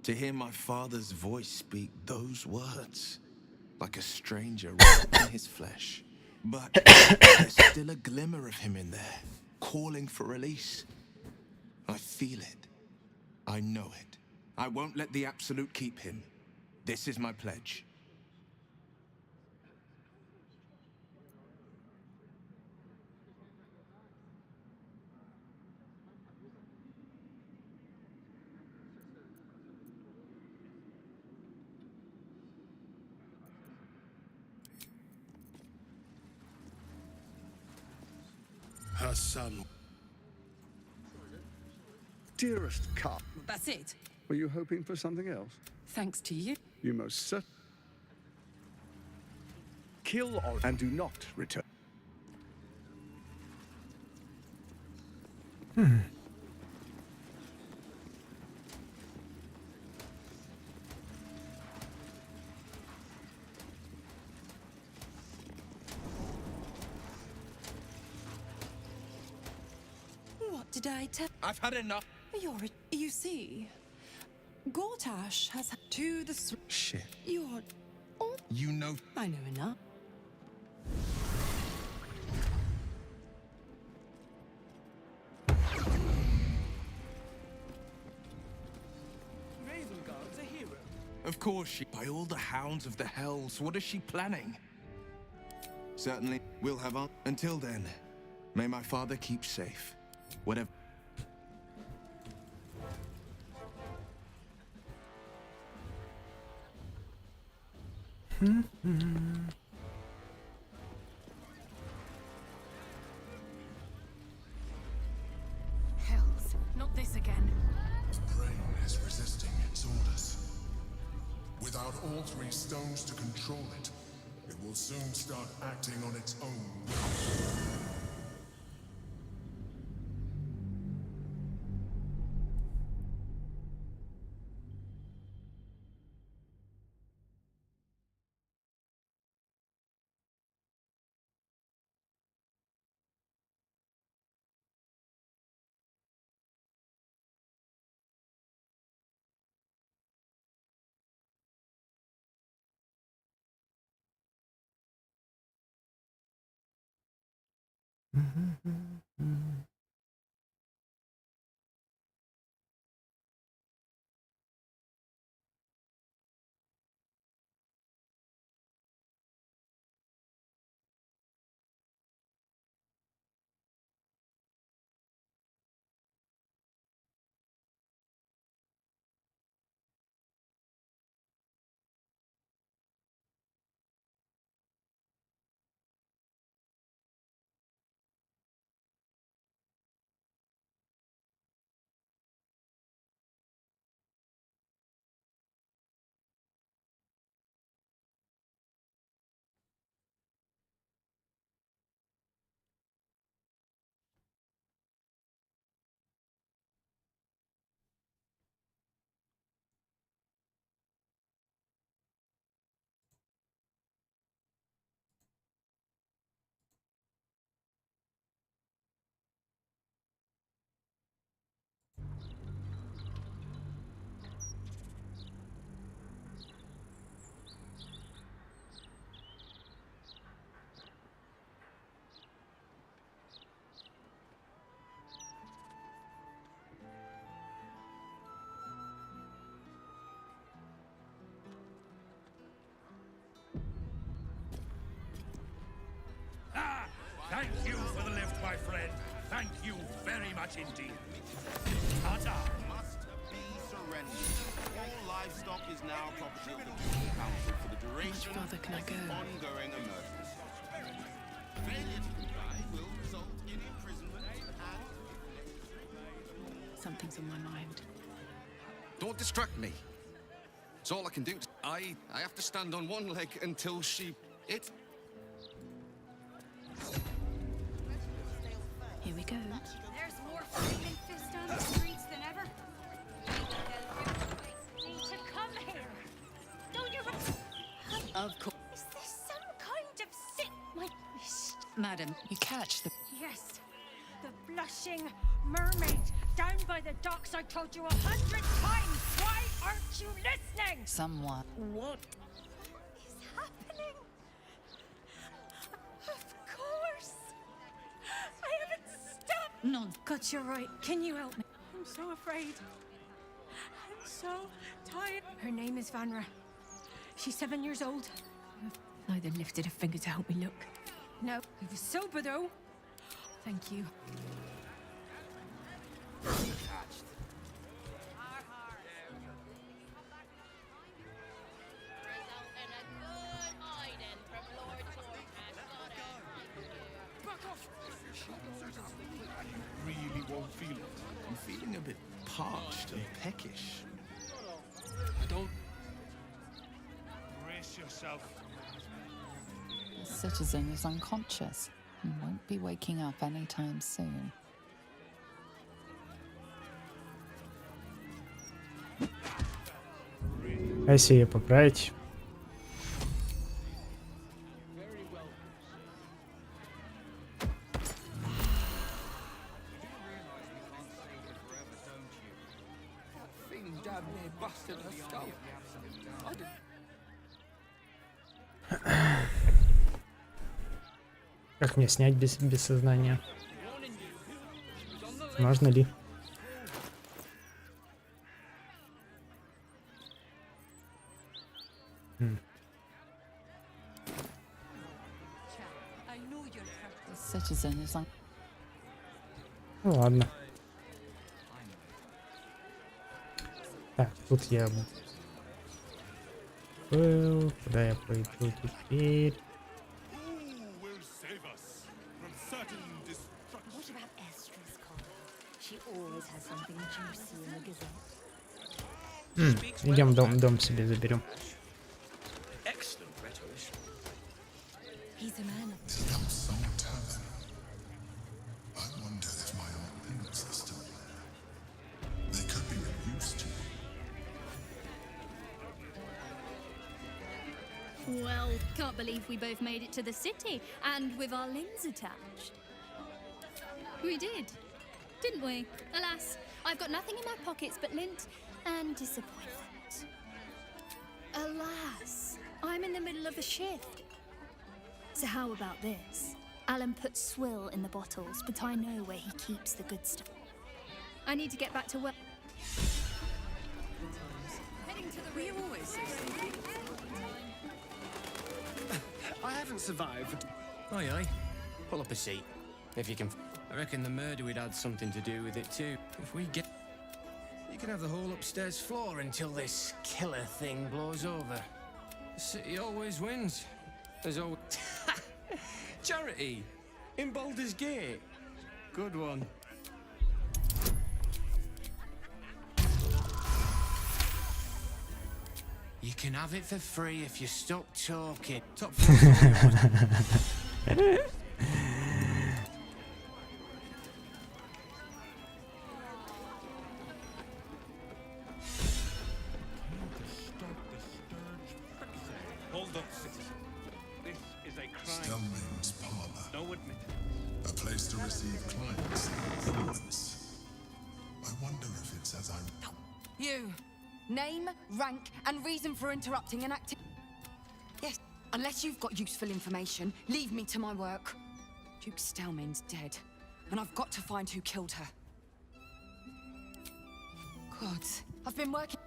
To hear my father's voice speak those words. Like a stranger wrapped in his flesh. But there's still a glimmer of him in there, calling for release. I feel it. I know it. I won't let the Absolute keep him. This is my pledge. Her son. Dearest Carl. That's it. Were you hoping for something else? Thanks to you. You most certainly. Kill or and do not return. What did I tell? I've had enough. You see, Gortash has to the... Shit. You're... You know... I know enough. Ravengard's a hero. Of course she... By all the hounds of the hells, what is she planning? Certainly, we'll have on... Until then, may my father keep safe. Whatever... Hells, not this again. The brain is resisting its orders. Without all three stones to control it, it will soon start acting on its own. my friend. Thank you very much indeed. Ta-ta. Must be surrendered. All livestock is now property of the Ducal Council for the duration of the ongoing emergency. Failure to comply will result in imprisonment and... Something's on my mind. Don't distract me. It's all I can do. I have to stand on one leg until she... It... Here we go. There's more flaming fists on the streets than ever. Need to come here. Don't you... Of course. Is this some kind of sick... My... Madam, you catch the... Yes. The blushing mermaid down by the docks I told you 100 times. Why aren't you listening? Someone. What is happening? Of course. I haven't stopped. No. God, you're right. Can you help me? I'm so afraid. I'm so tired. Her name is Vanra. She's 7 years old. Neither lifted a finger to help me look. No, I was sober though. Thank you. I really won't feel it. I'm feeling a bit parched and peckish. I don't... Brace yourself. The citizen is unconscious and won't be waking up anytime soon. А если ее поправить? Как мне снять без сознания? Можно ли? The citizen is on... Ну ладно. Так, тут я был. Куда я пойду теперь? What about Estra's collar? She always has something juicy in the gazette. Идем дом себе заберем. He's a man of... I wonder if my old things are still there. They could be used to. Well, can't believe we both made it to the city, and with our limbs attached. We did, didn't we? Alas, I've got nothing in my pockets but lint and disappointment. Alas, I'm in the middle of a shift. So how about this? Alan puts swill in the bottles, but I know where he keeps the good stuff. I need to get back to work. Heading to the rear always. I haven't survived. Aye, aye. Pull up a seat, if you can. I reckon the murder would had something to do with it too. If we get... You can have the whole upstairs floor until this killer thing blows over. The city always wins. There's always... Charity! In Baldur's Gate. Good one. You can have it for free if you stop talking. Top Hold up, citizen. This is a crime. Stelmane's parlor. No admit. A place to receive clients and influence. I wonder if it's as I... You. Name, rank, and reason for interrupting an activity. Yes, unless you've got useful information, leave me to my work. Duke Stelmane's dead, and I've got to find who killed her. God, I've been working...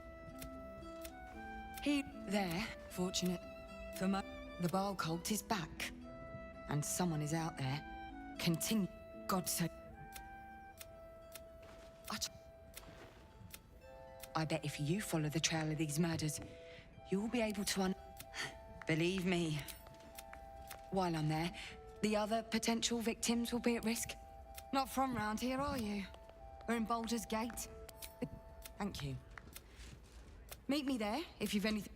There, fortunate for the Baal cult is back. And someone is out there. Continue. God's sake. I bet if you follow the trail of these murders, you'll be able to Believe me. While I'm there, the other potential victims will be at risk. Not from round here, are you? We're in Baldur's Gate. Thank you. Meet me there if you've anything.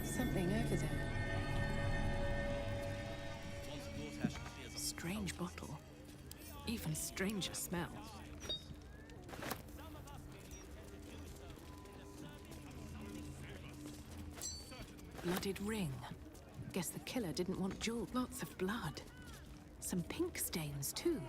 Something over there. Strange bottle. Even stranger smell. Blooded ring. Guess the killer didn't want jewels. Lots of blood. Some pink stains, too.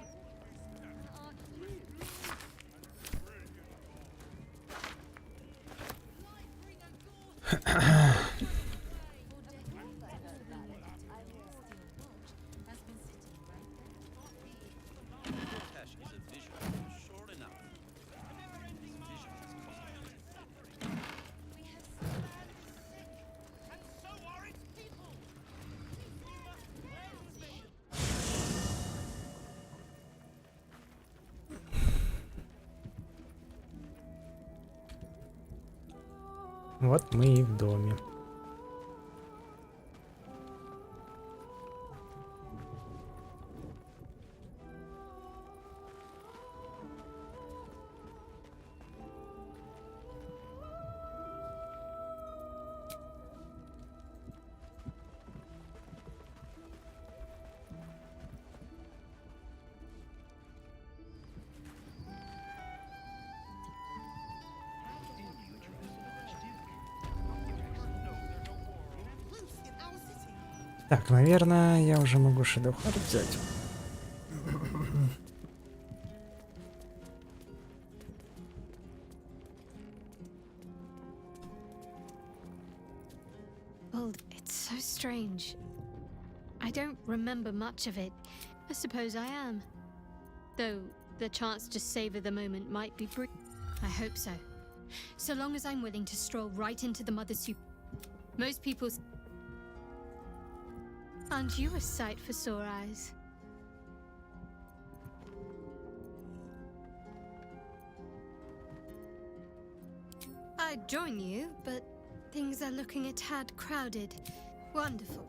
Вот мы и в доме. Так, наверное, я уже могу Shadow Heart взять. Well, it's so strange. I don't remember much of it. I suppose I am. Though the chance to savor the moment might be brief. I hope so. So long as I'm willing to stroll right into the Mother Soup. Most people's... Aren't you a sight for sore eyes? I'd join you, but things are looking a tad crowded. Wonderful.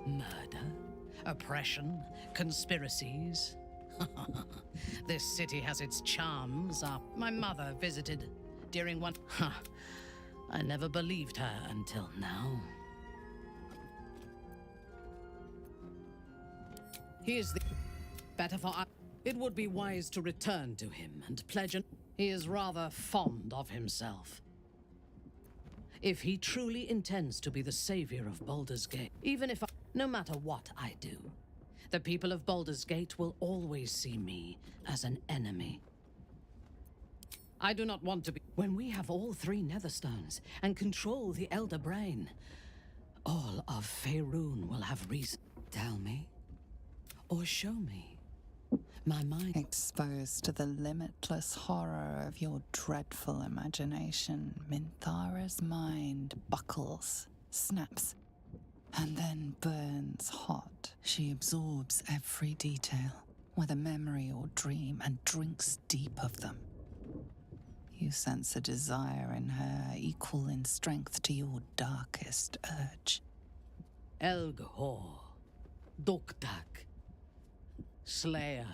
Murder, oppression, conspiracies. This city has its charms. My mother visited during one... I never believed her until now. He is the... Better for us. It would be wise to return to him and pledge an... He is rather fond of himself. If he truly intends to be the savior of Baldur's Gate, even if no matter what I do, the people of Baldur's Gate will always see me as an enemy. I do not want to be... When we have all three Netherstones and control the Elder Brain, all of Faerun will have reason. Tell me, or show me. My mind... Exposed to the limitless horror of your dreadful imagination, Minthara's mind buckles, snaps, and then burns hot. She absorbs every detail, whether memory or dream, and drinks deep of them. You sense a desire in her equal in strength to your darkest urge. Elgor, Doktak, Slayer.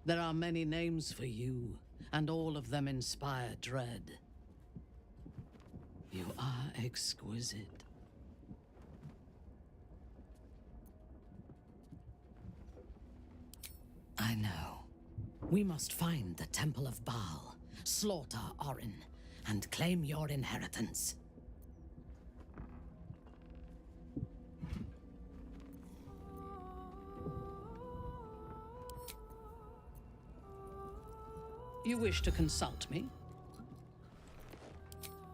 There are many names for you, and all of them inspire dread. You are exquisite. I know. We must find the Temple of Baal, slaughter Orin, and claim your inheritance. You wish to consult me?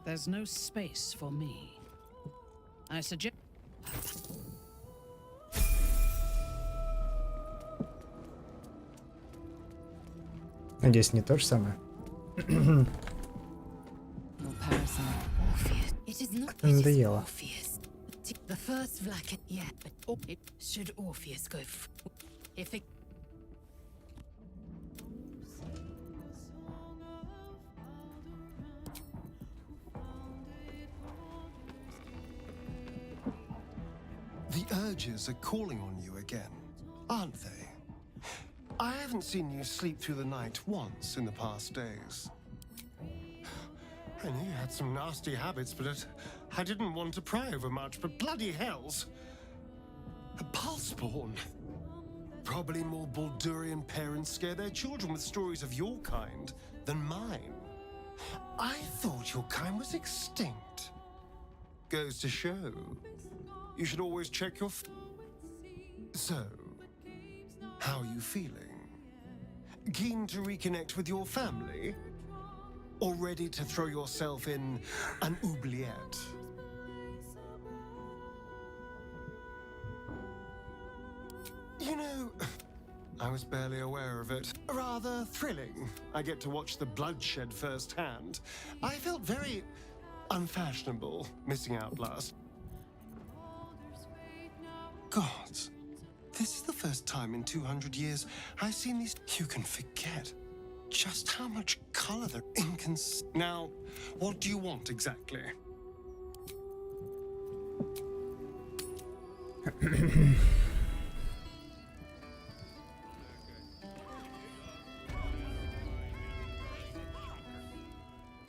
There's no space for me. I suggest... Надеюсь, не то же самое. Your parasite, Orpheus. It is not Надоело. Orpheus. The first Vlacket, yeah, but it should Orpheus go if it. The urges are calling on you again, aren't they? I haven't seen you sleep through the night once in the past days. I knew you had some nasty habits, but I didn't want to pry over much, but bloody hells. A pulseborn. Probably more Baldurian parents scare their children with stories of your kind than mine. I thought your kind was extinct. Goes to show. You should always check your So, how are you feeling? Keen to reconnect with your family? Or ready to throw yourself in an oubliette? You know, I was barely aware of it. Rather thrilling. I get to watch the bloodshed firsthand. I felt very unfashionable missing out last. God, this is the first time in 200 years I've seen these. You can forget just how much color they're Now, what do you want exactly?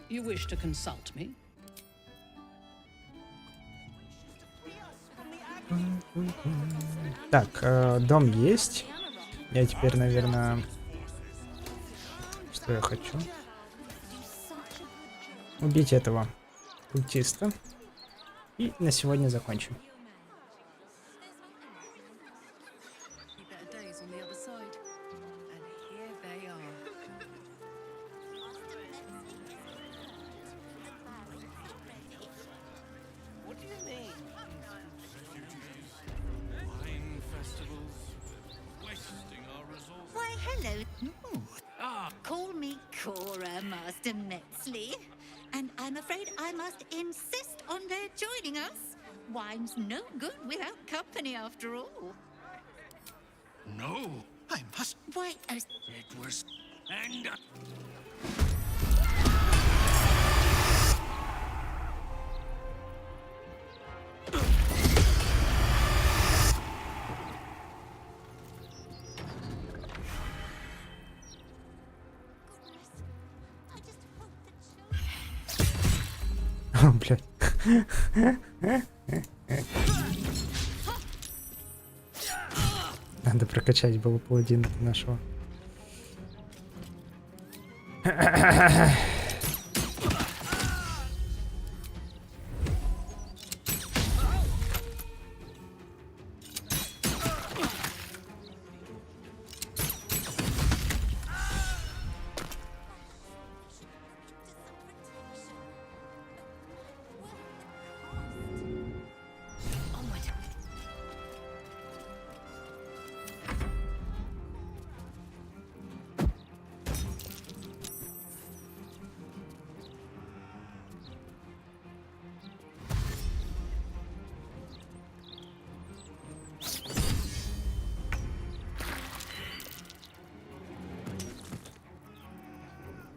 You wish to consult me? Так, дом есть. Я теперь, наверное... Что я хочу? Убить этого культиста. И на сегодня закончим. Why, hello. Call me Cora, Master Metzley. And I'm afraid I must insist on their joining us. Wine's no good without company, after all. No, I must. Why, It was. And. О, блядь. Надо прокачать было паладина нашего.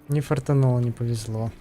Не фартануло, не повезло.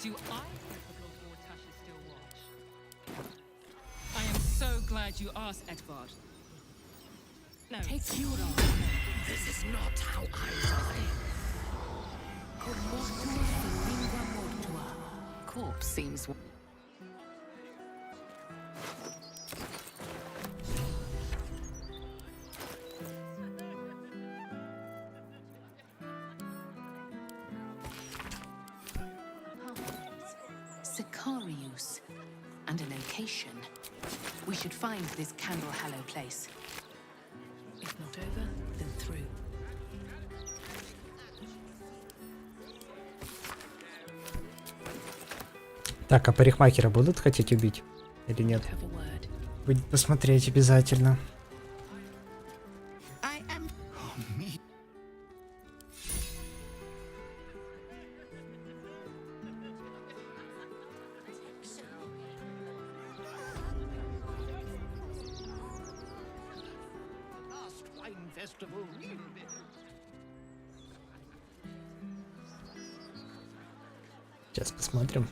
Do I typical Gortash still watch? I am so glad you asked, Edvard. No. Take you on. This is not how I die. Corpse seems. Sicarius. And a location. We should find this Candle Hallow place. If not over, then through. Так, а парикмахера будут хотеть убить? Или нет? Будет посмотреть обязательно. Сейчас посмотрим.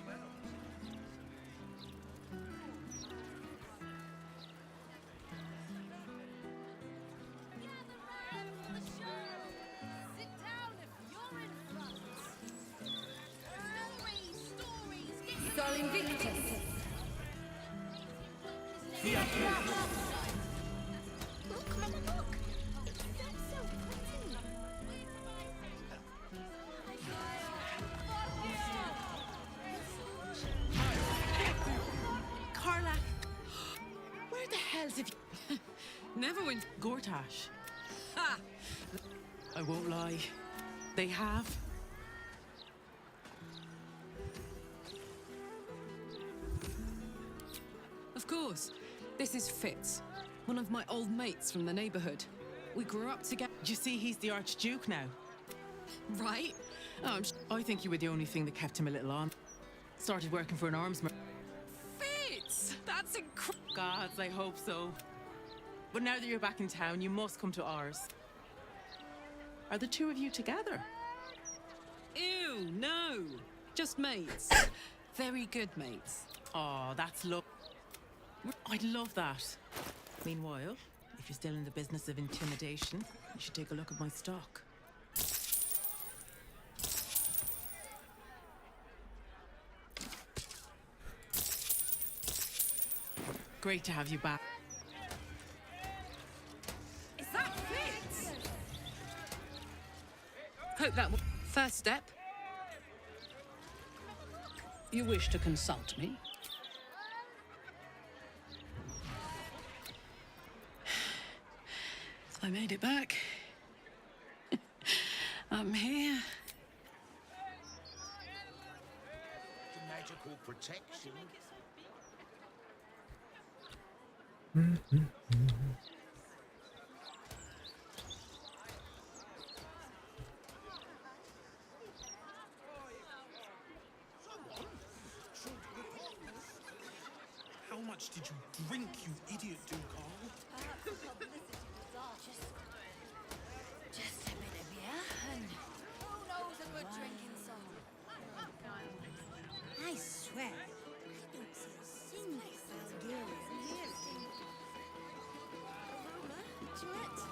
Never went Gortash. Ha! I won't lie. They have. Of course. This is Fitz, one of my old mates from the neighborhood. We grew up together. You see, he's the Archduke now. Right? I think you were the only thing that kept him a little on. Started working for an arms merchant. Fitz! That's incredible. Gods, I hope so. But now that you're back in town, you must come to ours. Are the two of you together? Ew, no. Just mates. Very good mates. Oh, that's love. I'd love that. Meanwhile, if you're still in the business of intimidation, you should take a look at my stock. Great to have you back. Is that Fitz? Hope that will. First step. You wish to consult me? I made it back. I'm here. The magical protection. How much did you drink, you idiot, Ducal? Just a bit of beer, and who knows a good drinking song? I swear, I don't see a single Baldur.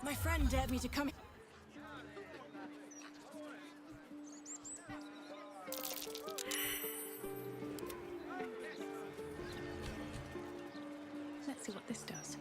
My friend dared me to come. Let's see what this does.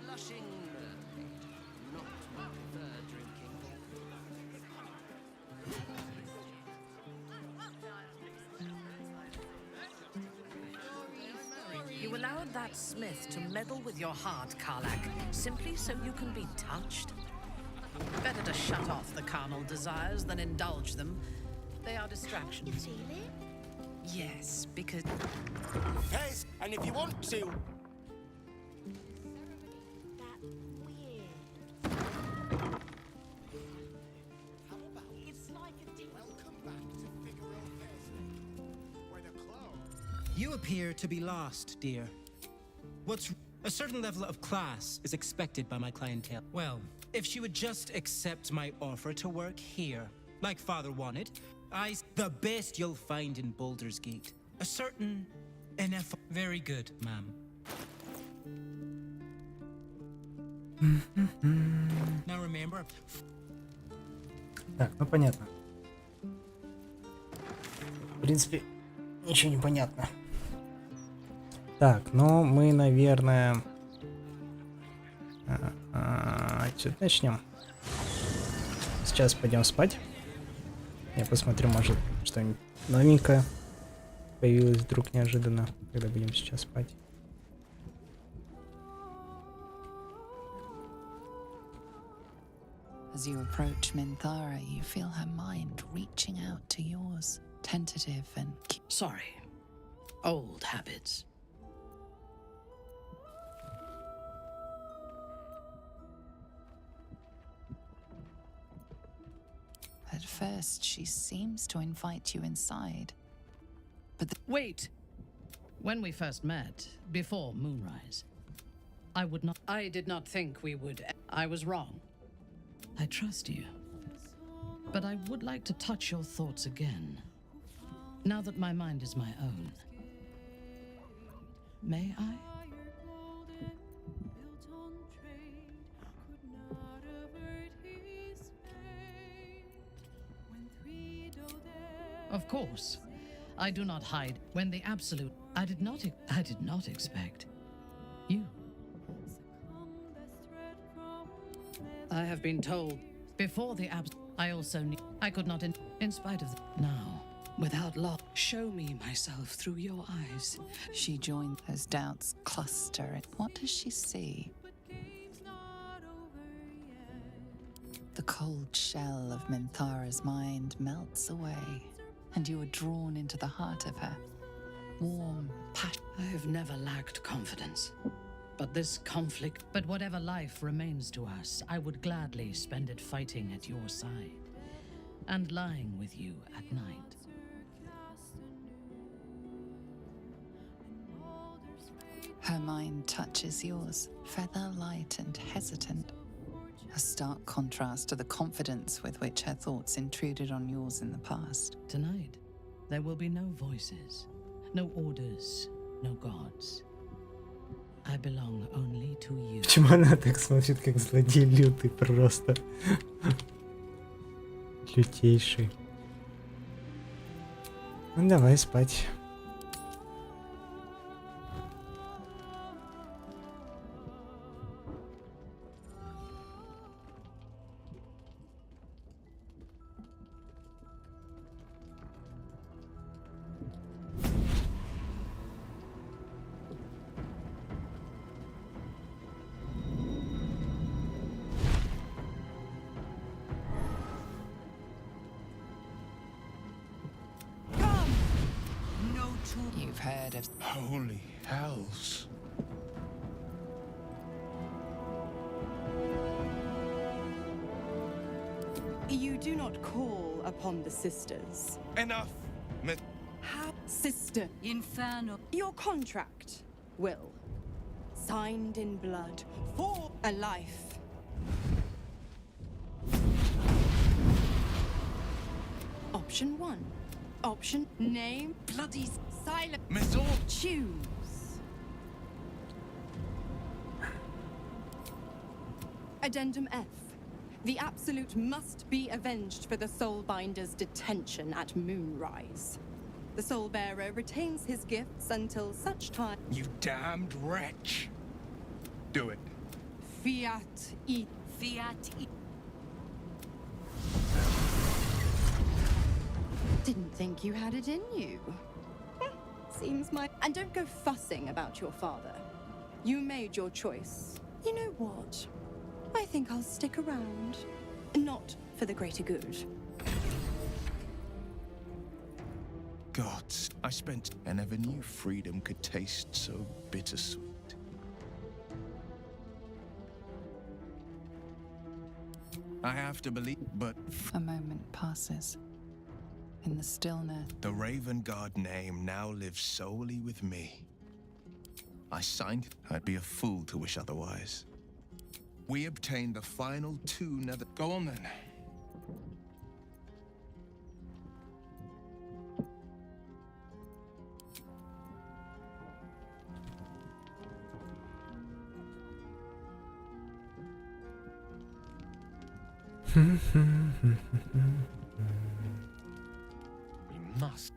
Blushing mermaid, not my preferred drinking. You allowed that smith to meddle with your heart, Karlach, simply so you can be touched? Better to shut off the carnal desires than indulge them. They are distractions. Yes, because... Yes, and if you want to... You appear to be lost, dear. What's a certain level of class is expected by my clientele. Well, if she would just accept my offer to work here, like Father wanted, the best you'll find in Baldur's Gate. A certain enough. Very good, ma'am. Now remember. Так, ну понятно. В принципе, ничего не понятно. Так, ну мы, наверное, отсюда начнем. Сейчас пойдем спать. Я посмотрю, может, что-нибудь новенькое появилось вдруг неожиданно, когда будем сейчас спать. As you approach Minthara, you feel her mind reaching out to yours, tentative and... Sorry. Old habits. At first, she seems to invite you inside. But wait! When we first met, before moonrise, I did not think we would. I was wrong. I trust you. But I would like to touch your thoughts again. Now that my mind is my own. May I? Of course. I do not hide when the absolute... I did not expect you. I have been told before the I also knew I could not in spite of now, without law. Show me myself through your eyes. she joined as doubts cluster. What does she see? The cold shell of Minthara's mind melts away, and you are drawn into the heart of her. Warm, passion. I have never lacked confidence. But this conflict, but whatever life remains to us, I would gladly spend it fighting at your side and lying with you at night. Her mind touches yours, feather light and hesitant. A stark contrast to the confidence with which her thoughts intruded on yours in the past. Tonight, there will be no voices, no orders, no gods. I belong only to you. Почему она так смотрит, как злодей лютый просто? Лютейший. Ну давай спать. You've heard of... Holy hells. You do not call upon the sisters. Enough, Miss... How? Sister. Inferno. Your contract, Will. Signed in blood. For a life. Option 1. Option name. Bloody silent. Choose. Addendum F. The Absolute must be avenged for the Soulbinder's detention at moonrise. The Soulbearer retains his gifts until such time... You damned wretch. Do it. Fiat E. Fiat E. Didn't think you had it in you. Seems my... And don't go fussing about your father. You made your choice. You know what? I think I'll stick around. Not for the greater good. Gods, I spent... I never knew freedom could taste so bittersweet. I have to believe, but... A moment passes. in the stillness. The Raven Guard name now lives solely with me. I signed. I'd be a fool to wish otherwise. We obtained the final 2 nether. Go on then. We must.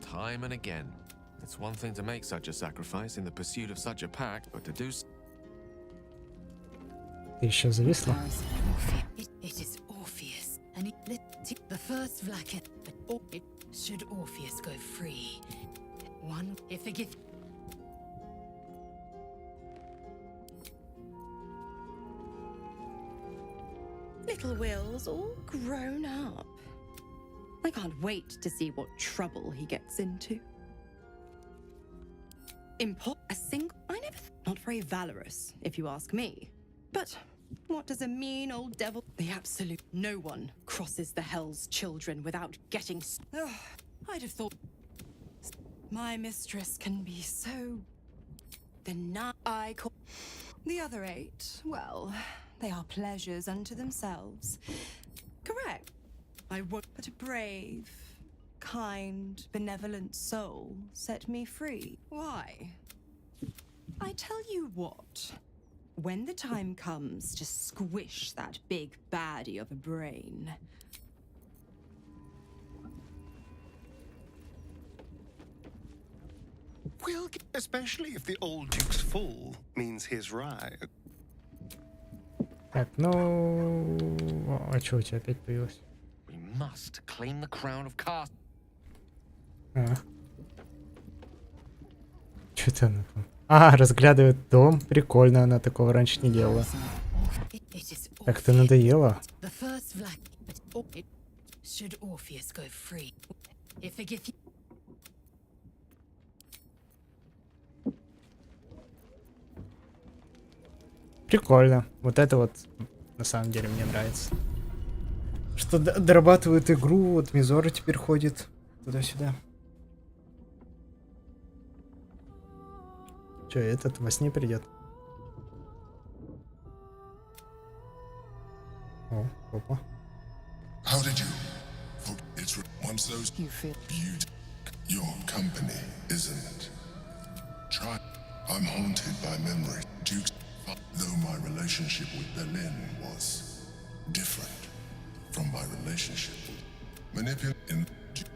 Time and again. It's one thing to make such a sacrifice in the pursuit of such a pact, but to do so. Ты еще зависла? It is Orpheus, and the first Vlaket, but should Orpheus go free? One, if the gift. Little Will's all grown up. I can't wait to see what trouble he gets into. A single. I never. Not very valorous, if you ask me. But what does a mean old devil? The absolute. No one crosses the Hell's Children without getting. I'd have thought. My mistress can be so. I call. The other 8, well, they are pleasures unto themselves. Correct. I would. But a brave, kind, benevolent soul set me free. Why? I tell you what. When the time comes to squish that big baddie of a brain. Well, especially if the old Duke's fall means his right. Так, ну... А что у тебя опять появилось? We must claim the crown of Cast. Что-то она там... А, разглядывает дом. Прикольно, она такого раньше не делала. Как-то надоело. Прикольно. Вот это вот на самом деле мне нравится. Что дорабатывают игру, вот Мизора теперь ходит туда-сюда. Че, этот во сне придет? О, опа. How did you? It's once those beauty. Your company, isn't it? Try. I'm haunted by memory. Duke's. Though my relationship with Berlin was different from my relationship with manipulating,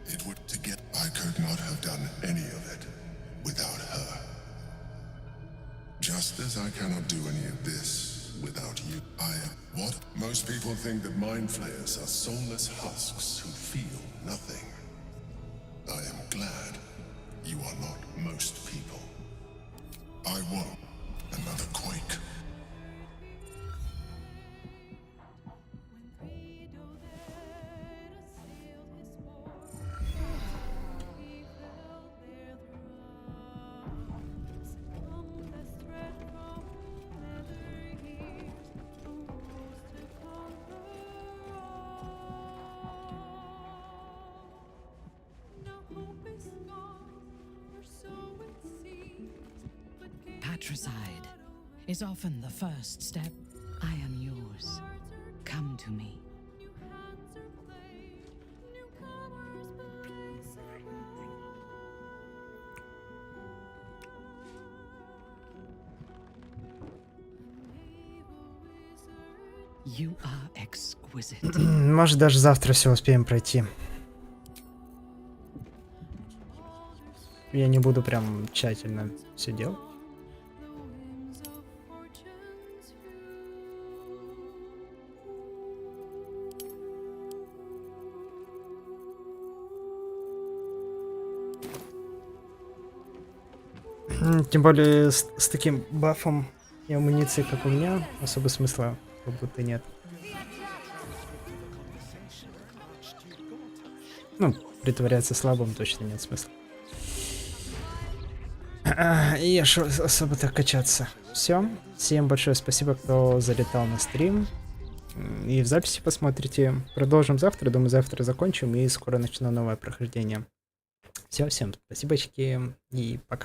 it would to get. I could not have done any of it without her. Just as I cannot do any of this without you. I am what? Most people think that mind flayers are soulless husks who feel nothing. I am glad you are not most people. I won't. Another quake. Patricide is often the first step. I am yours. Come to me. You are exquisite. Может, даже завтра все успеем пройти. Я не буду прям тщательно все делать. Тем более с таким бафом и амуницией, как у меня, особо смысла как будто нет. Ну, притворяться слабым точно нет смысла. И особо так качаться. Все. Всем большое спасибо, кто залетал на стрим. и в записи посмотрите. Продолжим завтра. Думаю, завтра закончим и скоро начну новое прохождение. Все, всем спасибочки и пока.